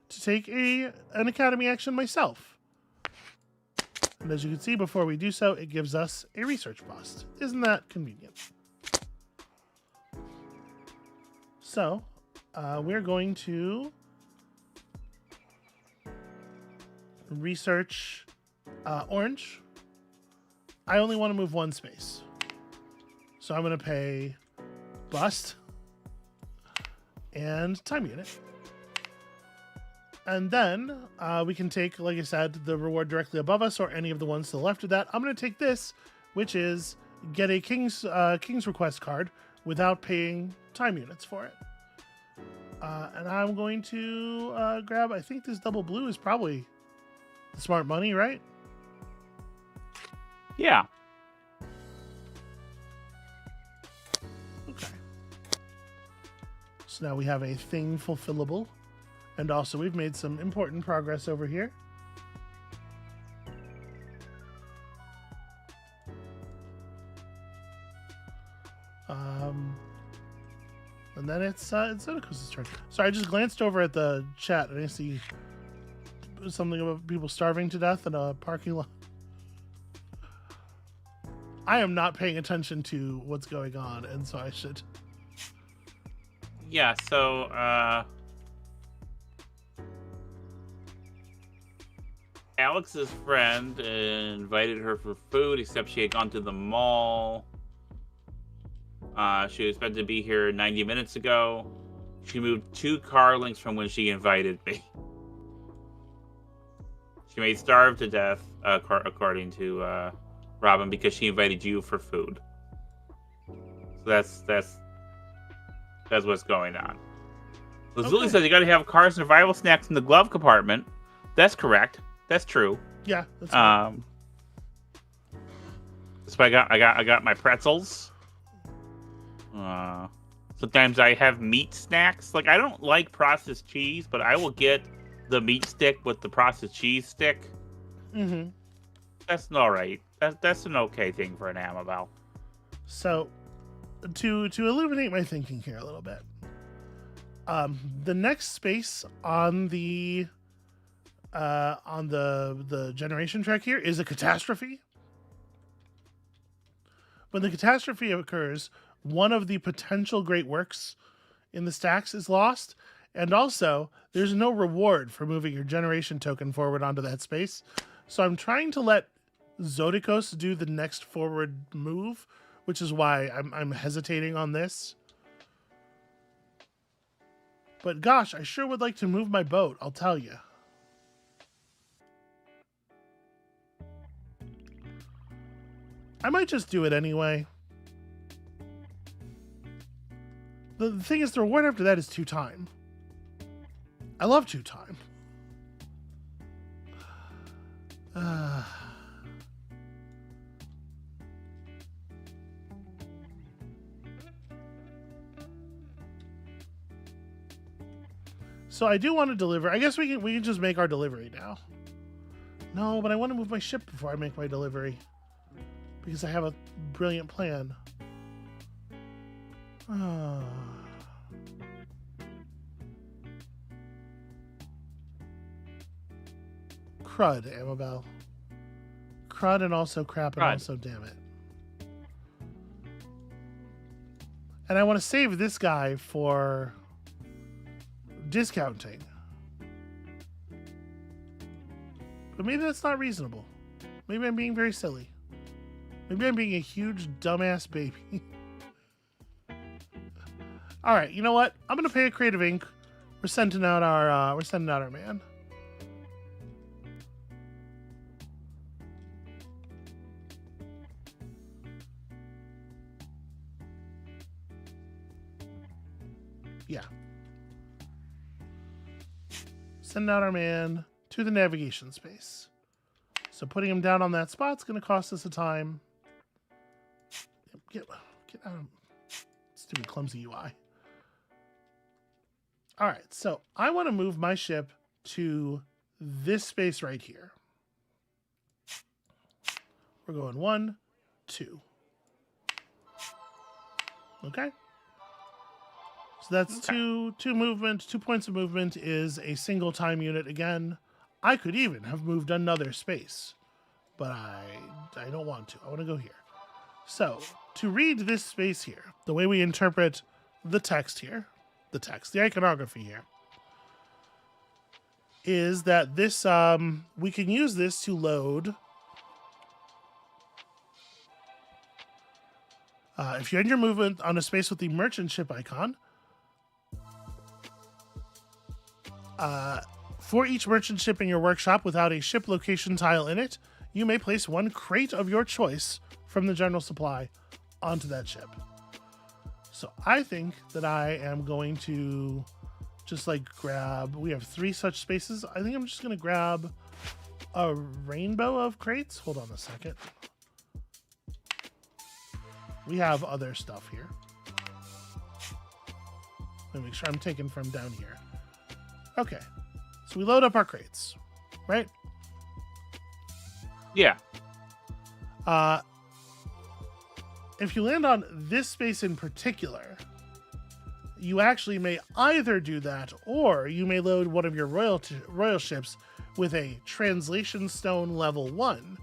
to take an academy action myself. And as you can see, before we do so, it gives us a research bust. Isn't that convenient? So, we're going to research orange. I only want to move 1 space. So I'm going to pay bust and time unit. And then we can take, like I said, the reward directly above us or any of the ones to the left of that. I'm going to take this, which is get a King's Request card without paying time units for it. And I'm going to grab, I think this double blue is probably the smart money, right? Yeah. Okay. So now we have a thing fulfillable. And also we've made some important progress over here. And then it's Heckles' turn. Sorry, I just glanced over at the chat and I see something about people starving to death in a parking lot. I am not paying attention to what's going on, and so I should. Yeah, so Alex's friend invited her for food, except she had gone to the mall. She was meant to be here 90 minutes ago. She moved 2 car lengths from when she invited me. She may starve to death, according to Robin, because she invited you for food. So that's what's going on. Lazuli says you got to have car survival snacks in the glove compartment. That's correct. That's true. Yeah. That's right. So I got my pretzels. Sometimes I have meat snacks. Like, I don't like processed cheese, but I will get the meat stick with the processed cheese stick. Mm-hmm. That's all right. That's an okay thing for an Amabel. So, to illuminate my thinking here a little bit, the next space on the generation track here is a catastrophe. When the catastrophe occurs, one of the potential great works in the stacks is lost, and also there's no reward for moving your generation token forward onto that space. So I'm trying to let Zodikos do the next forward move, which is why I'm hesitating on this. But gosh, I sure would like to move my boat, I'll tell you. I might just do it anyway. The thing is, the reward after that is 2 time. I love 2 time. So I do want to deliver. I guess we can just make our delivery now. No, but I want to move my ship before I make my delivery, because I have a brilliant plan. Crud, Amabel. Crud and also crap and also damn it. And I want to save this guy for discounting. But maybe that's not reasonable. Maybe I'm being very silly. Maybe I'm being a huge dumbass baby. All right, you know what? I'm gonna pay a creative ink. We're sending out our man. Yeah. Send out our man to the navigation space. So putting him down on that spot's going to cost us a time. Get out of stupid clumsy UI. All right, so I want to move my ship to this space right here. We're going 1, 2. Okay. So that's two movement. 2 points of movement is a single time unit again. I could even have moved another space, but I don't want to. I want to go here. So to read this space here, the way we interpret the text here, the iconography here, is that this we can use this to load. If you end your movement on a space with the merchant ship icon, for each merchant ship in your workshop without a ship location tile in it, you may place 1 crate of your choice from the general supply onto that ship. So I think that I am going to just like grab, we have 3 such spaces. I think I'm just going to grab a rainbow of crates. Hold on a second. We have other stuff here. Let me make sure I'm taking from down here. Okay, so we load up our crates, right? Yeah. if you land on this space in particular, you actually may either do that, or you may load one of your royal ships with a translation stone level 1,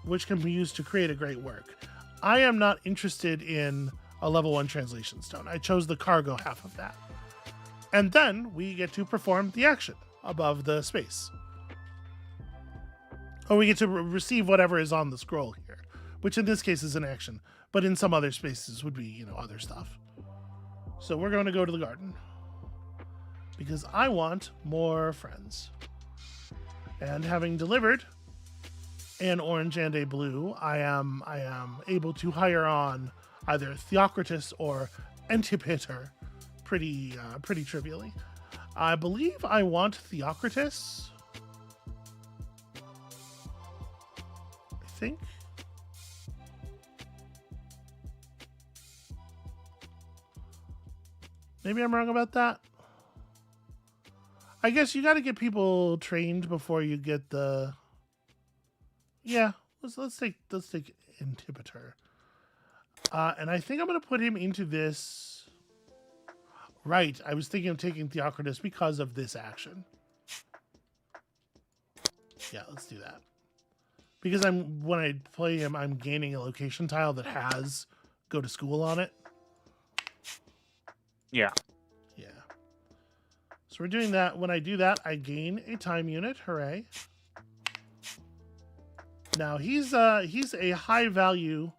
which can be used to create a great work. I am not interested in a level 1 translation stone. I chose the cargo half of that. And then we get to perform the action above the space. Or we get to receive whatever is on the scroll here, which in this case is an action, but in some other spaces would be, other stuff. So we're going to go to the garden because I want more friends. And having delivered an orange and a blue, I am able to hire on either Theocritus or Antipater pretty trivially. I believe I want Theocritus. I think. Maybe I'm wrong about that. I guess you got to get people trained before you get the. Yeah, let's take Antipater. And I think I'm going to put him into this. Right, I was thinking of taking Theocritus because of this action. Yeah, let's do that. Because when I play him, I'm gaining a location tile that has go to school on it. Yeah. Yeah. So we're doing that. When I do that, I gain a time unit. Hooray. Now he's a high value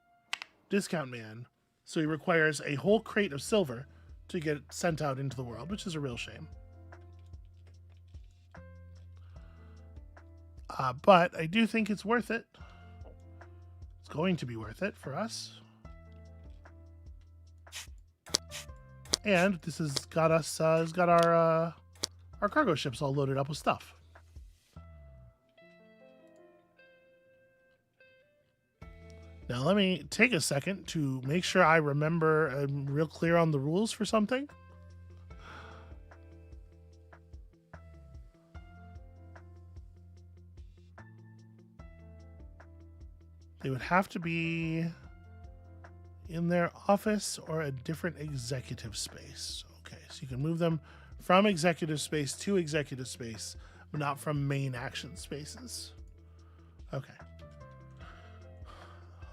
discount man, so he requires a whole crate of silver to get sent out into the world, which is a real shame. But I do think it's worth it. It's going to be worth it for us. And this has got us, our cargo ships all loaded up with stuff. Now let me take a second to make sure I remember, I'm real clear on the rules for something. They would have to be in their office or a different executive space. Okay, so you can move them from executive space to executive space, but not from main action spaces. Okay.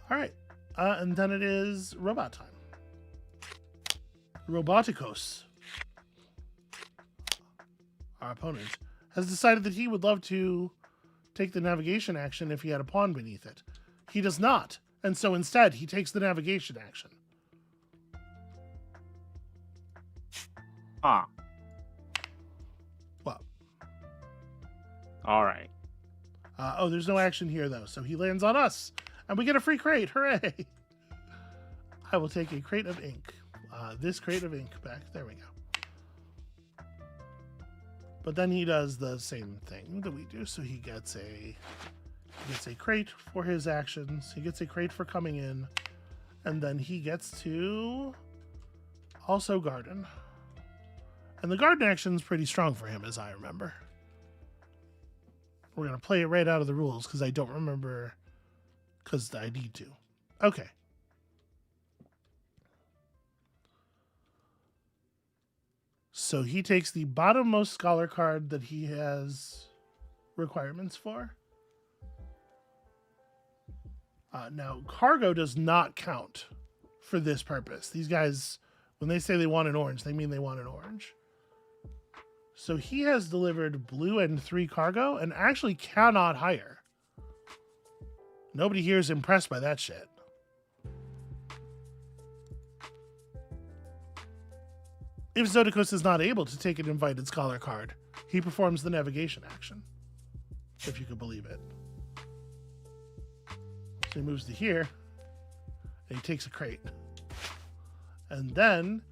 All right, and then it is robot time. Roboticos, our opponent, has decided that he would love to take the navigation action if he had a pawn beneath it. He does not, and so instead he takes the navigation action. Ah. Well. All right. Oh, there's no action here, though, so he lands on us. And we get a free crate. Hooray! I will take a crate of ink. This crate of ink back. There we go. But then he does the same thing that we do. So he gets a crate for his actions. He gets a crate for coming in. And then he gets to also garden. And the garden action is pretty strong for him, as I remember. We're going to play it right out of the rules because I don't remember... because I need to. Okay. So he takes the bottommost scholar card that he has requirements for. Now, cargo does not count for this purpose. These guys, when they say they want an orange, they mean they want an orange. So he has delivered blue and 3 cargo and actually cannot hire. Nobody here is impressed by that shit. If Zodikos is not able to take an invited scholar card, he performs the navigation action. If you could believe it. So he moves to here, and he takes a crate. And then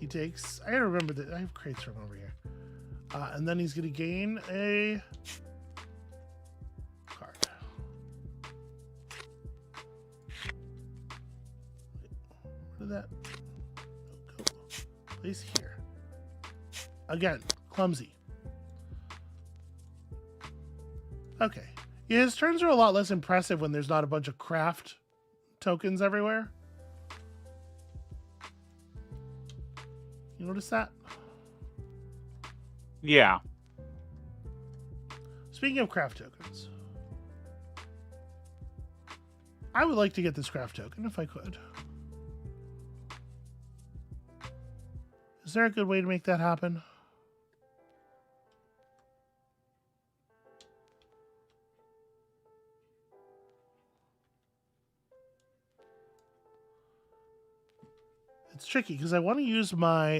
he takes... I gotta remember that I have crates from over here. And then he's gonna gain a... that go place here again. Clumsy. Okay, yeah, his turns are a lot less impressive when there's not a bunch of craft tokens everywhere. You notice that? Yeah. Speaking of craft tokens, I would like to get this craft token if I could. Is there a good way to make that happen? It's tricky because I want to use my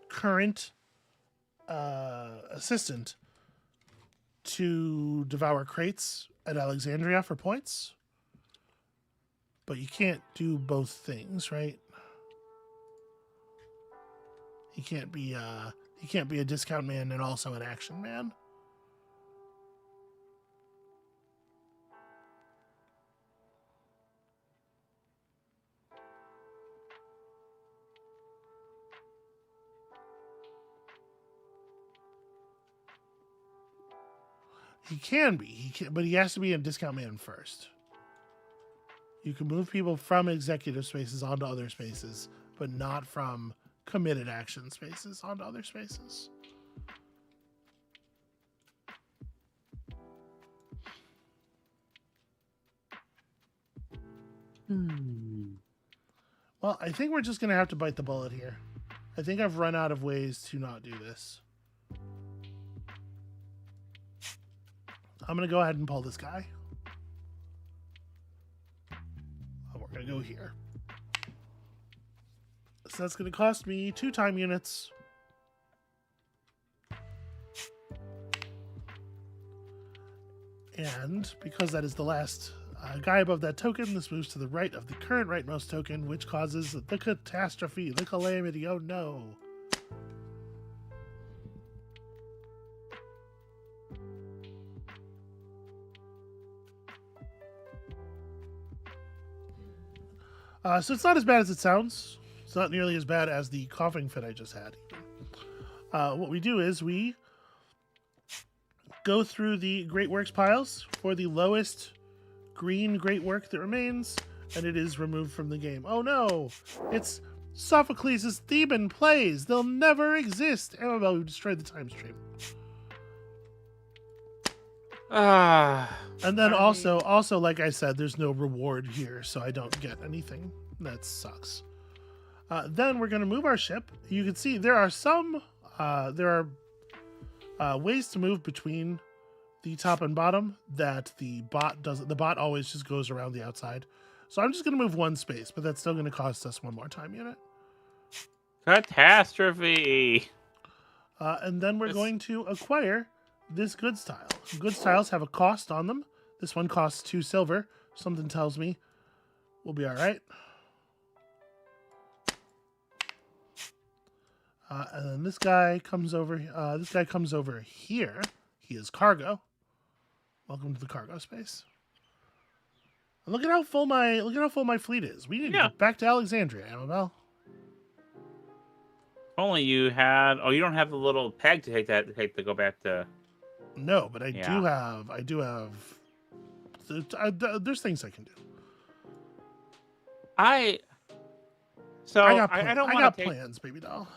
current assistant to devour crates at Alexandria for points. But you can't do both things, right? You can't be a discount man and also an action man. He can be, but he has to be a discount man first. You can move people from executive spaces onto other spaces, but not from committed action spaces onto other spaces. Well, I think we're just going to have to bite the bullet here. I think I've run out of ways to not do this. I'm going to go ahead and pull this guy. We're going to go here. So that's going to cost me 2 time units. And because that is the last guy above that token, this moves to the right of the current rightmost token, which causes the catastrophe, the calamity. Oh no. So it's not as bad as it sounds. It's not nearly as bad as the coughing fit I just had. What we do is we go through the Great Works piles for the lowest green Great Work that remains, and it is removed from the game. Oh no! It's Sophocles' Theban plays. They'll never exist. Amabel, we've destroyed the time stream. And then also, like I said, there's no reward here, so I don't get anything. That sucks. Then we're going to move our ship. You can see there are some, ways to move between the top and bottom that the bot doesn't. The bot always just goes around the outside. So I'm just going to move 1 space, but that's still going to cost us 1 more time unit. Catastrophe. And then we're going to acquire this goods tile. Goods tiles have a cost on them. This one costs 2 silver. Something tells me we'll be all right. And then this guy comes over. Here. He is cargo. Welcome to the cargo space. And look at how full my fleet is. We need to get back to Alexandria, Amabel. Only you had. Oh, you don't have the little peg to take to go back to. No, but I do have. There's things I can do. I got plans, baby doll.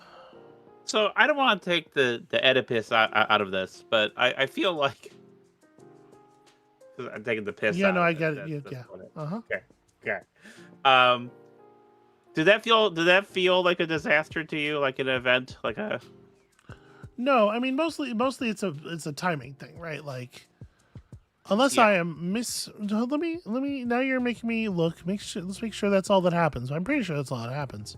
So I don't want to take the Oedipus out of this, but I feel like I'm taking the piss. Yeah, out no, of I it. get it. Yeah. Uh-huh. Okay. Did that feel like a disaster to you, like an event, like a? No, I mean mostly it's a timing thing, right? Like, unless I am Let me. Now you're making me look. Let's make sure that's all that happens. I'm pretty sure that's all that happens.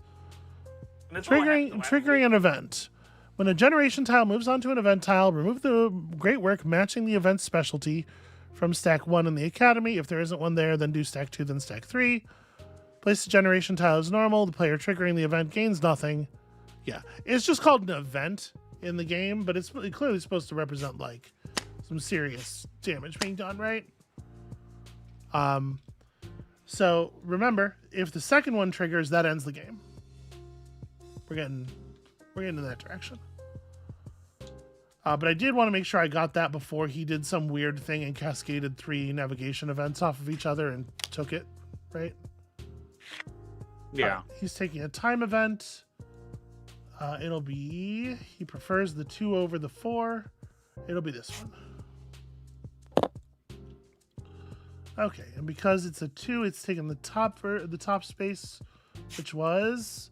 Triggering an event. When a generation tile moves onto an event tile, remove the Great Work matching the event specialty from stack 1 in the Academy. If there isn't one there, then do stack 2, then stack 3. Place the generation tile as normal. The player triggering the event gains nothing. Yeah, it's just called an event in the game, but it's clearly supposed to represent like some serious damage being done, right? So remember, if the second one triggers, that ends the game. We're getting in that direction. But I did want to make sure I got that before he did some weird thing and cascaded 3 navigation events off of each other and took it, right? Yeah. He's taking a time event. It'll be, he prefers the 2 over the 4. It'll be this one. Okay, and because it's a 2, it's taking the top space, which was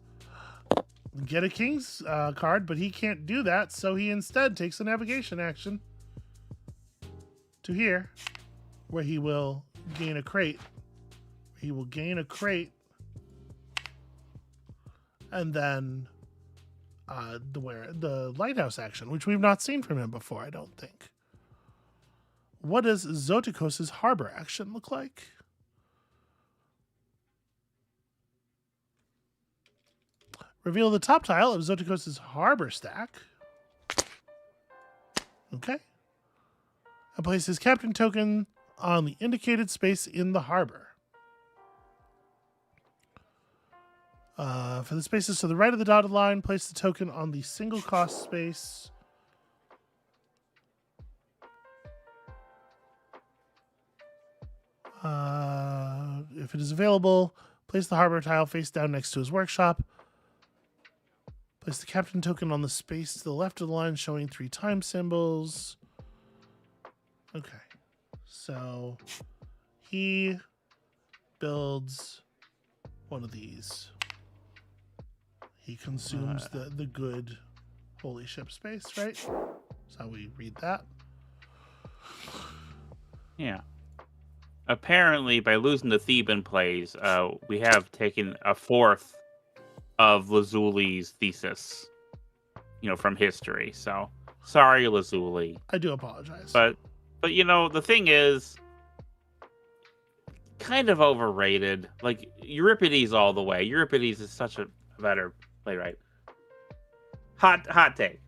get a king's card, but he can't do that, so he instead takes a navigation action to here, where he will gain a crate. He will gain a crate, and then the lighthouse action, which we've not seen from him before, I don't think. What does Zotikos' harbor action look like? Reveal the top tile of Zotikos' harbor stack. Okay. And place his captain token on the indicated space in the harbor. For the spaces to the right of the dotted line, place the token on the single cost space. If it is available, place the harbor tile face down next to his workshop. Place the captain token on the space to the left of the line showing 3 time symbols. Okay. So he builds one of these. He consumes the good holy ship space, right? That's how we read that. Yeah. Apparently, by losing the Theban plays, we have taken a fourth of Lazuli's thesis, from history. So, sorry, Lazuli. I do apologize. But the thing is, kind of overrated. Like, Euripides all the way. Euripides is such a better playwright. Hot take.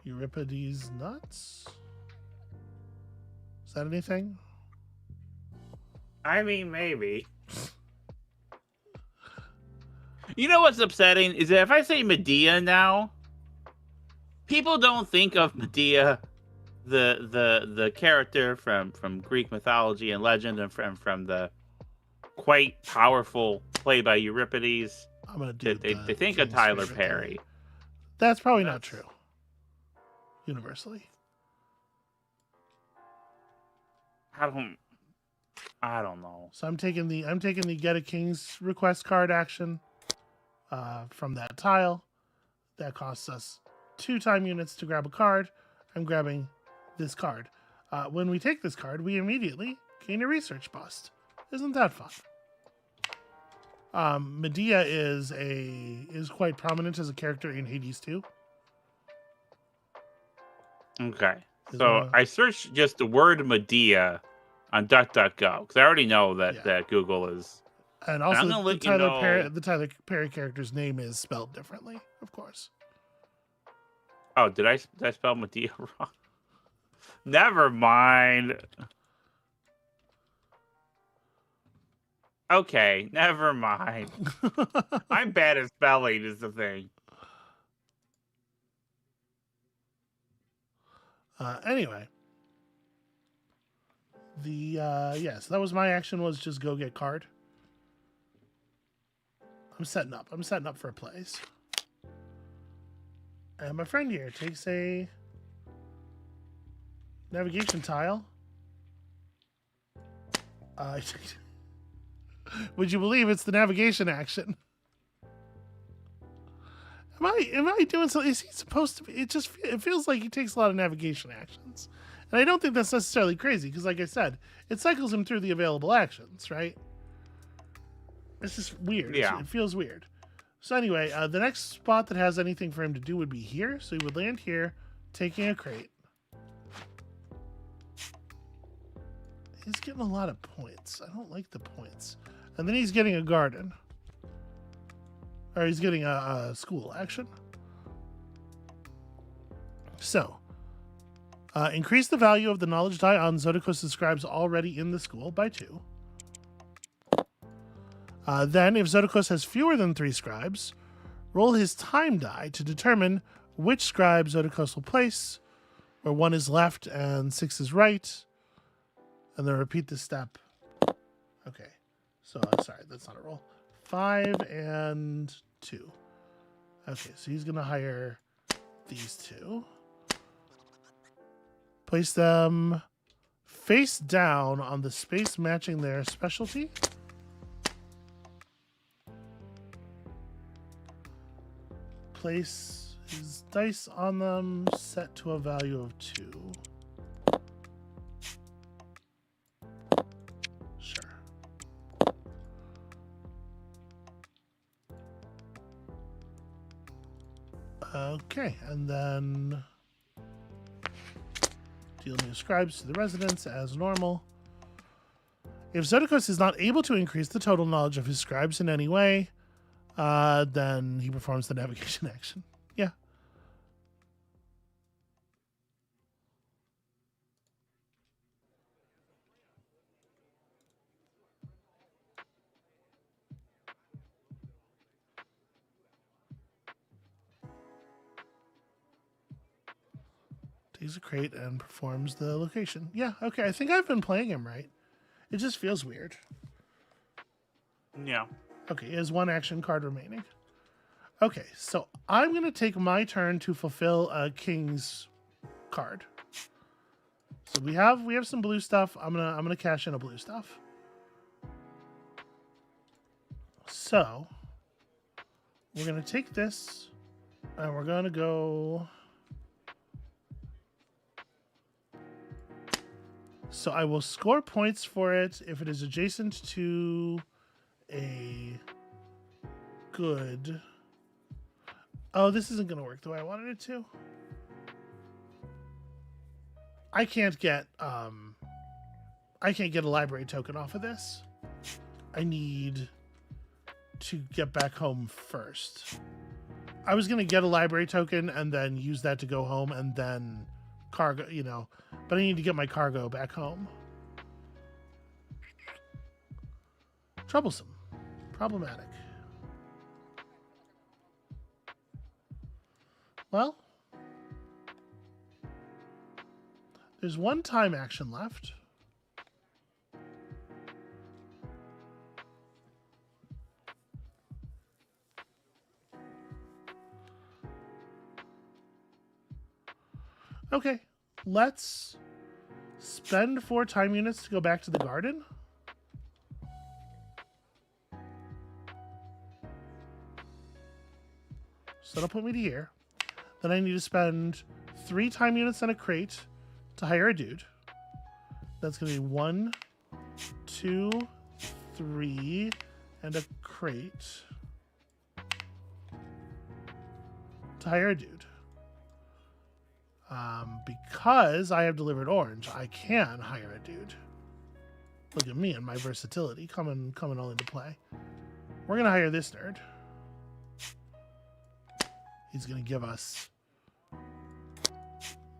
Euripides nuts? Is that anything? I mean, maybe. You know what's upsetting is that if I say Medea now, people don't think of Medea, the character from Greek mythology and legend, and from the quite powerful play by Euripides. I'm gonna do. They think of Tyler Perry. That's probably not true. Universally. I don't know. So I'm taking the get a king's request card action from that tile. That costs us 2 time units to grab a card. I'm grabbing this card. When we take this card, we immediately gain a research bust. Isn't that fun? Medea is quite prominent as a character in Hades 2. Okay. So I searched just the word Medea on DuckDuckGo because I already know that Google is. And also, the Tyler Perry character's name is spelled differently, of course. Oh, did I spell Medea wrong? Never mind. Okay, never mind. I'm bad at spelling is the thing. Anyway. So that was my action, was just go get card. I'm setting up for a place. And my friend here takes a navigation tile. Would you believe it's the navigation action? Am I doing something? Is he supposed to be? It feels like he takes a lot of navigation actions. And I don't think that's necessarily crazy, because like I said, it cycles him through the available actions, right? It's just weird. Yeah. It feels weird. So anyway, the next spot that has anything for him to do would be here. So he would land here, taking a crate. He's getting a lot of points. I don't like the points. And then he's getting a garden. Or he's getting a school action. So, increase the value of the knowledge die on Zotikos' scribes already in the school by 2. Then, if Zotikos has fewer than 3 scribes, roll his time die to determine which scribe Zotikos will place, where 1 is left and 6 is right. And then repeat this step. Okay. So, sorry, that's not a roll. 5 and 2. Okay, so he's going to hire these two. Place them face down on the space matching their specialty. Place his dice on them, set to a value of 2. Sure. Okay, and then deal new scribes to the residents as normal. If Zodikos is not able to increase the total knowledge of his scribes in any way, then he performs the navigation action. Yeah. Takes a crate and performs the location. Yeah, okay. I think I've been playing him right. It just feels weird. Yeah. Okay, he has 1 action card remaining. Okay, so I'm going to take my turn to fulfill a king's card. So we have some blue stuff. I'm gonna cash in a blue stuff. So we're gonna take this and we're gonna go. So I will score points for it if it is adjacent to a good. Oh, this isn't gonna work the way I wanted it to. I can't get a library token off of this. I need to get back home first. I was gonna get a library token and then use that to go home and then cargo, but I need to get my cargo back home. Troublesome. Problematic. Well, there's 1 time action left. Okay, let's spend 4 time units to go back to the garden. So that'll put me to here. Then I need to spend 3 time units and a crate to hire a dude. That's going to be 1, 2, 3, and a crate to hire a dude. Because I have delivered orange, I can hire a dude. Look at me and my versatility coming all into play. We're going to hire this nerd. He's going to give us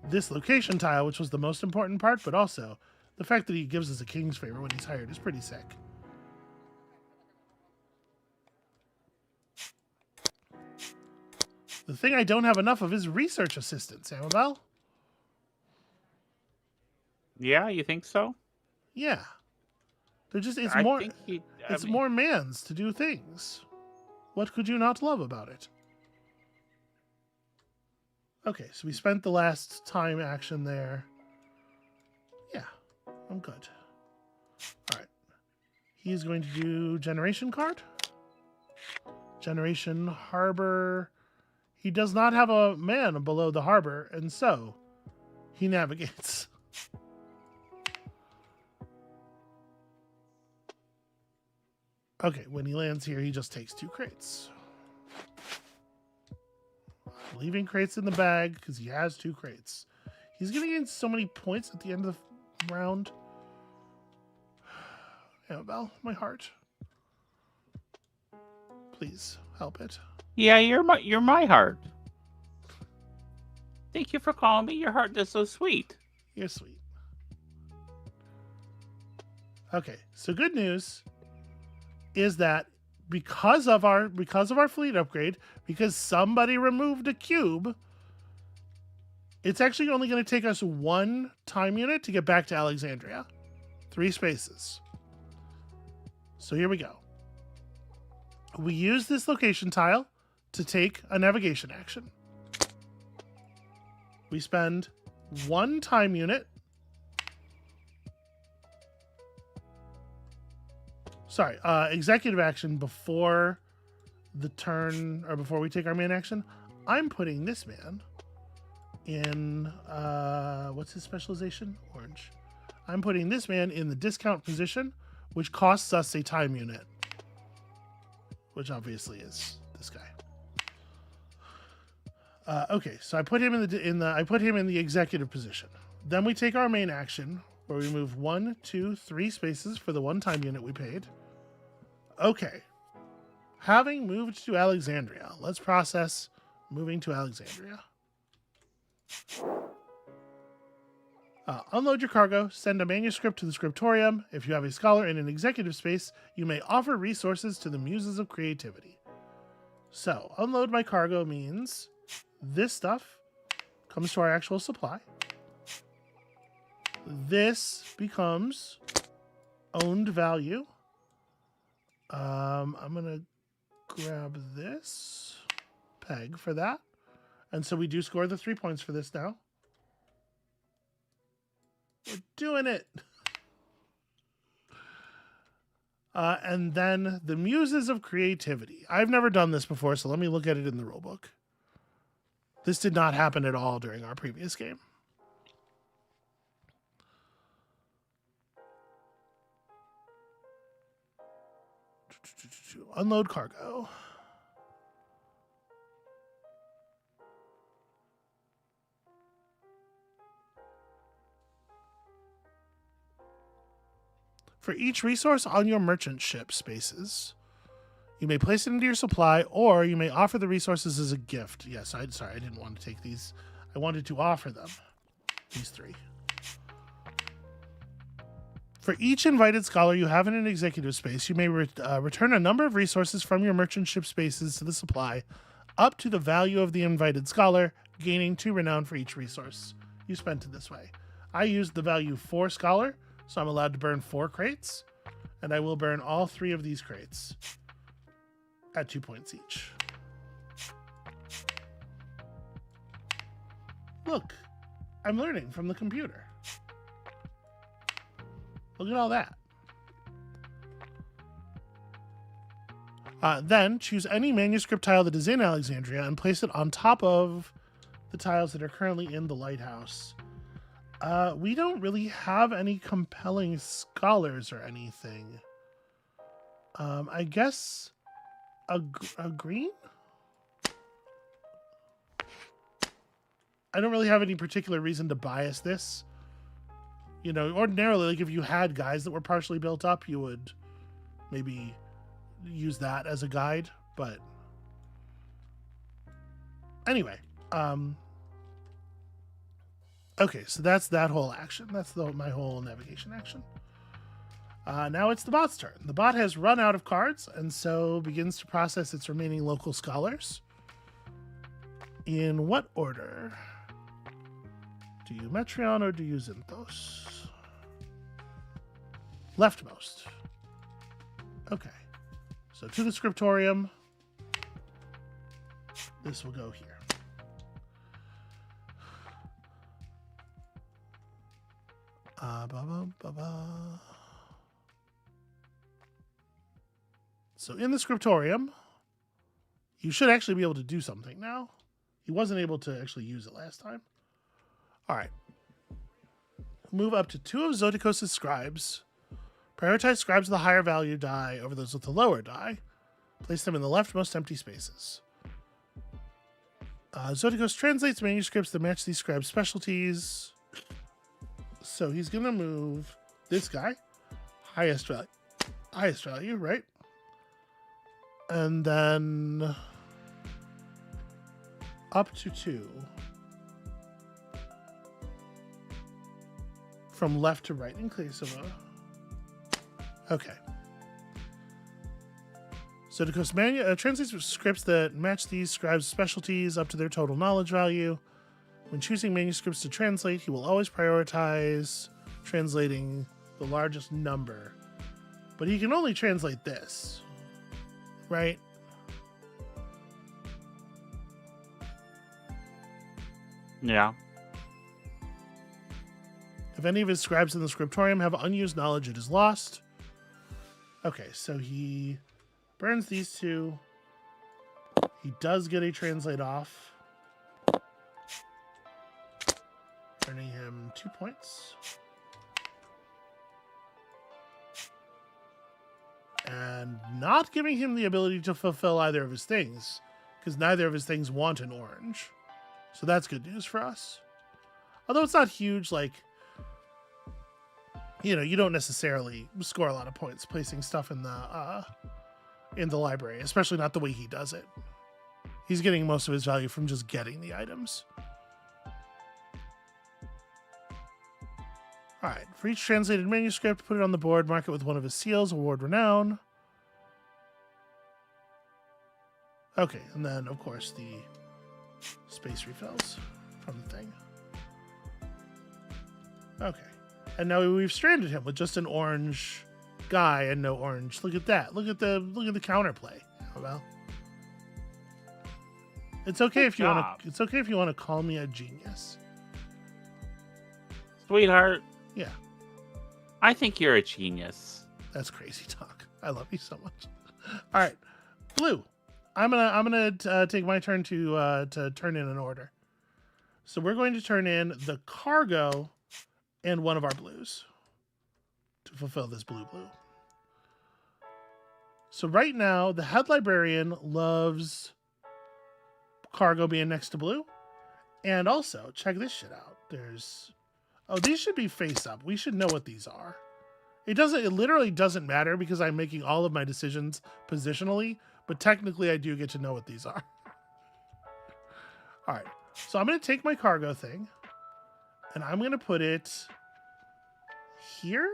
this location tile, which was the most important part, but also the fact that he gives us a king's favor when he's hired is pretty sick. The thing I don't have enough of is research assistants, Amabel. Yeah, you think so? Yeah. They're just it's more mans to do things. What could you not love about it? Okay, so we spent the last time action there. Yeah, I'm good. All right. He's going to do generation card. Generation harbor. He does not have a man below the harbor, and so he navigates. Okay, when he lands here, he just takes 2 crates. Leaving crates in the bag because he has 2 crates. He's going to gain so many points at the end of the round. Amabel, my heart. Please help it. Yeah, you're my heart. Thank you for calling me. Your heart is so sweet. You're sweet. Okay, so good news is that because of our fleet upgrade, because somebody removed a cube, it's actually only going to take us 1 time unit to get back to Alexandria. 3 spaces. So here we go. We use this location tile to take a navigation action. We spend 1 time unit. Sorry, executive action before the turn, or before we take our main action. I'm putting this man in, what's his specialization? Orange. I'm putting this man in the discount position, which costs us a time unit, which obviously is this guy. Okay, so I put him I put him in the executive position. Then we take our main action, where we move 1, 2, 3 spaces for the 1 time unit we paid. Okay, having moved to Alexandria, let's process moving to Alexandria. Unload your cargo, send a manuscript to the scriptorium. If you have a scholar in an executive space, you may offer resources to the muses of creativity. So, unload my cargo means this stuff comes to our actual supply. This becomes owned value. I'm going to grab this peg for that. And so we do score the 3 points for this now. We're doing it. And then the Muses of Creativity. I've never done this before, so let me look at it in the rulebook. This did not happen at all during our previous game. Unload cargo. For each resource on your merchant ship spaces, you may place it into your supply, or you may offer the resources as a gift. Yes, sorry, I didn't want to take these. I wanted to offer them. These 3. For each invited scholar you have in an executive space, you may return a number of resources from your merchant ship spaces to the supply, up to the value of the invited scholar, gaining 2 renown for each resource you spent it this way. I used the value 4 scholar, so I'm allowed to burn 4 crates, and I will burn all 3 of these crates at 2 points each. Look, I'm learning from the computer. Look at all that. Then choose any manuscript tile that is in Alexandria and place it on top of the tiles that are currently in the lighthouse. We don't really have any compelling scholars or anything. I guess a green? I don't really have any particular reason to bias this. You know, ordinarily, like if you had guys that were partially built up, you would maybe use that as a guide. But anyway, okay, so that's that whole action. That's my whole navigation action. Now it's the bot's turn. The bot has run out of cards, and so begins to process its remaining local scholars. In what order? Do you Metreon or do you Zinthos? Leftmost. Okay. So to the scriptorium. This will go here. So in the scriptorium, you should actually be able to do something now. He wasn't able to actually use it last time. All right. Move up to 2 of Zodikos' scribes. Prioritize scribes with the higher value die over those with the lower die. Place them in the leftmost empty spaces. Zodikos translates manuscripts that match these scribes' specialties. So he's going to move this guy. Highest value, right? And then up to 2. From left to right in case of a... Okay. So Zodikos translates scripts that match these scribes' specialties up to their total knowledge value. When choosing manuscripts to translate, he will always prioritize translating the largest number but he can only translate this, right? Yeah. If any of his scribes in the scriptorium have unused knowledge, it is lost. Okay, so he burns these two. He does get a translate off, earning him 2 points. And not giving him the ability to fulfill either of his things, because neither of his things want an orange. So that's good news for us. Although it's not huge, like, you know, you don't necessarily score a lot of points placing stuff in the library, especially not the way he does it. He's getting most of his value from just getting the items. All right, for each translated manuscript, put it on the board, mark it with one of his seals, award renown. Okay, and then, of course, the space refills from the thing. Okay, and now we've stranded him with just an orange guy and no orange. Look at that. Look at the counterplay, Amabel. It's okay if you want to. It's okay if you want to call me a genius, Sweetheart. Yeah. I think you're a genius. That's crazy talk. I love you so much. All right, Blue. I'm gonna take my turn to turn in an order. So we're going to turn in the cargo and one of our blues to fulfill this blue. So right now, the head librarian loves cargo being next to blue, and also check this shit out. These should be face up. We should know what these are. It literally doesn't matter because I'm making all of my decisions positionally, but technically I do get to know what these are. All right. So I'm going to take my cargo thing and I'm going to put it here.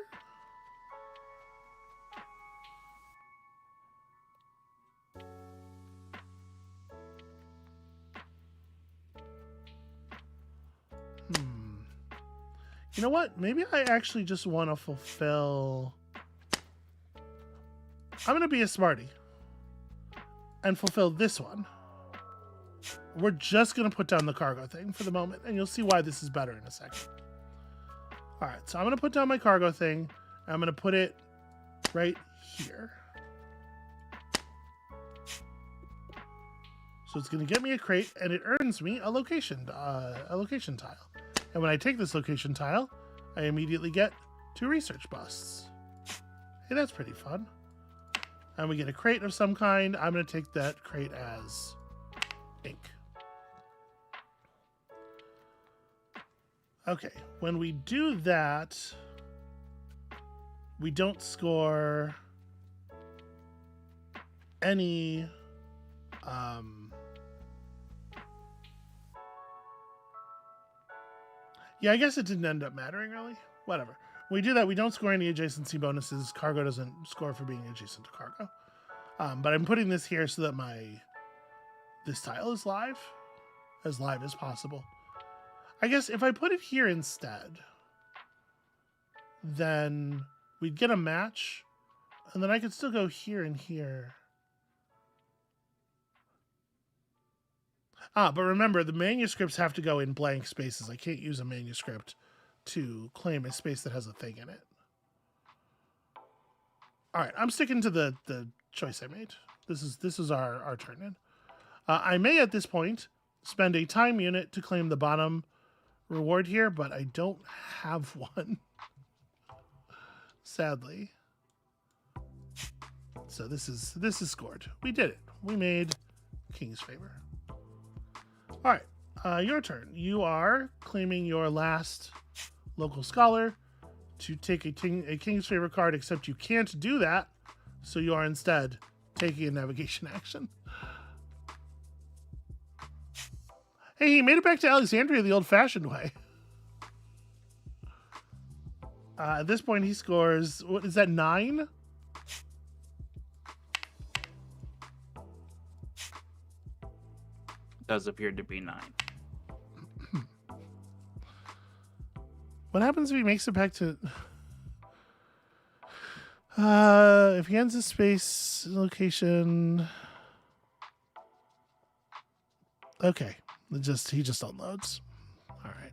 You know what? Maybe I actually just want to fulfill... I'm going to be a smarty and fulfill this one. We're just going to put down the cargo thing for the moment, and you'll see why this is better in a second. All right, so I'm going to put down my cargo thing. And I'm going to put it right here. So it's going to get me a crate, and it earns me a location tile. And when I take this location tile, I immediately get 2 research busts. Hey, that's pretty fun. And we get a crate of some kind. I'm going to take that crate as ink. Okay, when we do that, we don't score any... Yeah, I guess it didn't end up mattering, really. Whatever. When we do that, we don't score any adjacency bonuses. Cargo doesn't score for being adjacent to cargo. But I'm putting this here so that this tile is live as possible. I guess if I put it here instead, then we'd get a match, and then I could still go here and here. But remember, the manuscripts have to go in blank spaces. I can't use a manuscript to claim a space that has a thing in it. All right, I'm sticking to the choice I made. This is our turn in. I may at this point spend a time unit to claim the bottom reward here, but I don't have one, sadly. So this is scored. We did it. We made King's Favor. All right, your turn. You are claiming your last local scholar to take a King's Favor card, except you can't do that, so you are instead taking a navigation action. Hey, he made it back to Alexandria the old-fashioned way. At this point, he scores, what is that, 9? Does appear to be 9. What happens if he makes it back to... If he ends his space location. Okay. He just unloads. All right.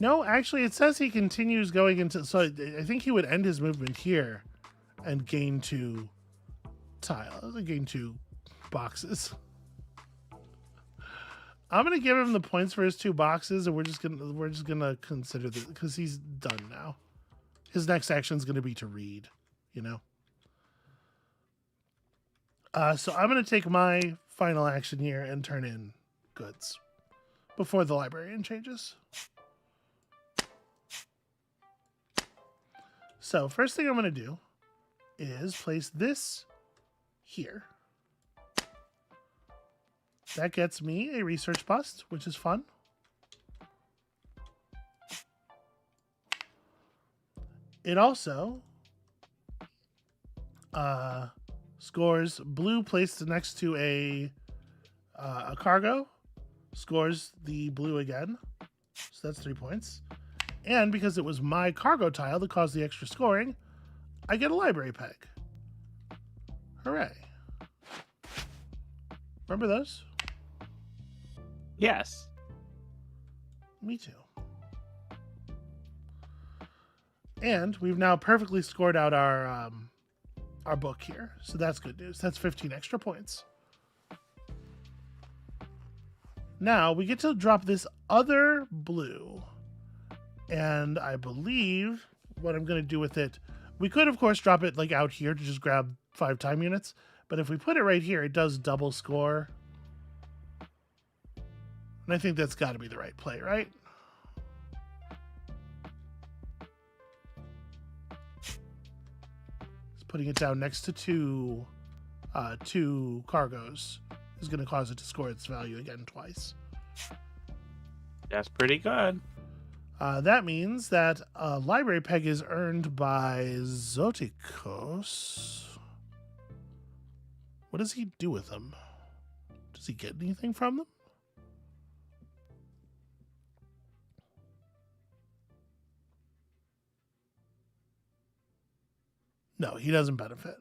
No, actually, it says he continues going into. So I think he would end his movement here, and gain 2 tiles, gain 2 boxes. I'm gonna give him the points for his 2 boxes, and we're just gonna consider this because he's done now. His next action is gonna be to read, you know. So I'm gonna take my final action here and turn in goods before the librarian changes. So first thing I'm going to do is place this here. That gets me a research bust, which is fun. It also scores blue placed next to a cargo. Scores the blue again. So that's 3 points. And because it was my cargo tile that caused the extra scoring, I get a library peg. Hooray. Remember those? Yes. Me too. And we've now perfectly scored out our book here. So that's good news. That's 15 extra points. Now we get to drop this other blue. And I believe what I'm going to do with it, we could, of course, drop it like out here to just grab 5 time units. But if we put it right here, it does double score. And I think that's got to be the right play, right? Just putting it down next to two cargoes is going to cause it to score its value again twice. That's pretty good. That means that a library peg is earned by Zotikos. What does he do with them? Does he get anything from them? No, he doesn't benefit.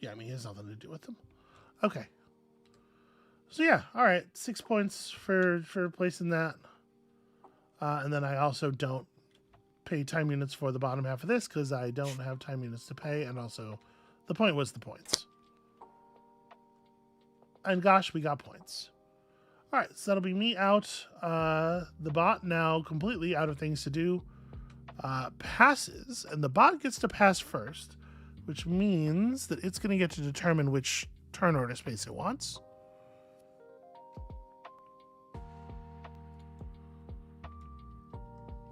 Yeah, I mean, he has nothing to do with them. Okay. So yeah, all right, 6 points for placing that. And then I also don't pay time units for the bottom half of this because I don't have time units to pay. And also, the point was the points. And gosh, we got points. All right, so that'll be me out. The bot now completely out of things to do. Passes, and the bot gets to pass first, which means that it's going to get to determine which turn order space it wants.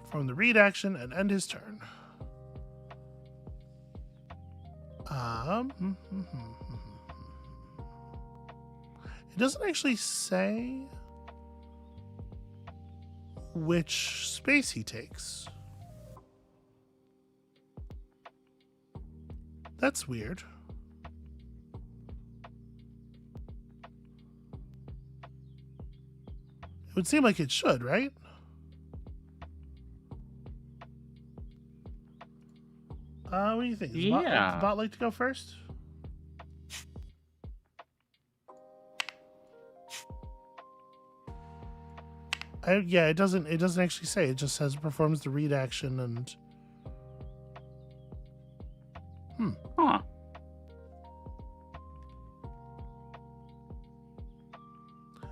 Perform the read action and end his turn. It doesn't actually say which space he takes. That's weird. It would seem like it should, right? What do you think? Does the bot like to go first? Yeah, it doesn't actually say. It just says performs the read action and Huh.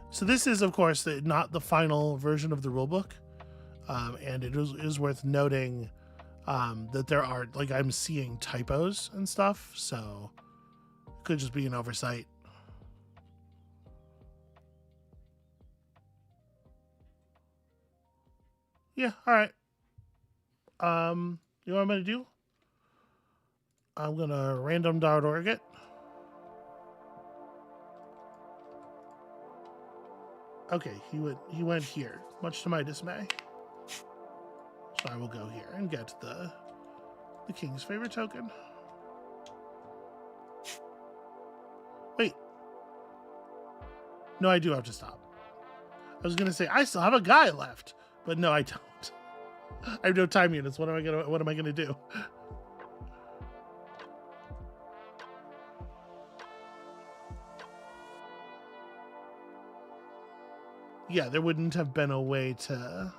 So this is, of course, not the final version of the rulebook, and it is worth noting that there are, like, I'm seeing typos and stuff, so it could just be an oversight. Yeah, all right. You know what I'm gonna do? I'm gonna random.org it. Okay, he went here, much to my dismay. So I will go here and get the king's favorite token. Wait. No, I do have to stop. I was gonna say I still have a guy left, but no, I don't. I have no time units. What am I gonna do? Yeah, there wouldn't have been a way to.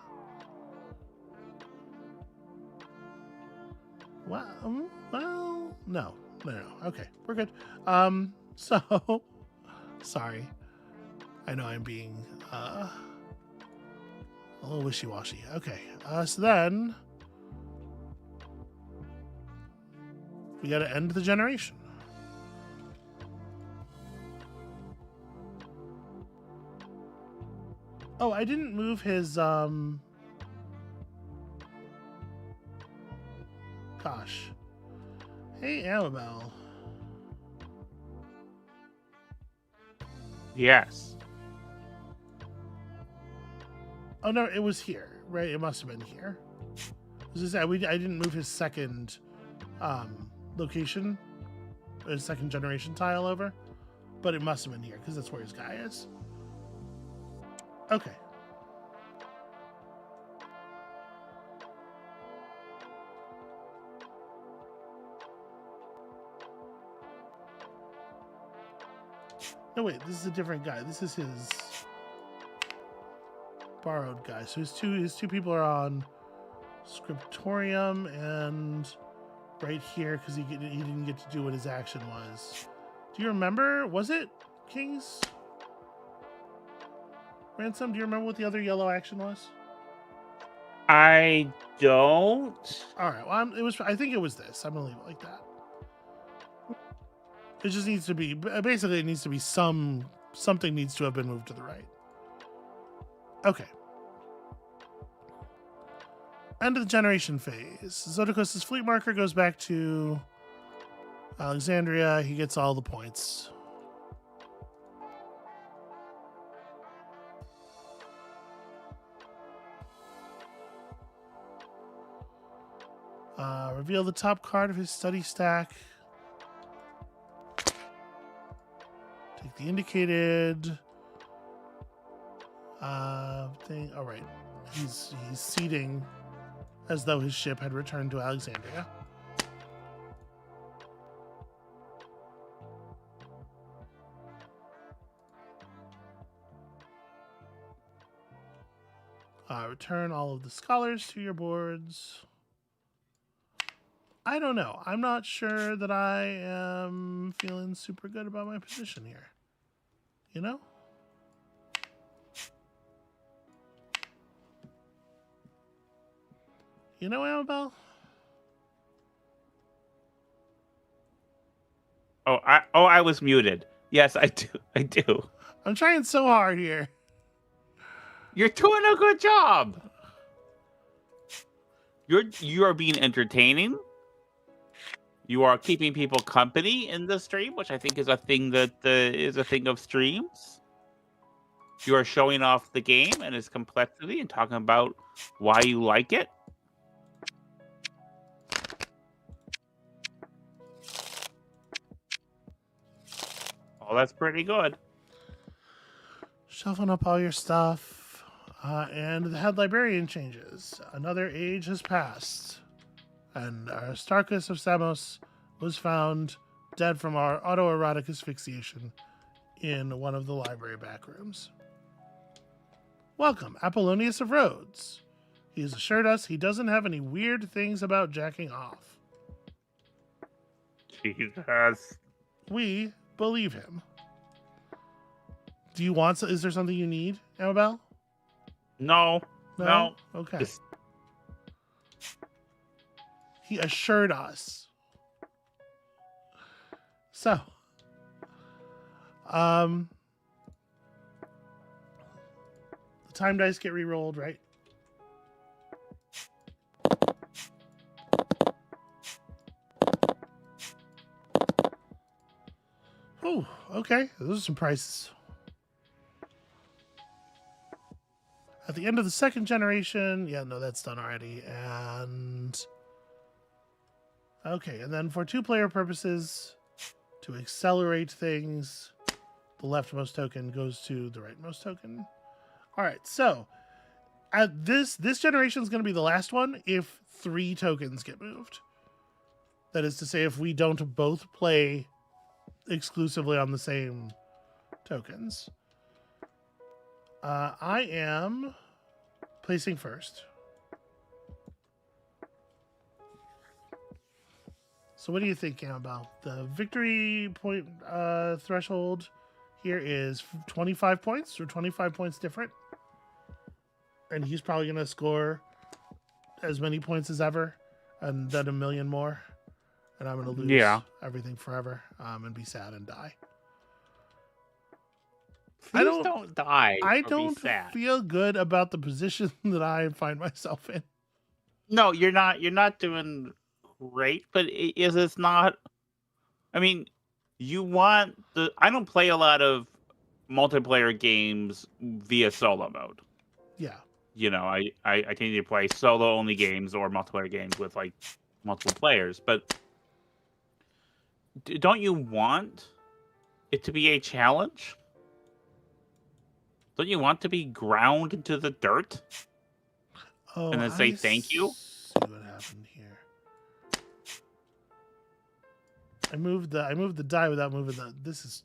Well, no. Okay, we're good. So sorry. I know I'm being a little wishy-washy. Okay, so then we got to end the generation. Oh, I didn't move his gosh. Hey, Amabel. Yes. Oh no, it was here, right? It must have been here. I didn't move his second location, his second generation tile over, but it must have been here because that's where his guy is. Okay. No, wait, this is a different guy. This is his borrowed guy. So his two people are on Scriptorium and right here because he didn't get to do what his action was. Do you remember? Was it King's Ransom? Do you remember what the other yellow action was? I don't. All right. Well, I think it was this. I'm gonna leave it like that. It just needs to be basically. It needs to be something needs to have been moved to the right. Okay. End of the generation phase. Zodikos' fleet marker goes back to Alexandria. He gets all the points. Reveal the top card of his study stack. Take the indicated thing. All right. He's seating as though his ship had returned to Alexandria. Return all of the scholars to your boards. I don't know. I'm not sure that I am feeling super good about my position here. You know? You know, Amabel? I was muted. Yes, I do. I'm trying so hard here. You're doing a good job. You are being entertaining. You are keeping people company in the stream, which I think is a thing that is a thing of streams. You are showing off the game and its complexity and talking about why you like it. Oh, that's pretty good. Shuffling up all your stuff. And the head librarian changes. Another age has passed. And Aristarchus of Samos was found dead from our autoerotic asphyxiation in one of the library back rooms. Welcome, Apollonius of Rhodes. He has assured us he doesn't have any weird things about jacking off. Jesus. We believe him. Do you want? Is there something you need, Amabel? No. Okay. Just... He assured us. So, the time dice get re-rolled, right? Oh, okay. Those are some prices. At the end of the second generation, yeah, no, that's done already. And okay, and then for 2-player purposes, To accelerate things, the leftmost token goes to the rightmost token. All right, so at this generation is going to be the last one if 3 tokens get moved. That is to say, if we don't both play exclusively on the same tokens. I am placing first. So what do you think, Amabel? The victory point threshold here is 25 points, or 25 points different. And he's probably going to score as many points as ever, and then a million more. And I'm going to lose everything forever and be sad and die. Please don't die. I don't feel good about the position that I find myself in. No, you're not. You're not doing great, but it's not. I mean, you want the. I don't play a lot of multiplayer games via solo mode. Yeah. You know, I tend to play solo only games or multiplayer games with like multiple players, but don't you want it to be a challenge? Don't you want to be ground into the dirt? And then say thank you? See what happened here. I moved the die without moving the. This is.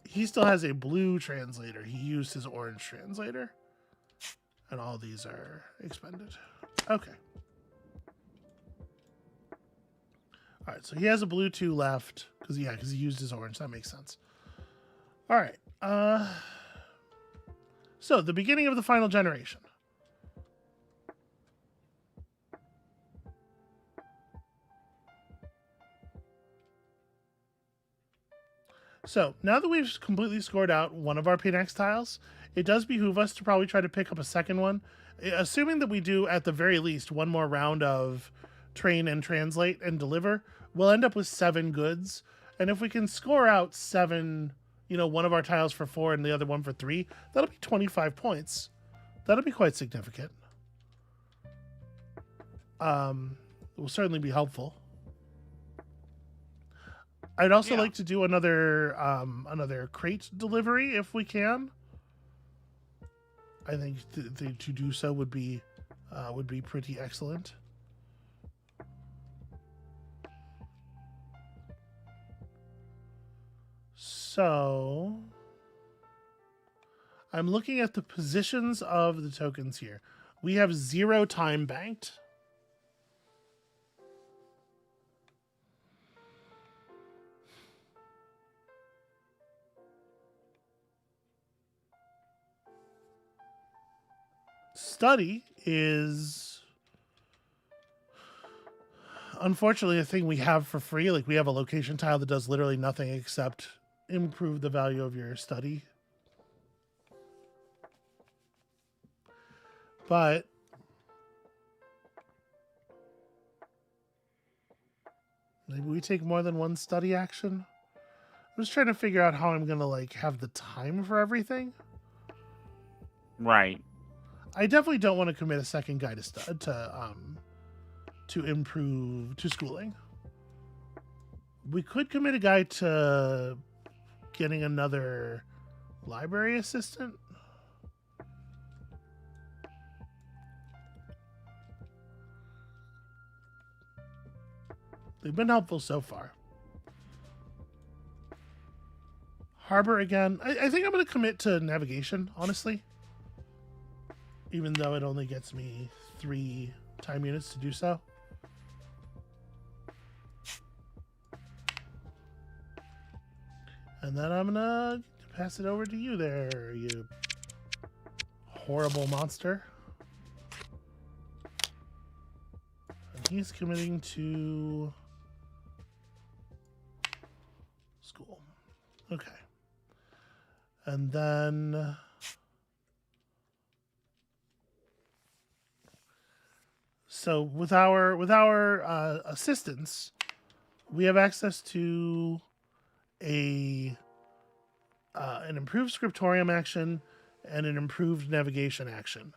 He still has a blue translator. He used his orange translator, and all these are expended. Okay. All right, so he has a blue 2 left because he used his orange. That makes sense. All right. So the beginning of the final generation. So now that we've completely scored out one of our Phoenix tiles, it does behoove us to probably try to pick up a second one, assuming that we do at the very least one more round of train and translate and deliver. We'll end up with 7 goods, and if we can score out 7, one of our tiles for 4 and the other one for 3, that'll be 25 points. That'll be quite significant. It will certainly be helpful. I'd also like to do another crate delivery if we can. I think to do so would be pretty excellent. So I'm looking at the positions of the tokens here. We have 0 time banked. Study is unfortunately a thing we have for free. Like, we have a location tile that does literally nothing except improve the value of your study. But maybe we take more than one study action. I'm just trying to figure out how I'm gonna have the time for everything. Right. I definitely don't want to commit a second guy to improve to schooling. We could commit a guy to getting another library assistant. They've been helpful so far. Harbor again. I think I'm going to commit to navigation, honestly. Even though it only gets me 3 time units to do so. And then I'm gonna pass it over to you there, you horrible monster. And he's committing to school. Okay. And then so with our assistants, we have access to an improved scriptorium action and an improved navigation action.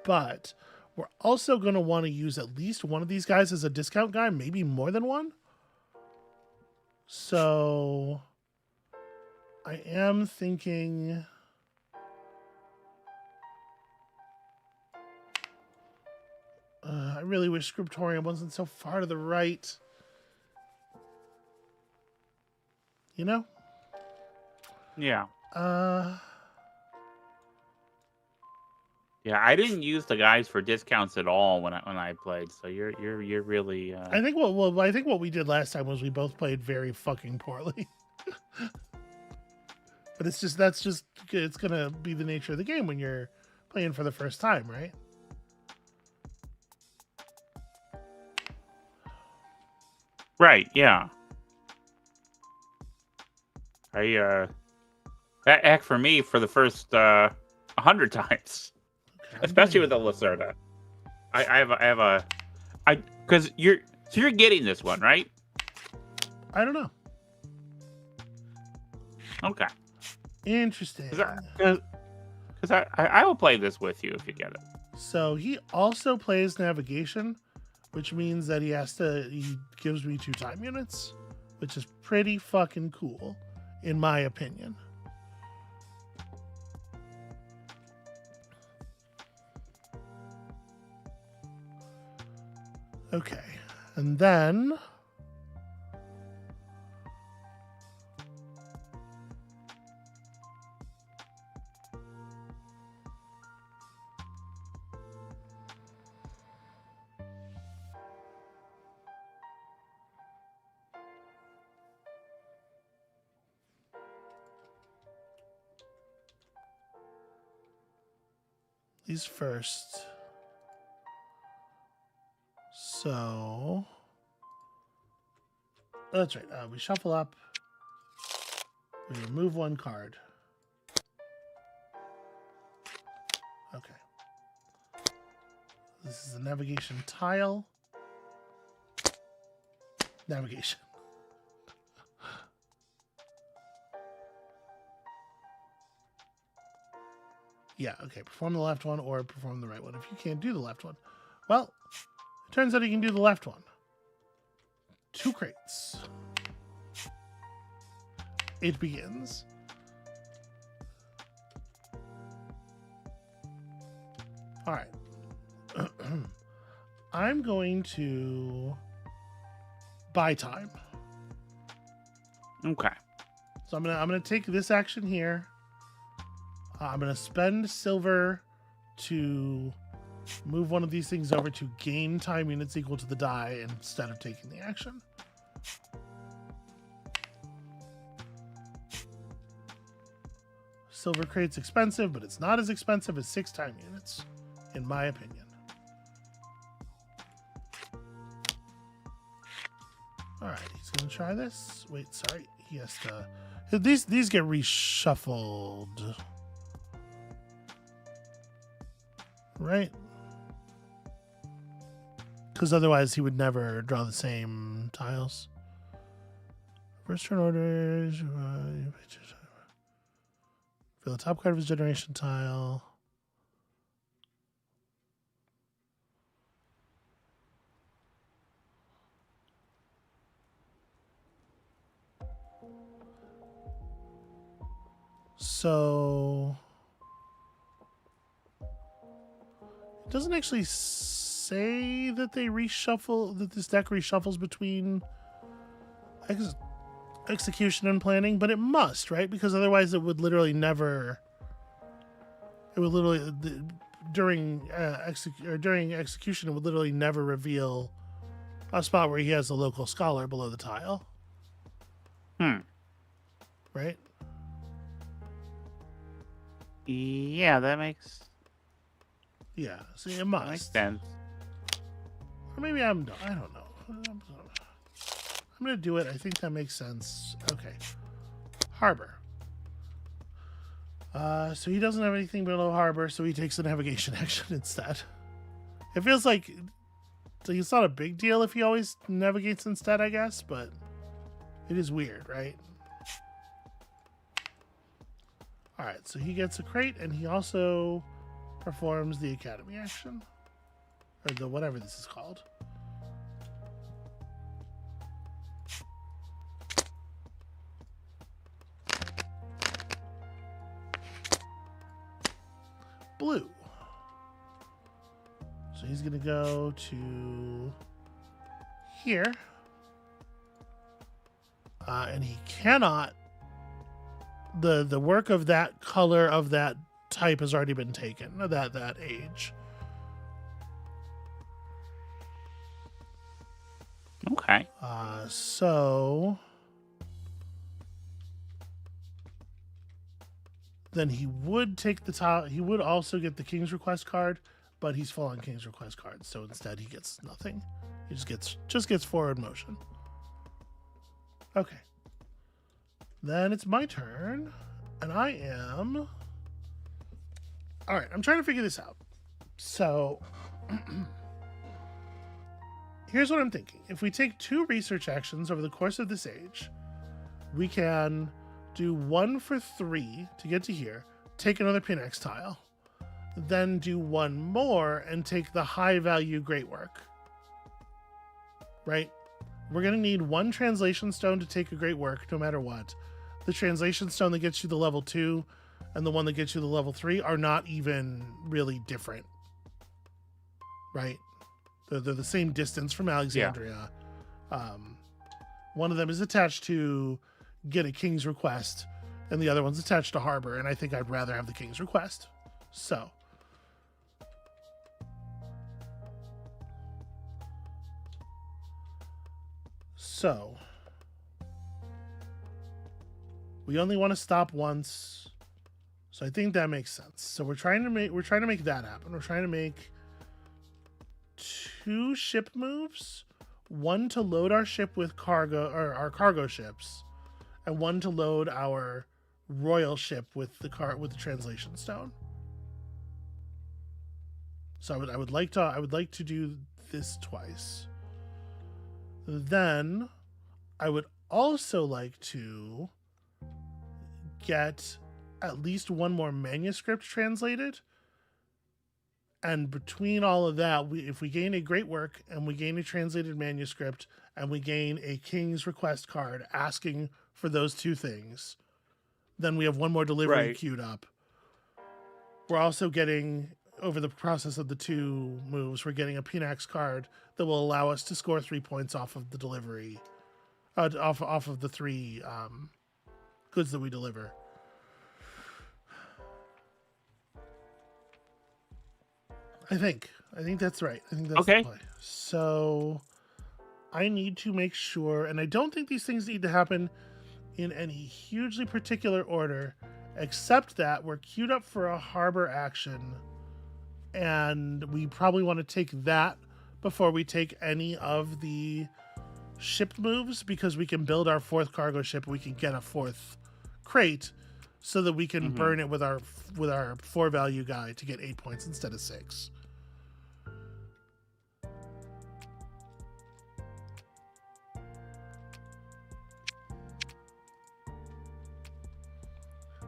But we're also going to want to use at least one of these guys as a discount guy, maybe more than one. So I am thinking. I really wish Scriptorium wasn't so far to the right. You know? Yeah. Uh, Yeah, I didn't use the guys for discounts at all when I played. So you're really. I think what we did last time was we both played very fucking poorly. But it's gonna be the nature of the game when you're playing for the first time, right? Right. Yeah. Heck, for me, for the first 100 times, Okay, especially with the Lacerda, because you're getting this one, right? I don't know. Okay. Interesting. Because I will play this with you if you get it. So he also plays navigation, which means that he gives me 2 time units, which is pretty fucking cool, in my opinion. Okay, and then these first. So that's right. We shuffle up. We remove 1 card. Okay. This is a navigation tile. Navigation. Yeah, okay. Perform the left one or perform the right one. If you can't do the left one, well, it turns out you can do the left one. 2 crates. It begins. All right. I'm going to buy time. Okay. So I'm gonna take this action here. I'm gonna spend silver to move one of these things over to gain time units equal to the die instead of taking the action. Silver crate's expensive, but it's not as expensive as 6 time units, in my opinion. All right, he's gonna try this. Wait, sorry, he has to. These get reshuffled, right? Because otherwise he would never draw the same tiles. First turn orders. Fill the top card of his generation tile. So it doesn't actually say that they reshuffle, that this deck reshuffles between execution and planning, but it must, right? Because otherwise it would literally never. It would literally during execution it would literally never reveal a spot where he has a local scholar below the tile. Right? Yeah, that makes. Yeah, see, it must. Makes sense. Or maybe I don't know. I'm gonna do it. I think that makes sense. Okay. Harbor. So he doesn't have anything below harbor, so he takes the navigation action instead. It feels like it's not a big deal if he always navigates instead, I guess, but it is weird, right? Alright, so he gets a crate, and he also performs the academy action. Or the whatever this is called. blue. So he's going to go to here. And he cannot. The work of that color of that type has already been taken. That age. Okay. So then he would take the top. He would also get the King's Request card, but he's full on King's Request cards. So instead, he gets nothing. He just gets forward motion. Okay. Then it's my turn, and I am. All right, I'm trying to figure this out. So here's what I'm thinking. If we take 2 research actions over the course of this age, we can do 1 for 3 to get to here, take another Pinax tile, then do 1 more and take the high value great work. Right? We're going to need 1 translation stone to take a great work no matter what. The translation stone that gets you the level 2 and the one that gets you the level 3 are not even really different. Right? They're the same distance from Alexandria. Yeah. One of them is attached to get a King's Request, and the other one's attached to Harbor, and I think I'd rather have the King's Request. So we only want to stop once, so I think that makes sense. So we're trying to make that happen. We're trying to make 2 ship moves, 1 to load our ship with cargo, or our cargo ships, and 1 to load our royal ship with the translation stone. So I would like to do this twice. Then I would also like to get at least 1 more manuscript translated. And between all of that, if we gain a great work and we gain a translated manuscript and we gain a King's Request card asking for those 2 things, then we have 1 more delivery queued up. We're also getting, over the process of the 2 moves, we're getting a Pinax card that will allow us to score 3 points off of the delivery, off of the 3 goods that we deliver. I think that's right. I think that's okay. The play. So I need to make sure, and I don't think these things need to happen in any hugely particular order, except that we're queued up for a harbor action, and we probably want to take that before we take any of the ship moves, because we can build our 4th cargo ship. We can get a 4th crate so that we can burn it with our 4 value guy to get 8 points instead of 6.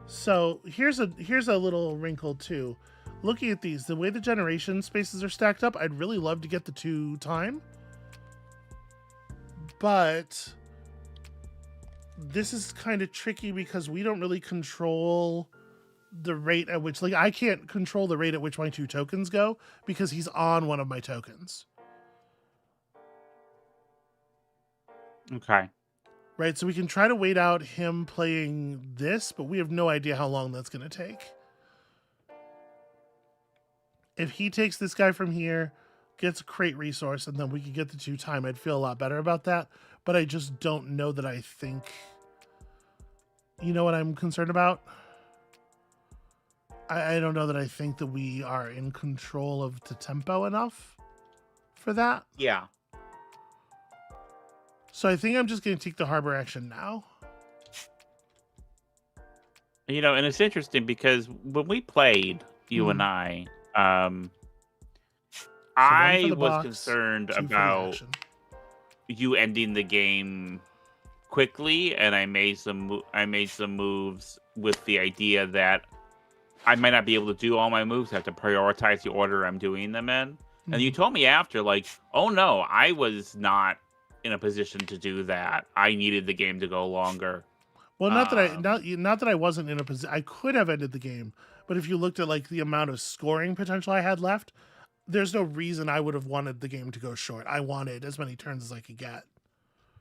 So here's a little wrinkle too. Looking at these, the way the generation spaces are stacked up, I'd really love to get the 2 time. But this is kind of tricky because we don't really control the rate at which, like, I can't control the rate at which my 2 tokens go because he's on one of my tokens. Okay. Right, so we can try to wait out him playing this, but we have no idea how long that's going to take. If he takes this guy from here, gets a crate resource, and then we can get the 2 time, I'd feel a lot better about that. But I just don't know that I think... You know what I'm concerned about? I don't know that I think that we are in control of the tempo enough for that. Yeah. So I think I'm just going to take the harbor action now. You know, and it's interesting because when we played, you and I was concerned about you ending the game quickly, and I made some moves with the idea that I might not be able to do all my moves. I have to prioritize the order I'm doing them in. And you told me after, like, oh no, I was not in a position to do that. I needed the game to go longer. Well, not that I wasn't in a position. I could have ended the game, But if you looked at like the amount of scoring potential I had left, there's no reason I would have wanted the game to go short. I wanted as many turns as I could get.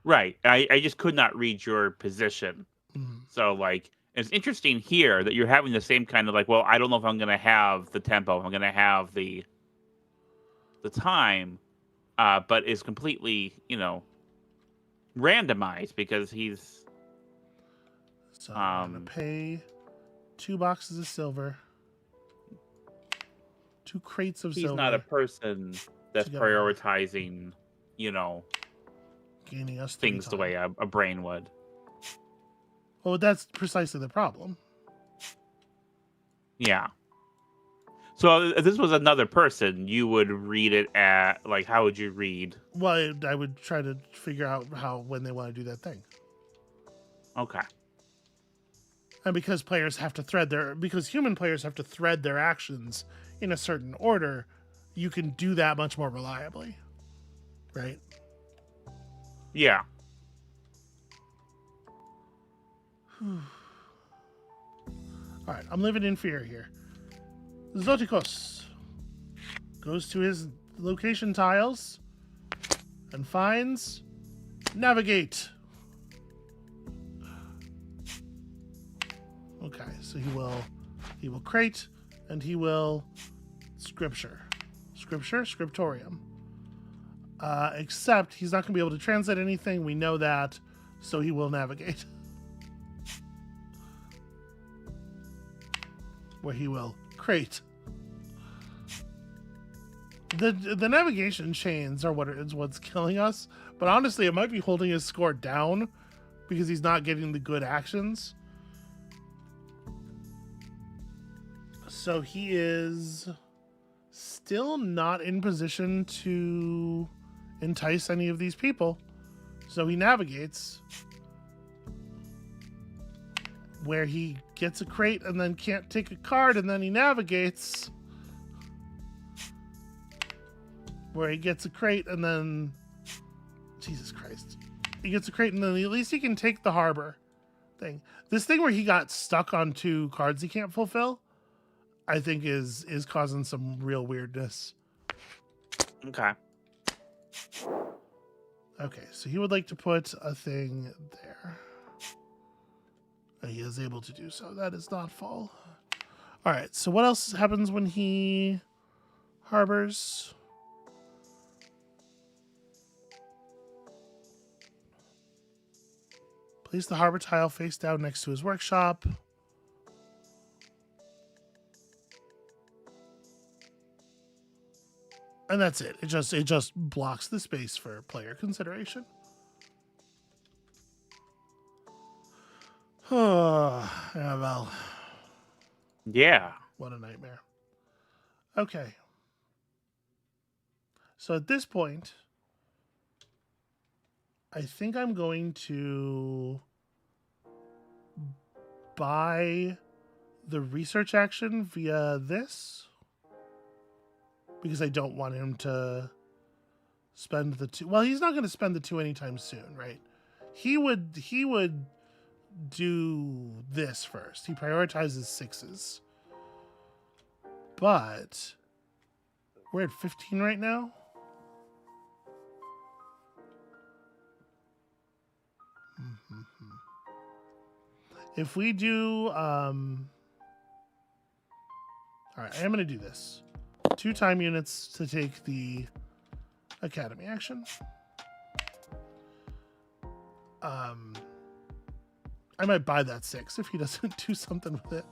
Right. I just could not read your position. Mm. So, like, it's interesting here that you're having the same kind of like, well, I don't know if I'm going to have the tempo, if I'm going to have the time, but is completely, randomized because he's. So I'm going to pay 2 boxes of silver. 2 crates of silver. He's not a person that's prioritizing, gaining us things the way a brain would. Well, that's precisely the problem. Yeah. So if this was another person, you would read it at, like, how would you read? Well, I would try to figure out when they want to do that thing. Okay. And because human players have to thread their actions in a certain order, you can do that much more reliably. Right? Yeah. All right, I'm living in fear here. Zotikos goes to his location tiles and finds navigate. Okay, so he will crate and he will scriptorium. Except he's not going to be able to translate anything. We know that, so he will navigate. Where he will crate. The navigation chains are what's killing us, but honestly, it might be holding his score down because he's not getting the good actions. So he is still not in position to entice any of these people. So he navigates where he gets a crate and then can't take a card, and then he navigates where he gets a crate and then Jesus Christ. He gets a crate and then at least he can take the harbor thing. This thing where he got stuck on 2 cards he can't fulfill, I think is causing some real weirdness. Okay. Okay, so he would like to put a thing there. He is able to do so. That is not fall. All right, so what else happens when he harbors? Place the harbor tile face down next to his workshop. And that's it. It just blocks the space for player consideration. Oh, Amabel. Yeah. What a nightmare. Okay. So at this point, I think I'm going to buy the research action via this, because I don't want him to spend the 2. Well, he's not going to spend the 2 anytime soon, right? He would do this first. He prioritizes 6s. But we're at 15 right now. If we do all right, I am going to do this. 2 time units to take the academy action. I might buy that 6 if he doesn't do something with it.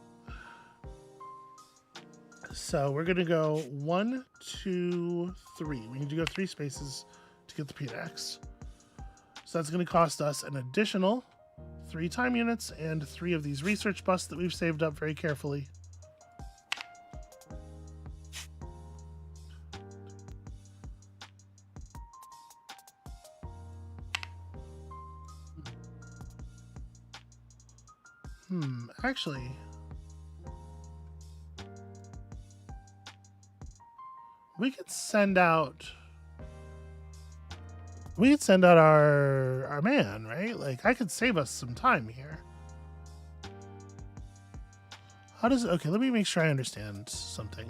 So we're going to go 1, 2, 3. We need to go 3 spaces to get the P-Dax. So that's going to cost us an additional 3 time units and 3 of these research busts that we've saved up very carefully. Actually, we could send out our man, right? Like, I could save us some time here. How does... Okay, let me make sure I understand something.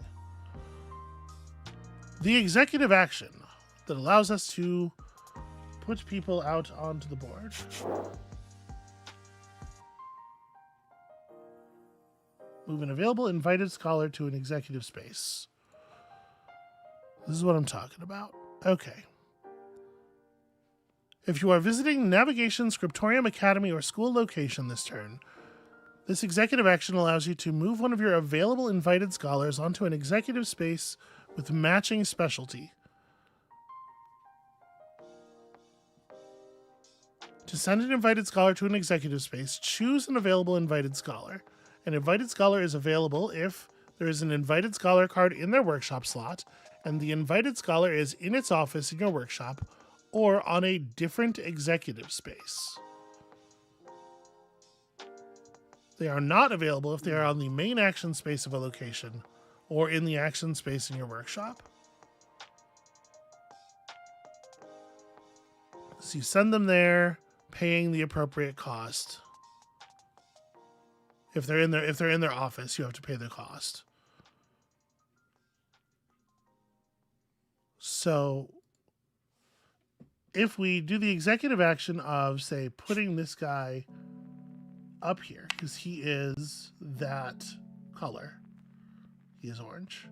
The executive action that allows us to put people out onto the board. Move an available invited scholar to an executive space. This is what I'm talking about. Okay. If you are visiting Navigation, Scriptorium Academy, or school location this turn, this executive action allows you to move one of your available invited scholars onto an executive space with matching specialty. To send an invited scholar to an executive space, choose an available invited scholar. An invited scholar is available if there is an invited scholar card in their workshop slot, and the invited scholar is in its office in your workshop, or on a different executive space. They are not available if they are on the main action space of a location, or in the action space in your workshop. So you send them there, paying the appropriate cost. If they're in their office, you have to pay the cost. So if we do the executive action of, say, putting this guy up here, because he is that color, he is orange,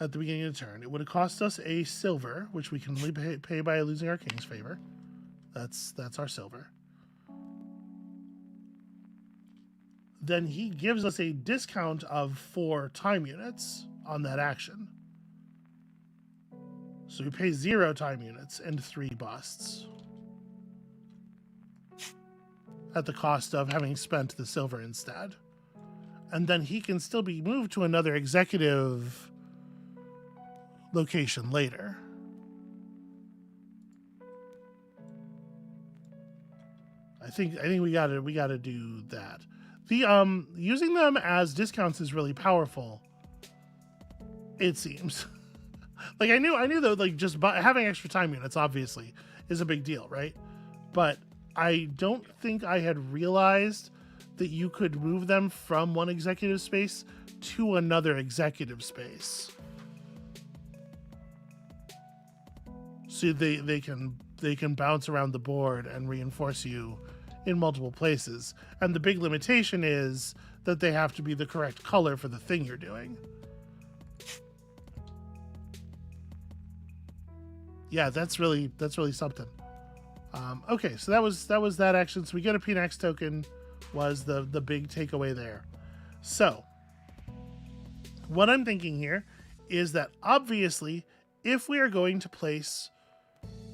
at the beginning of the turn, it would have cost us a silver, which we can only pay by losing our king's favor. That's our silver. Then he gives us a discount of 4 time units on that action. So we pay 0 time units and 3 busts at the cost of having spent the silver instead. And then he can still be moved to another executive location later. I think we gotta do that. The using them as discounts is really powerful, it seems. Like I knew that like just having extra time units obviously is a big deal, right? But I don't think I had realized that you could move them from one executive space to another executive space. So they can bounce around the board and reinforce you in multiple places. And the big limitation is that they have to be the correct color for the thing you're doing. Yeah, that's really something. Okay, so that was that action. So we get a Pnax token, was the big takeaway there. So what I'm thinking here is that obviously if we are going to place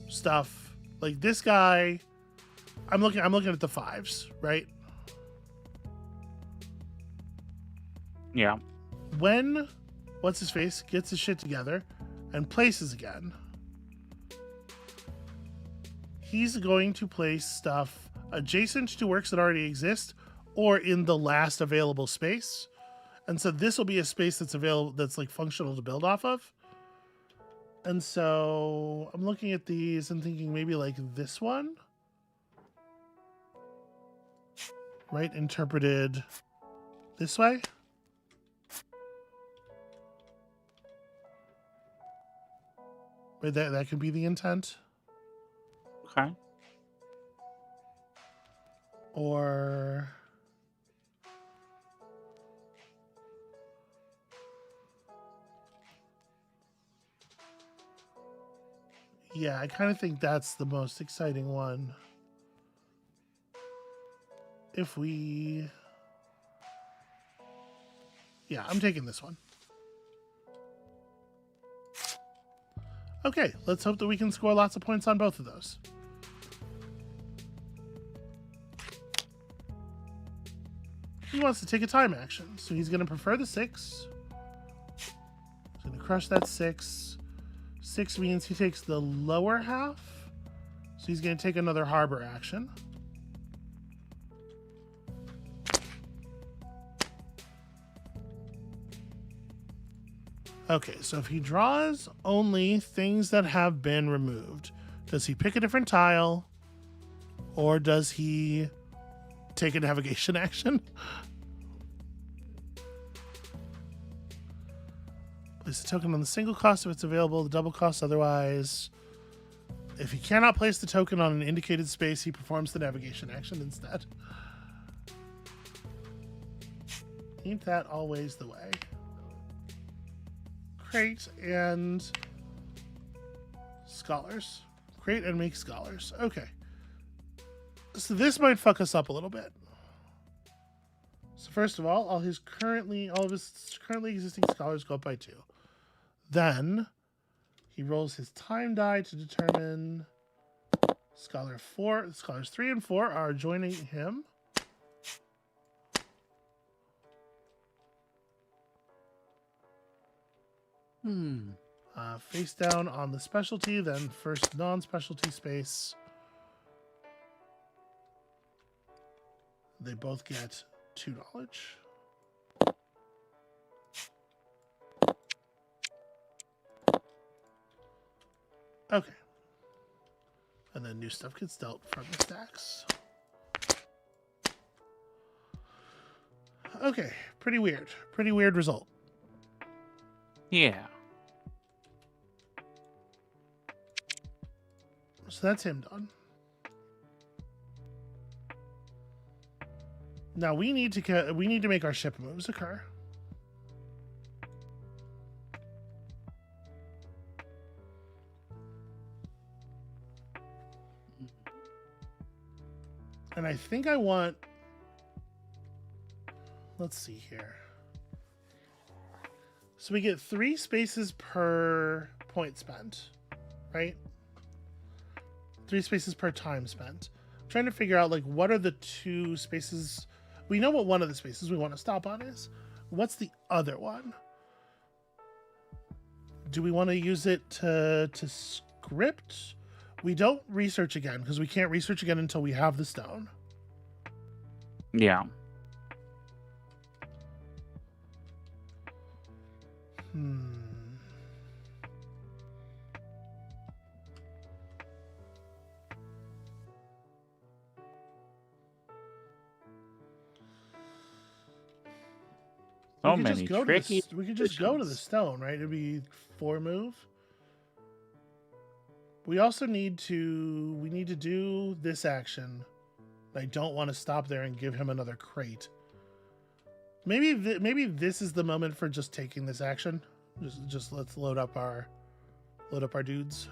stuff like this guy, I'm looking at the 5s, right? Yeah. When what's his face gets his shit together and places again, he's going to place stuff adjacent to works that already exist or in the last available space. And so this will be a space that's available, that's like functional to build off of. And so I'm looking at these and thinking maybe like this one, right? Interpreted this way. Right, that could be the intent. Okay. Or yeah, I kind of think that's the most exciting one. If we... Yeah, I'm taking this one. Okay, let's hope that we can score lots of points on both of those. He wants to take a time action, so he's going to prefer the 6. He's going to crush that 6. 6 means he takes the lower half, so he's going to take another harbor action. Okay, so if he draws only things that have been removed, does he pick a different tile, or does he take a navigation action? Place a token on the single cost if it's available, the double cost otherwise. If he cannot place the token on an indicated space, he performs the navigation action instead. Ain't that always the way? Crate and scholars. Crate and make scholars. Okay. So this might fuck us up a little bit. So first of all of his currently existing scholars go up by 2. Then he rolls his time die to determine scholar 4. Scholars 3 and 4 are joining him. Face down on the specialty, then first non-specialty space. They both get 2 knowledge. Okay. And then new stuff gets dealt from the stacks. Okay, pretty weird. Pretty weird result. Yeah. So that's him done. Now we need to make our ship moves occur. And I think I want, let's see here. So we get 3 spaces per point spent, right? 3 spaces per time spent. I'm trying to figure out, like, what are the 2 spaces? We know what one of the spaces we want to stop on is. What's the other one? Do we want to use it to script? We don't research again, because we can't research again until we have the stone. Yeah. So many tricky. We could just go to the stone, right? It'd be 4 move. We also need to do this action. I don't want to stop there and give him another crate. Maybe this is the moment for just taking this action. Just let's load up our dudes.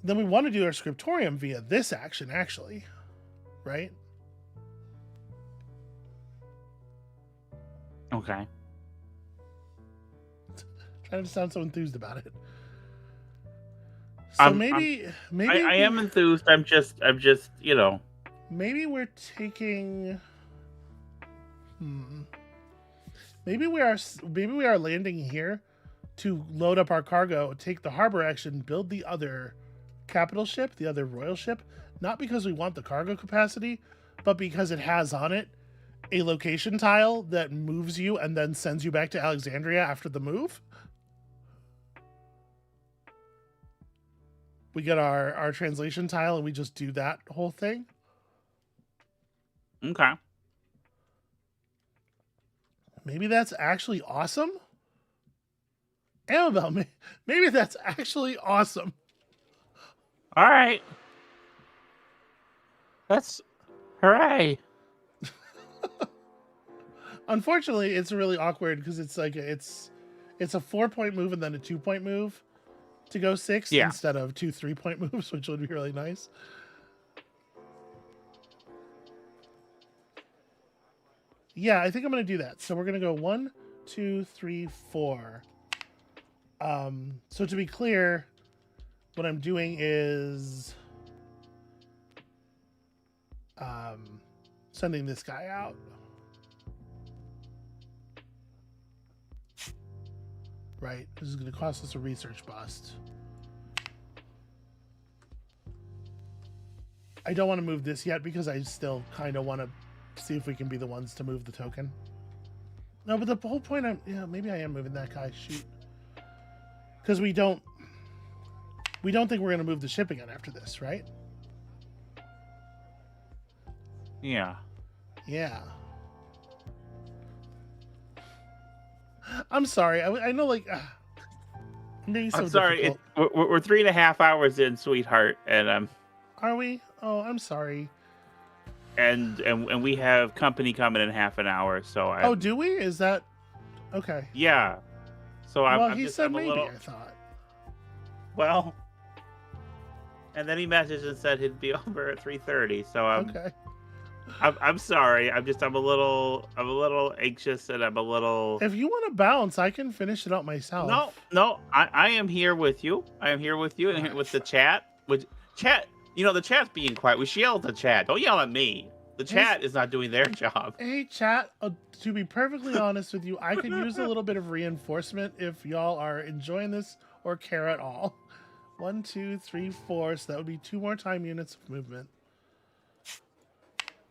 Then we want to do our scriptorium via this action, actually, right? Okay. Trying to sound so enthused about it. So maybe I am enthused. I'm just, you know. Maybe we're taking. Maybe we are landing here to load up our cargo, take the harbor action, build the other capital ship, the other royal ship, not because we want the cargo capacity, but because it has on it a location tile that moves you and then sends you back to Alexandria after the move. We get our translation tile and we just do that whole thing. Okay. Maybe that's actually awesome. Amabel, maybe that's actually awesome. All right. That's hooray. Unfortunately, it's really awkward because it's like it's a 4-point move and then a 2-point move to go 6 instead of 2 3-point moves, which would be really nice. Yeah, I think I'm going to do that. So we're going to go 1, 2, 3, 4. So to be clear, what I'm doing is sending this guy out. Right, this is going to cost us a research bust. I don't want to move this yet because I still kind of want to see if we can be the ones to move the token. No, but the whole point, maybe I am moving that guy. Shoot, because we don't think we're going to move the ship again after this, right? Yeah. Yeah. I'm sorry. I know, like, I'm being so I'm sorry. difficult. We're 3.5 hours in, sweetheart, and Are we? Oh, I'm sorry. and we have company coming in half an hour. So Oh, do we? Is that okay? yeah. So Well, I'm he just said I'm a maybe. little I thought. well. And then he messaged and said he'd be over at 3:30. So Okay. I'm sorry. I'm a little anxious, and I'm a little. If you want to bounce, I can finish it up myself. No. I am here with you. I am here with you, and here with the chat. With chat, the chat's being quiet. We should yell at the chat. Don't yell at me. The chat is not doing their job. Hey, chat. To be perfectly honest with you, I could use a little bit of reinforcement if y'all are enjoying this or care at all. 1, 2, 3, 4. So that would be 2 more time units of movement.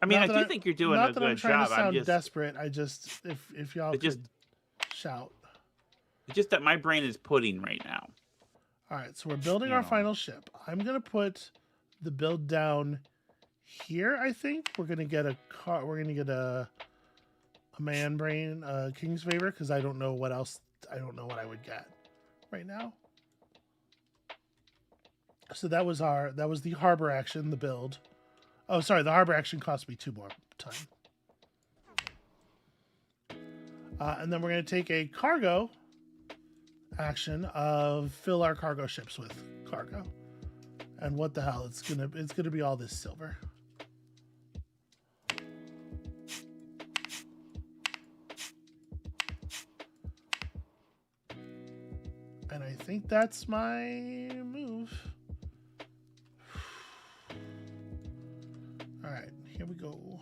I mean, I do think you're doing a good job. Not that I'm trying to sound desperate. I just, if y'all could shout. It's just that my brain is pudding right now. All right, so we're building our final ship. I'm gonna put the build down here. I think we're gonna get a car. We're gonna get a man brain, King's Favor, because I don't know what else. I don't know what I would get right now. So that was the harbor action, the build. Oh, sorry, the harbor action cost me 2 more time. And then we're going to take a cargo action of fill our cargo ships with cargo. And what the hell, it's gonna be all this silver. And I think that's my move. All right, here we go.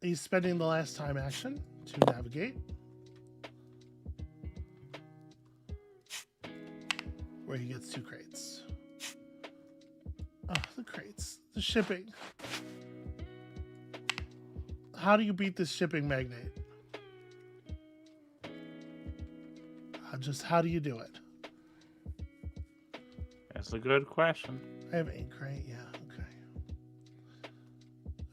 He's spending the last time action to navigate. Where he gets 2 crates. Oh, the crates. The shipping. How do you beat this shipping magnate? Just how do you do it? That's a good question. I have 8 crate, yeah, okay.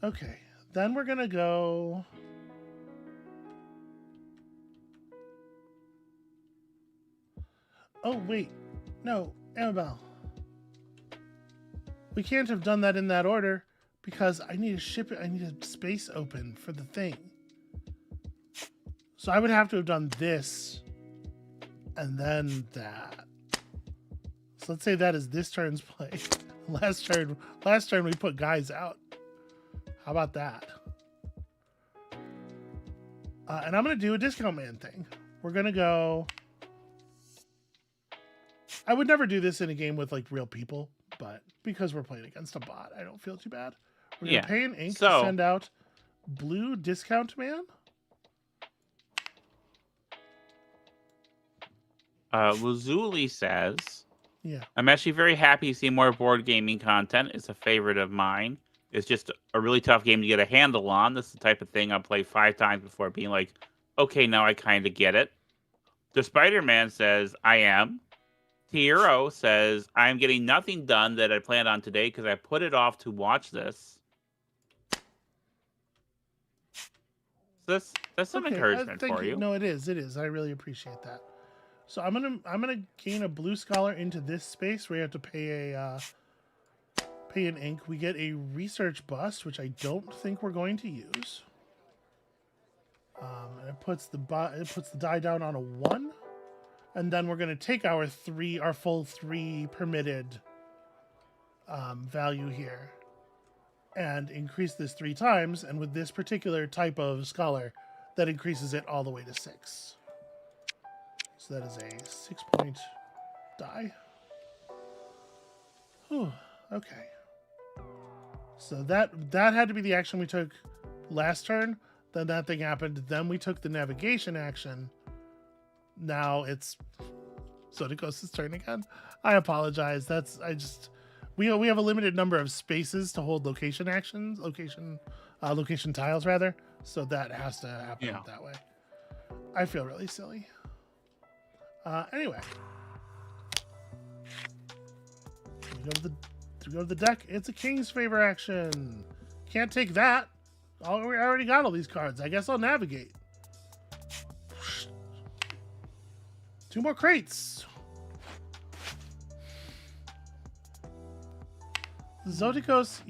Okay, then we're gonna go. Oh, wait. No, Amabel. We can't have done that in that order because I need a space open for the thing. So I would have to have done this and then that. So let's say that is this turn's play. Last turn we put guys out. How about that? And I'm going to do a discount man thing. We're going to go. I would never do this in a game with like real people, but because we're playing against a bot, I don't feel too bad. We're going to pay an ink to send out blue discount man. Lazuli says, yeah, I'm actually very happy to see more board gaming content. It's a favorite of mine. It's just a really tough game to get a handle on. This is the type of thing I'll play 5 times before being like, okay, now I kind of get it. The Spider-Man says, I am. Hero says, I'm getting nothing done that I planned on today because I put it off to watch this. That's some encouragement for you. No, it is. I really appreciate that. So I'm gonna gain a blue scholar into this space where you have to pay an ink. We get a research bust, which I don't think we're going to use. And it puts the die down on a 1, and then we're gonna take our full 3 permitted value here, and increase this 3 times. And with this particular type of scholar, that increases it all the way to 6. So that is a 6-point die. Whew, okay. So that had to be the action we took last turn. Then that thing happened. Then we took the navigation action. Now it's Sodikos' turn again. I apologize. We have a limited number of spaces to hold location actions, location tiles rather. So that has to happen that way. I feel really silly. Anyway, we go to the deck. It's a King's Favor action. Can't take that. We already got all these cards. I guess I'll navigate. 2 more crates. Zotikos,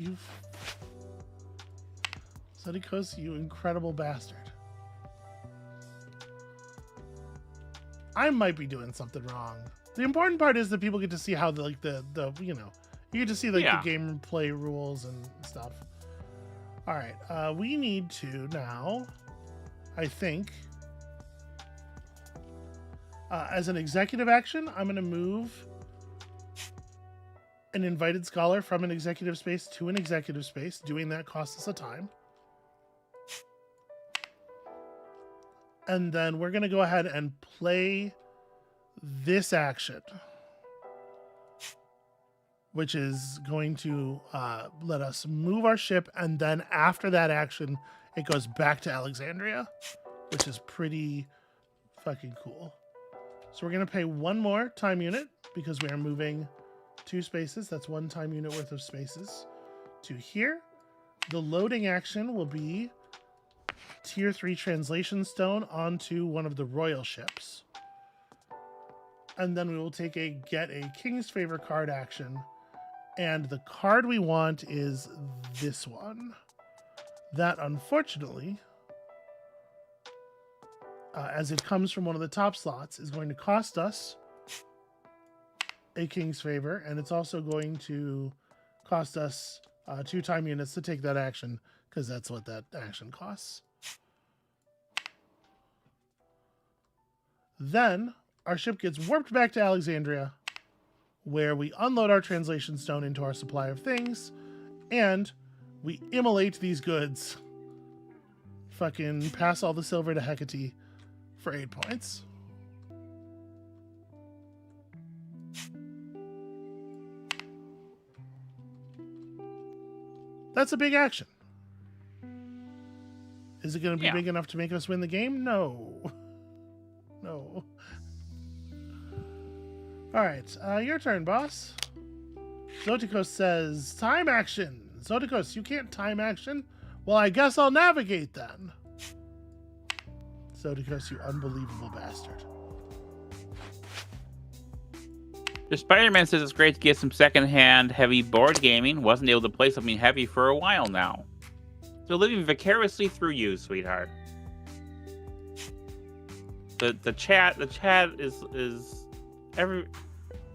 you incredible bastard. I might be doing something wrong. The important part is that people get to see how the you get to see the gameplay rules and stuff. All right, we need to now, I think, as an executive action, I'm going to move an invited scholar from an executive space to an executive space. Doing that costs us a time. And then we're going to go ahead and play this action, which is going to let us move our ship. And then after that action, it goes back to Alexandria, which is pretty fucking cool. So we're going to pay 1 more time unit because we are moving 2 spaces. That's 1 time unit worth of spaces to here. The loading action will be Tier 3 translation stone onto one of the royal ships. And then we will take get a King's Favor card action. And the card we want is this one. That, unfortunately, as it comes from one of the top slots, is going to cost us a King's Favor. And it's also going to cost us 2 time units to take that action, because that's what that action costs. Then our ship gets warped back to Alexandria, where we unload our translation stone into our supply of things, and we immolate these goods. Fucking pass all the silver to Hecate for 8 points. That's a big action. Is it going to be big enough to make us win the game? No. No. All right, your turn, boss. Zotikos says, time action. Zotikos, you can't time action? Well, I guess I'll navigate then. Zotikos, you unbelievable bastard. The Spider-Man says it's great to get some secondhand heavy board gaming. Wasn't able to play something heavy for a while now. So living vicariously through you, sweetheart. The chat is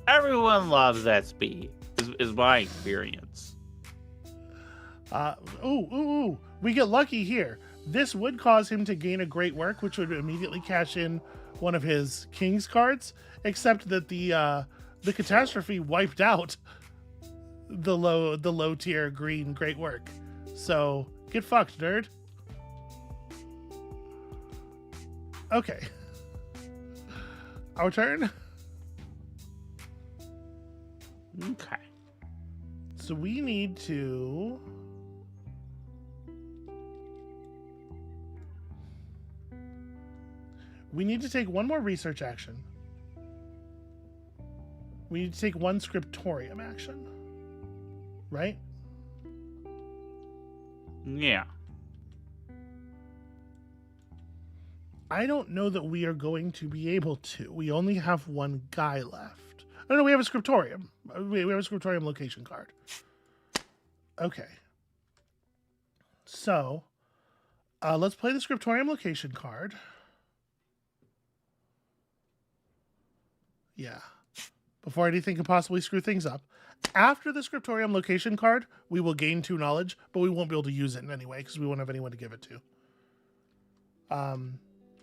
everyone loves that speed. Is my experience. We get lucky here. This would cause him to gain a great work, which would immediately cash in one of his King's cards, except that the catastrophe wiped out the low tier green great work. So get fucked, nerd. Okay. Our turn. Okay. So we need to take 1 more research action. We need to take 1 scriptorium action. Right? Yeah. I don't know that we are going to be able to. We only have 1 guy left. Oh, no, we have a scriptorium. We have a scriptorium location card. Okay. So, let's play the scriptorium location card. Yeah. Before anything can possibly screw things up. After the scriptorium location card, we will gain 2 knowledge, but we won't be able to use it in any way because we won't have anyone to give it to.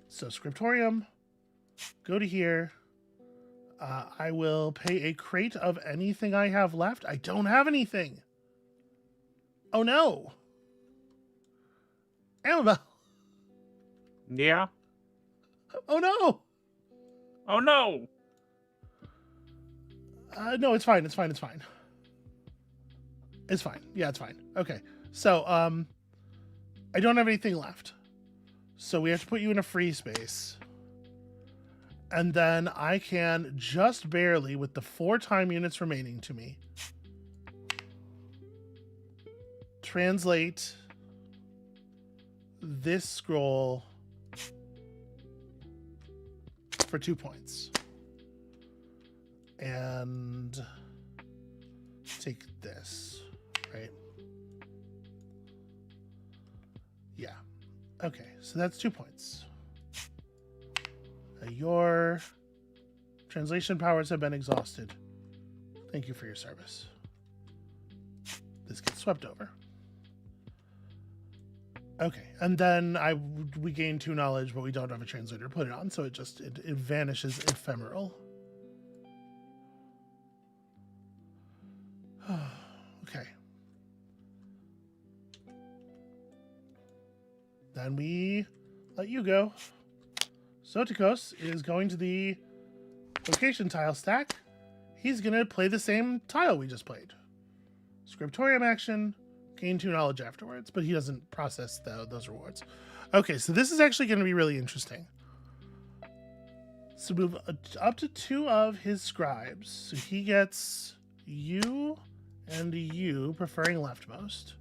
So scriptorium, go to here. I will pay a crate of anything I have left. I don't have anything. Oh no. Amabel. Yeah. Oh no. Oh no. No, it's fine. It's fine. It's fine. It's fine. Yeah, it's fine. Okay. So, I don't have anything left. So we have to put you in a free space. And then I can just barely, with the 4 time units remaining to me, translate this scroll for 2 points. and take this, right? Yeah. Okay, so that's 2 points. Your translation powers have been exhausted. Thank you for your service. This gets swept over. Okay, and then we gain 2 knowledge, but we don't have a translator to put it on, so it vanishes ephemeral. Okay. Then we let you go. Zotikos is going to the location tile stack. He's going to play the same tile we just played. Scriptorium action, gain 2 knowledge afterwards, but he doesn't process those rewards. Okay, so this is actually going to be really interesting. So move up to 2 of his scribes. So he gets you and you, preferring leftmost.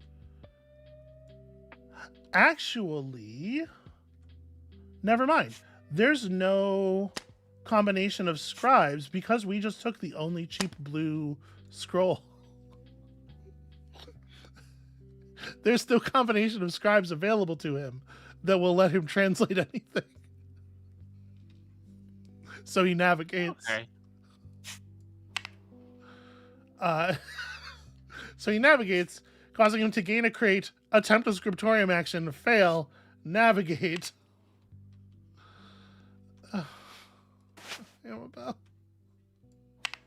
Actually, never mind. There's no combination of scribes because we just took the only cheap blue scroll. There's no combination of scribes available to him that will let him translate anything. So he navigates. Okay. So he navigates, causing him to gain a crate, attempt a scriptorium action, fail, navigate. Amabel.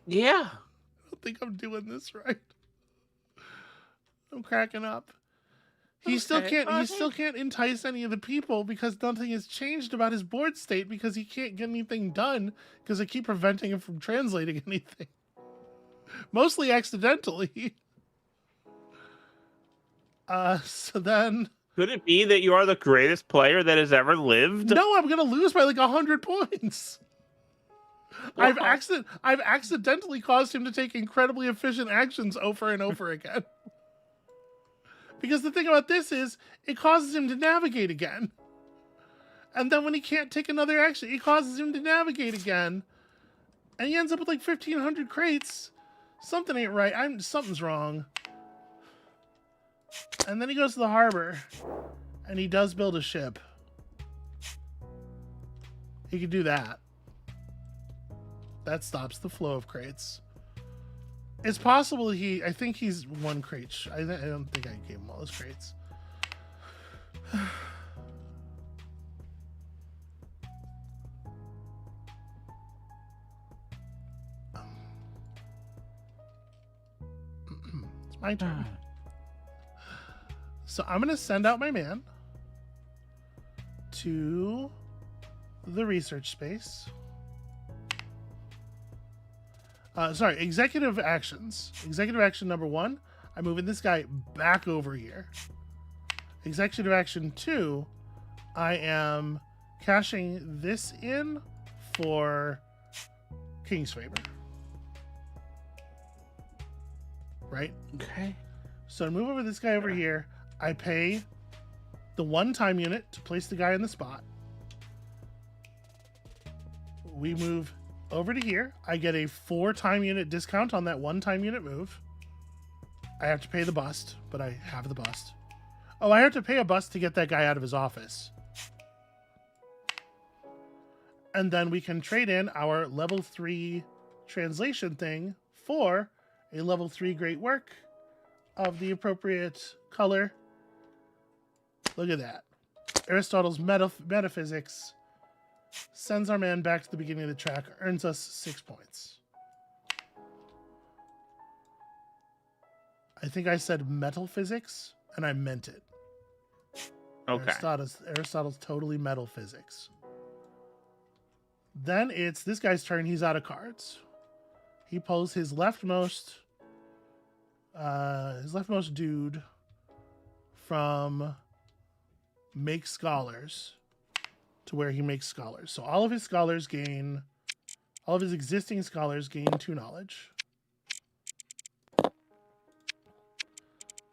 Yeah. I don't think I'm doing this right. I'm cracking up. He still can't entice any of the people because nothing has changed about his board state because he can't get anything done because I keep preventing him from translating anything. Mostly accidentally. So then... Could it be that you are the greatest player that has ever lived? No, I'm going to lose by like 100 points. Wow. I've accidentally caused him to take incredibly efficient actions over and over again. Because the thing about this is, it causes him to navigate again. And then when he can't take another action, it causes him to navigate again. And he ends up with like 1,500 crates. Something ain't right. Something's wrong. And then he goes to the harbor. And he does build a ship. He could do that. That stops the flow of crates. It's possible I think he's 1 crate. I don't think I gave him all his crates. It's my turn. So I'm going to send out my man to the research space. Executive actions. Executive action number 1, I'm moving this guy back over here. Executive action 2, I am cashing this in for King's Favor. Right? Okay. So I move over this guy over here. I pay the 1-time unit to place the guy in the spot. We move over to here. I get a 4-time unit discount on that 1-time unit move. I have to pay the bust, but I have the bust. Oh, I have to pay a bust to get that guy out of his office. And then we can trade in our level 3 translation thing for a level 3 great work of the appropriate color. Look at that. Aristotle's metaphysics sends our man back to the beginning of the track, earns us 6 points. I think I said metal physics, and I meant it. Okay. Aristotle's totally metal physics. Then it's this guy's turn. He's out of cards. He pulls his leftmost dude from Make Scholars to where he makes scholars. So all of his existing scholars gain 2 knowledge.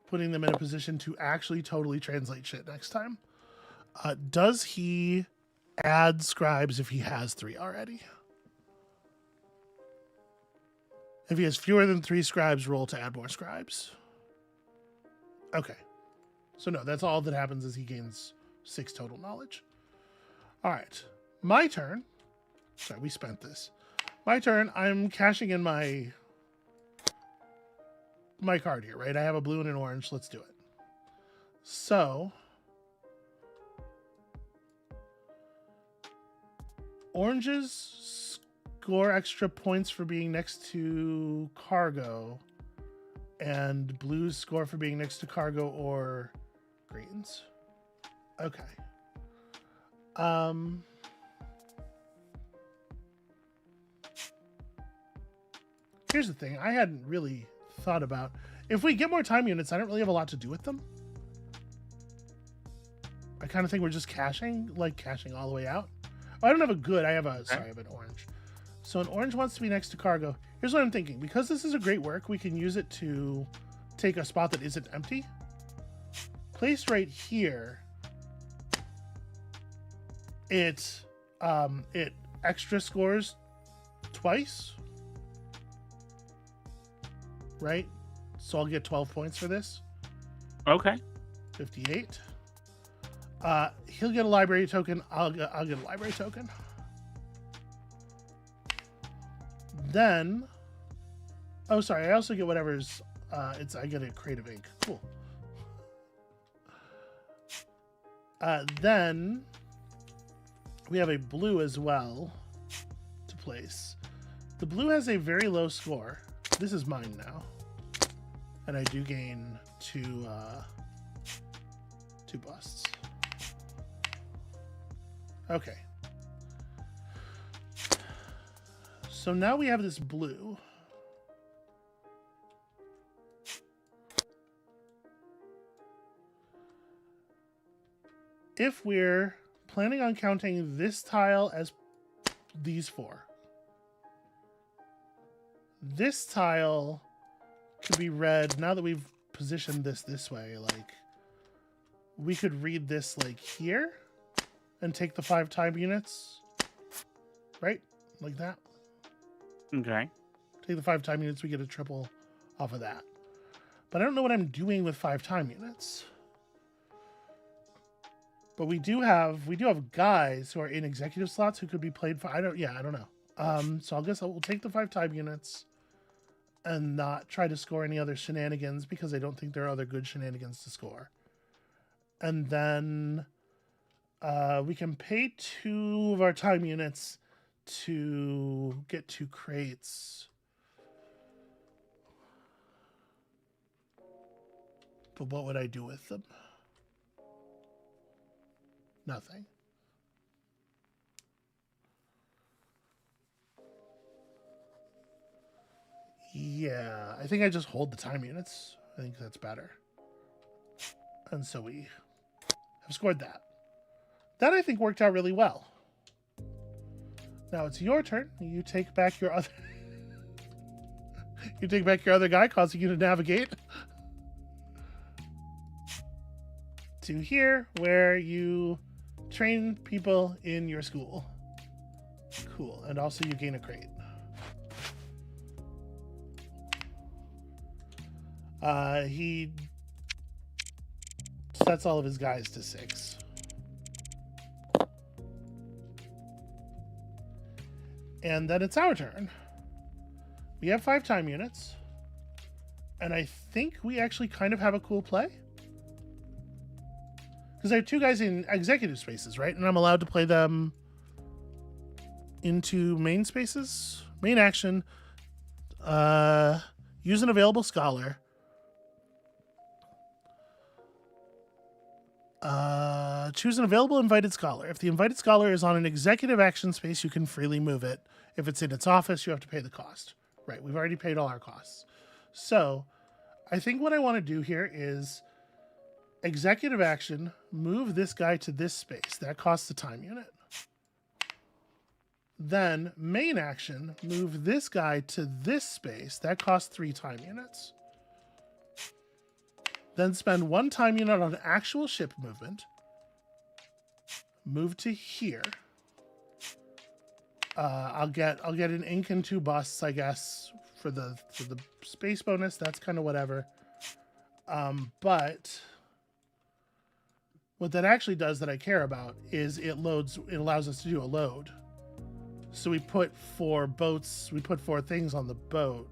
Putting them in a position to actually totally translate shit next time. Does he add scribes if he has 3 already? If he has fewer than 3 scribes, roll to add more scribes. Okay. So no, that's all that happens is he gains 6 total knowledge. All right. My turn. Sorry, we spent this. My turn. I'm cashing in my card here, right? I have a blue and an orange. Let's do it. So, oranges score extra points for being next to cargo, and blues score for being next to cargo or greens. Okay. Here's the thing. I hadn't really thought about. If we get more time units, I don't really have a lot to do with them. I kind of think we're just caching all the way out. Oh, I don't have a good. I have a, sorry, I have an orange. So an orange wants to be next to cargo. Here's what I'm thinking. Because this is a great work, we can use it to take a spot that isn't empty. Placed right here, it extra scores twice. Right? So I'll get 12 points for this. Okay. 58. He'll get a library token. I'll get a library token. Then, oh, sorry. I also get whatever's. I get a creative ink. Cool. Then we have a blue as well to place. The blue has a very low score. This is mine now, and I do gain 2 busts. Okay. So now we have this blue. If we're planning on counting this tile as these 4, this tile could be read, now that we've positioned this way, like, we could read this like here and take the 5 time units, right? Like that. Okay. Take the 5 time units, we get a triple off of that. But I don't know what I'm doing with 5 time units. But we do have guys who are in executive slots who could be played for, I don't know. So I guess we'll take the 5 time units and not try to score any other shenanigans because I don't think there are other good shenanigans to score. And then we can pay 2 of our time units to get 2 crates. But what would I do with them? Nothing. Yeah, I think I just hold the time units. I think that's better. And so we have scored that. That I think worked out really well. Now it's your turn. You take back your other you take back your other guy, causing you to navigate to here where you train people in your school. Cool. And also you gain a crate. He sets all of his guys to 6. And then it's our turn. We have 5 time units. And I think we actually kind of have a cool play. Because I have 2 guys in executive spaces, right? And I'm allowed to play them into main spaces. Main action. Use an available scholar. Choose an available invited scholar. If the invited scholar is on an executive action space, you can freely move it. If it's in its office, you have to pay the cost. Right, we've already paid all our costs. So, I think what I want to do here is executive action, move this guy to this space. That costs a time unit. Then, main action, move this guy to this space. That costs 3 time units. Then spend 1 time unit on actual ship movement. Move to here. I'll get an ink and 2 busts, I guess, for the space bonus. That's kind of whatever. But what that actually does that I care about is it allows us to do a load. So we put 4 things on the boat.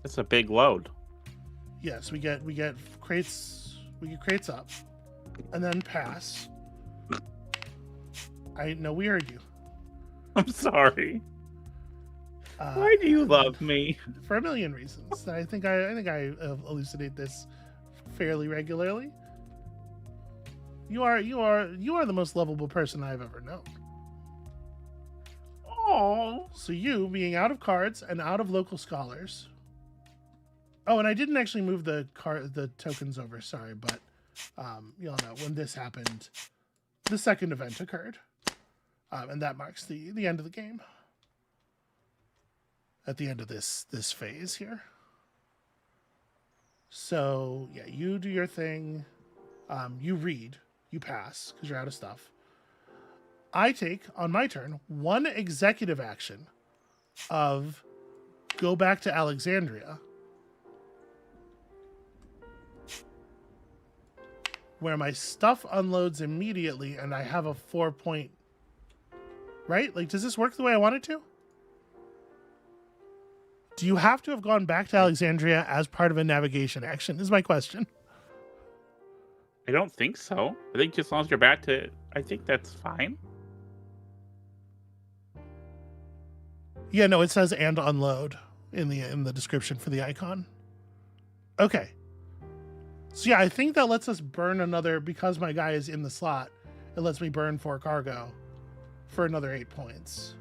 That's a big load. Yes, we get crates. We get crates up, and then pass. We heard you. I'm sorry. Why do you love me? For a million reasons. I think I elucidate this fairly regularly. You are the most lovable person I've ever known. Oh. So you being out of cards and out of local scholars. Oh, and I didn't actually move the tokens over. Sorry, but you all know when this happened, the second event occurred, and that marks the end of the game. At the end of this phase here. So yeah, you do your thing. You read. You pass because you're out of stuff. I take on my turn 1 executive action of go back to Alexandria, where my stuff unloads immediately and I have a 4-point. Right? Like, does this work the way I want it to? Do you have to have gone back to Alexandria as part of a navigation action, is my question. I don't think so. I think just as long as you're back to, I think that's fine. Yeah, no, it says and unload in the description for the icon. Okay. So yeah, I think that lets us burn another, because my guy is in the slot, it lets me burn 4 cargo for another 8 points.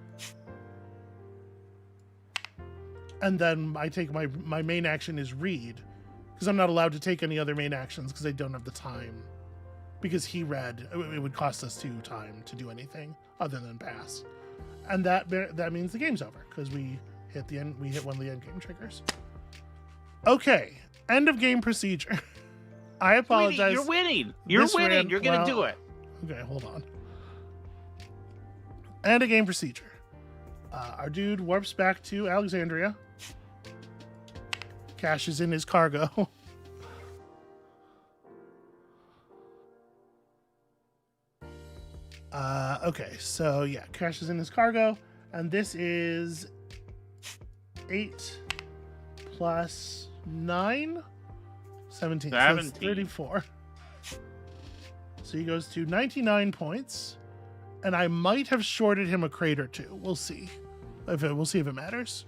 And then I take my main action is read, because I'm not allowed to take any other main actions because I don't have the time. Because he read, it would cost us 2 time to do anything other than pass. And that means the game's over because we hit the end. We hit one of the end game triggers. Okay, end of game procedure. I apologize. You're winning. You're winning. You're gonna do it. Okay, hold on. End of game procedure. Our dude warps back to Alexandria. Cashes in his cargo. Okay, so yeah, crashes in his cargo, and this is 8 plus 9, 17. So that's 34. So he goes to 99 points, and I might have shorted him a crate or 2. We'll see. We'll see if it matters.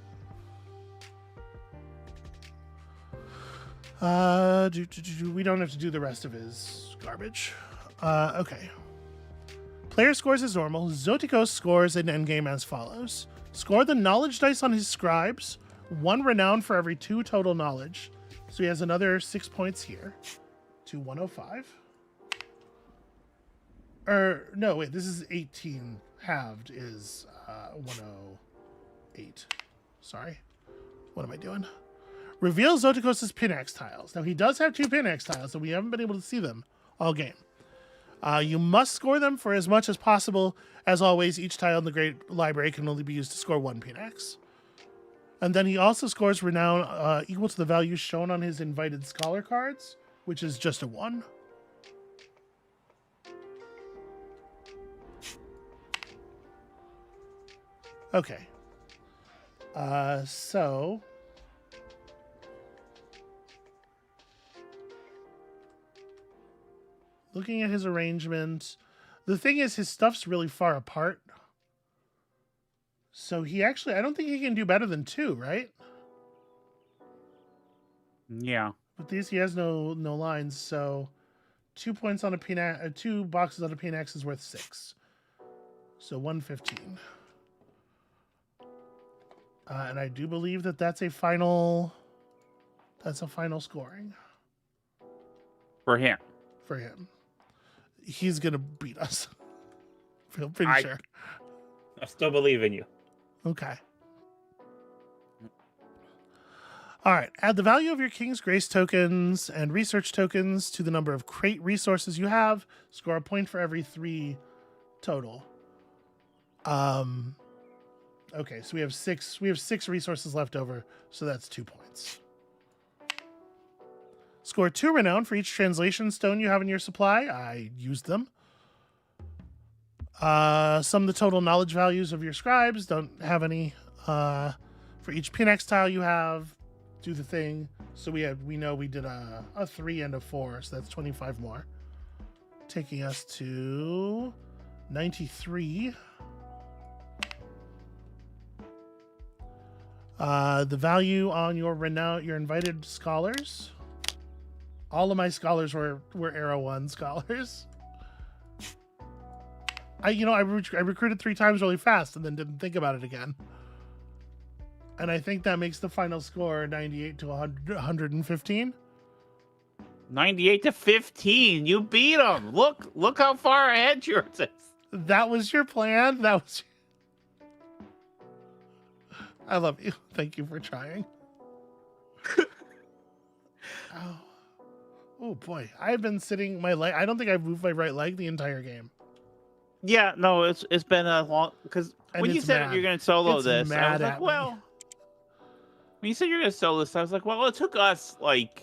We don't have to do the rest of his garbage. Okay. Player scores as normal. Zotikos scores in endgame as follows. Score the knowledge dice on his scribes. 1 renown for every 2 total knowledge. So he has another 6 points here to 105. No, wait, this is 18. Halved is 108. Sorry. What am I doing? Reveal Zotikos' Pinax tiles. Now, he does have 2 Pinax tiles, so we haven't been able to see them all game. You must score them for as much as possible. As always, each tile in the Great Library can only be used to score 1 Pinax. And then he also scores renown equal to the value shown on his invited scholar cards, which is just a 1. Okay. So... looking at his arrangement, the thing is his stuff's really far apart. So he actually, I don't think he can do better than 2, right? Yeah. With these, he has no lines, so 2 points on a Pinax, 2 boxes on a Pinax is worth 6. So 115. And I do believe that that's a final scoring. For him. For him. He's going to beat us. Feel pretty sure. I still believe in you. Okay. All right. Add the value of your King's Grace tokens and research tokens to the number of crate resources you have. Score a point for every 3 total. Okay, so we have six resources left over, so that's 2 points. Score 2 renown for each translation stone you have in your supply. I used them. Sum the total knowledge values of your scribes. Don't have any. For each Phoenix tile you have, do the thing. So we know we did a 3 and a 4, so that's 25 more. Taking us to 93. The value on your invited scholars. All of my scholars were Arrow 1 scholars. I recruited 3 times really fast and then didn't think about it again. And I think that makes the final score 98 to 115. 98 to 15. You beat them. Look how far ahead yours is. That was your plan. I love you. Thank you for trying. Oh boy, I've been sitting my leg. I don't think I've moved my right leg the entire game. Yeah, no, it's been a long, because when you said you're going to solo this, I was like, well, when you said you're going to solo this, I was like, well, it took us like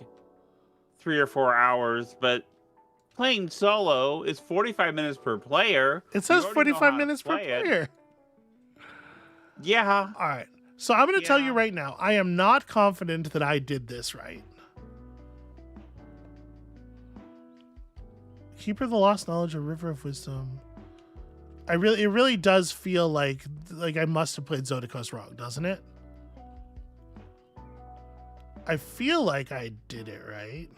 3 or 4 hours, but playing solo is 45 minutes per player. It says 45 minutes per player. Yeah. All right. So I'm going to tell you right now, I am not confident that I did this right. Keeper of the Lost Knowledge, a River of Wisdom. It really does feel like I must have played Zodikos wrong, doesn't it? I feel like I did it right.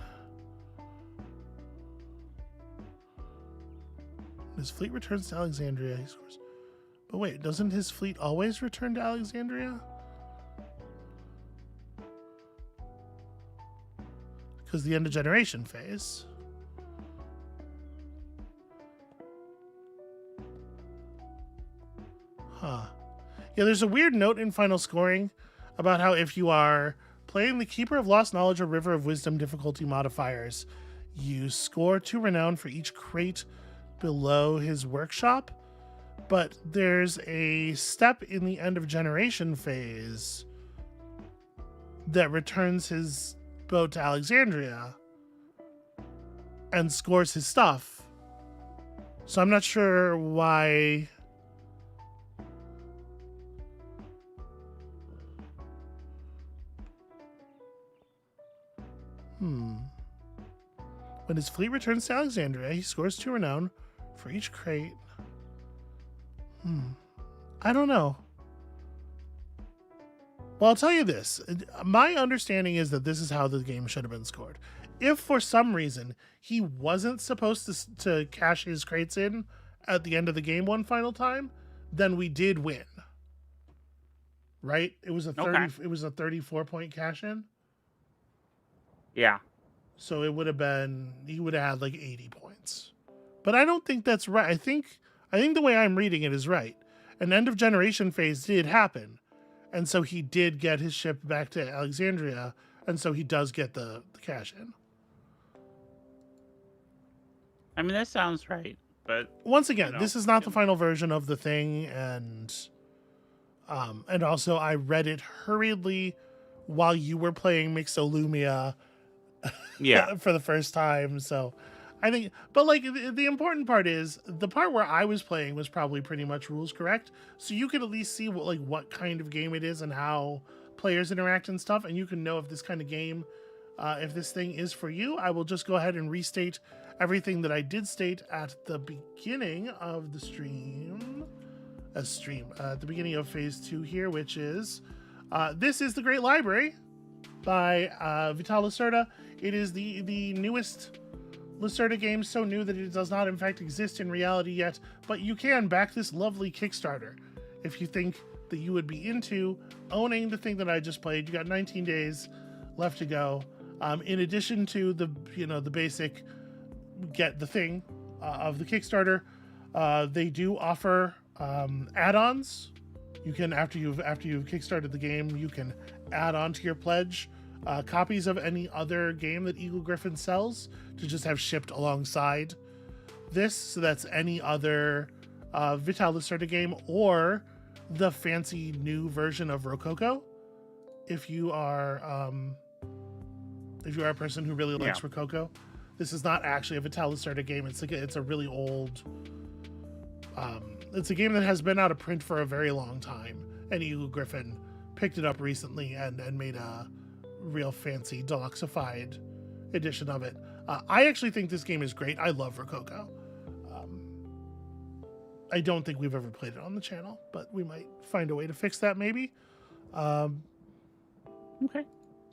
His fleet returns to Alexandria. He scores. But wait, doesn't his fleet always return to Alexandria? Because the end of generation phase. Huh. Yeah, there's a weird note in final scoring about how if you are playing the Keeper of Lost Knowledge or River of Wisdom difficulty modifiers, you score 2 renown for each crate below his workshop. But there's a step in the end of generation phase that returns his boat to Alexandria and scores his stuff. So I'm not sure why. When his fleet returns to Alexandria, he scores 2 renown for each crate. I don't know. Well, I'll tell you this. My understanding is that this is how the game should have been scored. If for some reason he wasn't supposed to cash his crates in at the end of the game one final time, then we did win. Right? It was a 34 point cash in. Yeah. So he would have had like 80 points. But I don't think that's right. I think the way I'm reading it is right. An end of generation phase did happen. And so he did get his ship back to Alexandria. And so he does get the cash in. I mean, that sounds right. But once again, this is not the final version of the thing. And also I read it hurriedly while you were playing Mixolumia. Yeah. For the first time. So I think, but like the important part is the part where I was playing was probably pretty much rules correct. So you could at least see what kind of game it is and how players interact and stuff. And you can know if this kind of game, if this thing is for you. I will just go ahead and restate everything that I did state at the beginning of the stream. At the beginning of phase 2 here, which is, this is The Great Library by Vital Lacerda. It is the newest Lacerda game, so new that it does not in fact exist in reality yet, but you can back this lovely Kickstarter if you think that you would be into owning the thing that I just played. You got 19 days left to go. In addition to the basic get the thing of the Kickstarter, they do offer add-ons. You can after you've kickstarted the game, you can add on to your pledge copies of any other game that Eagle Griffin sells to just have shipped alongside this. So that's any other Vital Lacerda game, or the fancy new version of Rococo. If you are a person who really likes Rococo, this is not actually a Vitalis starter game. It's a really old. It's a game that has been out of print for a very long time, and Eagle Griffin picked it up recently and made a real fancy deluxeified edition of it. I actually think this game is great. I love Rococo. I don't think we've ever played it on the channel, but we might find a way to fix that maybe. Okay.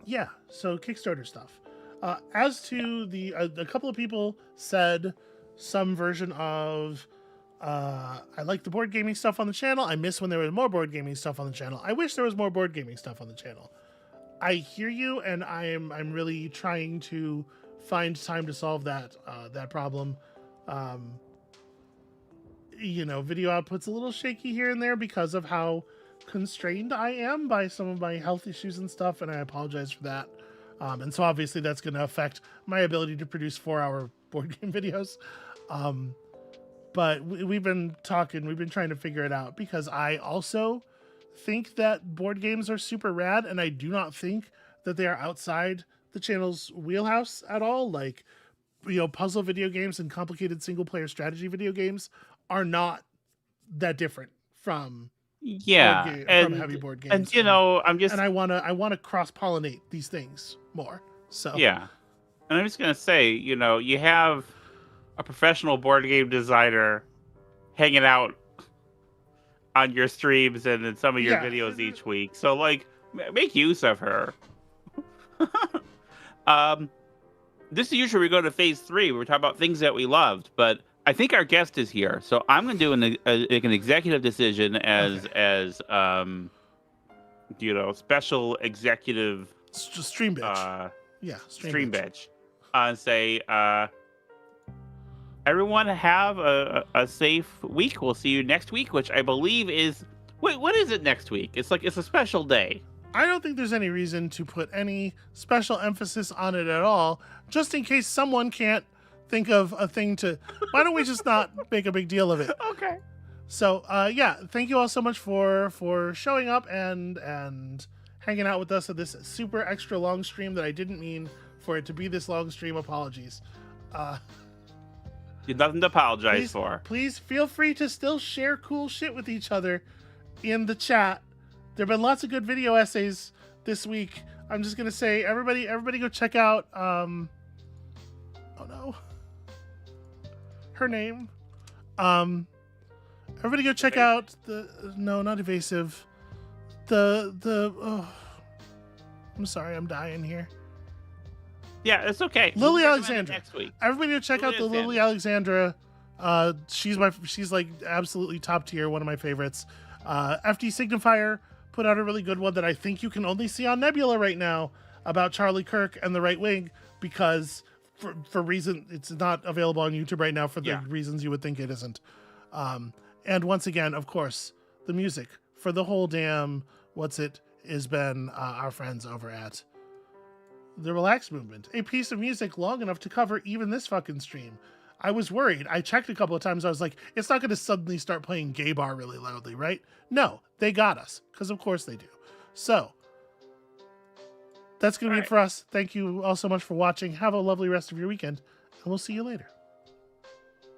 Yeah, so Kickstarter stuff. As to a couple of people said some version of I like the board gaming stuff on the channel. I miss when there was more board gaming stuff on the channel. I wish there was more board gaming stuff on the channel. I hear you, and I'm really trying to find time to solve that problem. Video output's a little shaky here and there because of how constrained I am by some of my health issues and stuff, and I apologize for that. And so obviously that's going to affect my ability to produce 4-hour board game videos. But we've been trying to figure it out, because I also think that board games are super rad, and I do not think that they are outside the channel's wheelhouse at all. Like, puzzle video games and complicated single player strategy video games are not that different from from heavy board games. And I want to cross pollinate these things more. So yeah, and I'm just gonna say, you have a professional board game designer hanging out on your streams and in some of your videos each week. So, like, make use of her. This is usually we go to phase 3. We're talking about things that we loved, but I think our guest is here, so I'm going to do an executive decision as special executive stream bitch. Stream bitch. Say, everyone have a safe week. We'll see you next week, which I believe is what is it next week? It's a special day. I don't think there's any reason to put any special emphasis on it at all, just in case someone can't think of a thing to. Why don't we just not make a big deal of it? Okay. So thank you all so much for showing up and hanging out with us at this super extra long stream that I didn't mean for it to be this long stream. Apologies. You've nothing to apologize for. Please feel free to still share cool shit with each other in the chat. There have been lots of good video essays this week. I'm just gonna say, everybody go check out oh no, her name. Everybody go check out not evasive. I'm sorry, I'm dying here. Yeah, it's okay. Lily Alexandra. Next week. Everybody go check out the Lily Alexandra. She's like absolutely top tier, one of my favorites. FD Signifier put out a really good one that I think you can only see on Nebula right now about Charlie Kirk and the right wing, because for reason it's not available on YouTube right now for the reasons you would think it isn't. And once again, of course, the music for the whole damn has been our friends over at The Relaxed Movement, a piece of music long enough to cover even this fucking stream. I was worried. I checked a couple of times. I was like, it's not going to suddenly start playing Gay Bar really loudly, right? No, they got us, because of course they do. So that's going to be it for us. Thank you all so much for watching. Have a lovely rest of your weekend, and we'll see you later.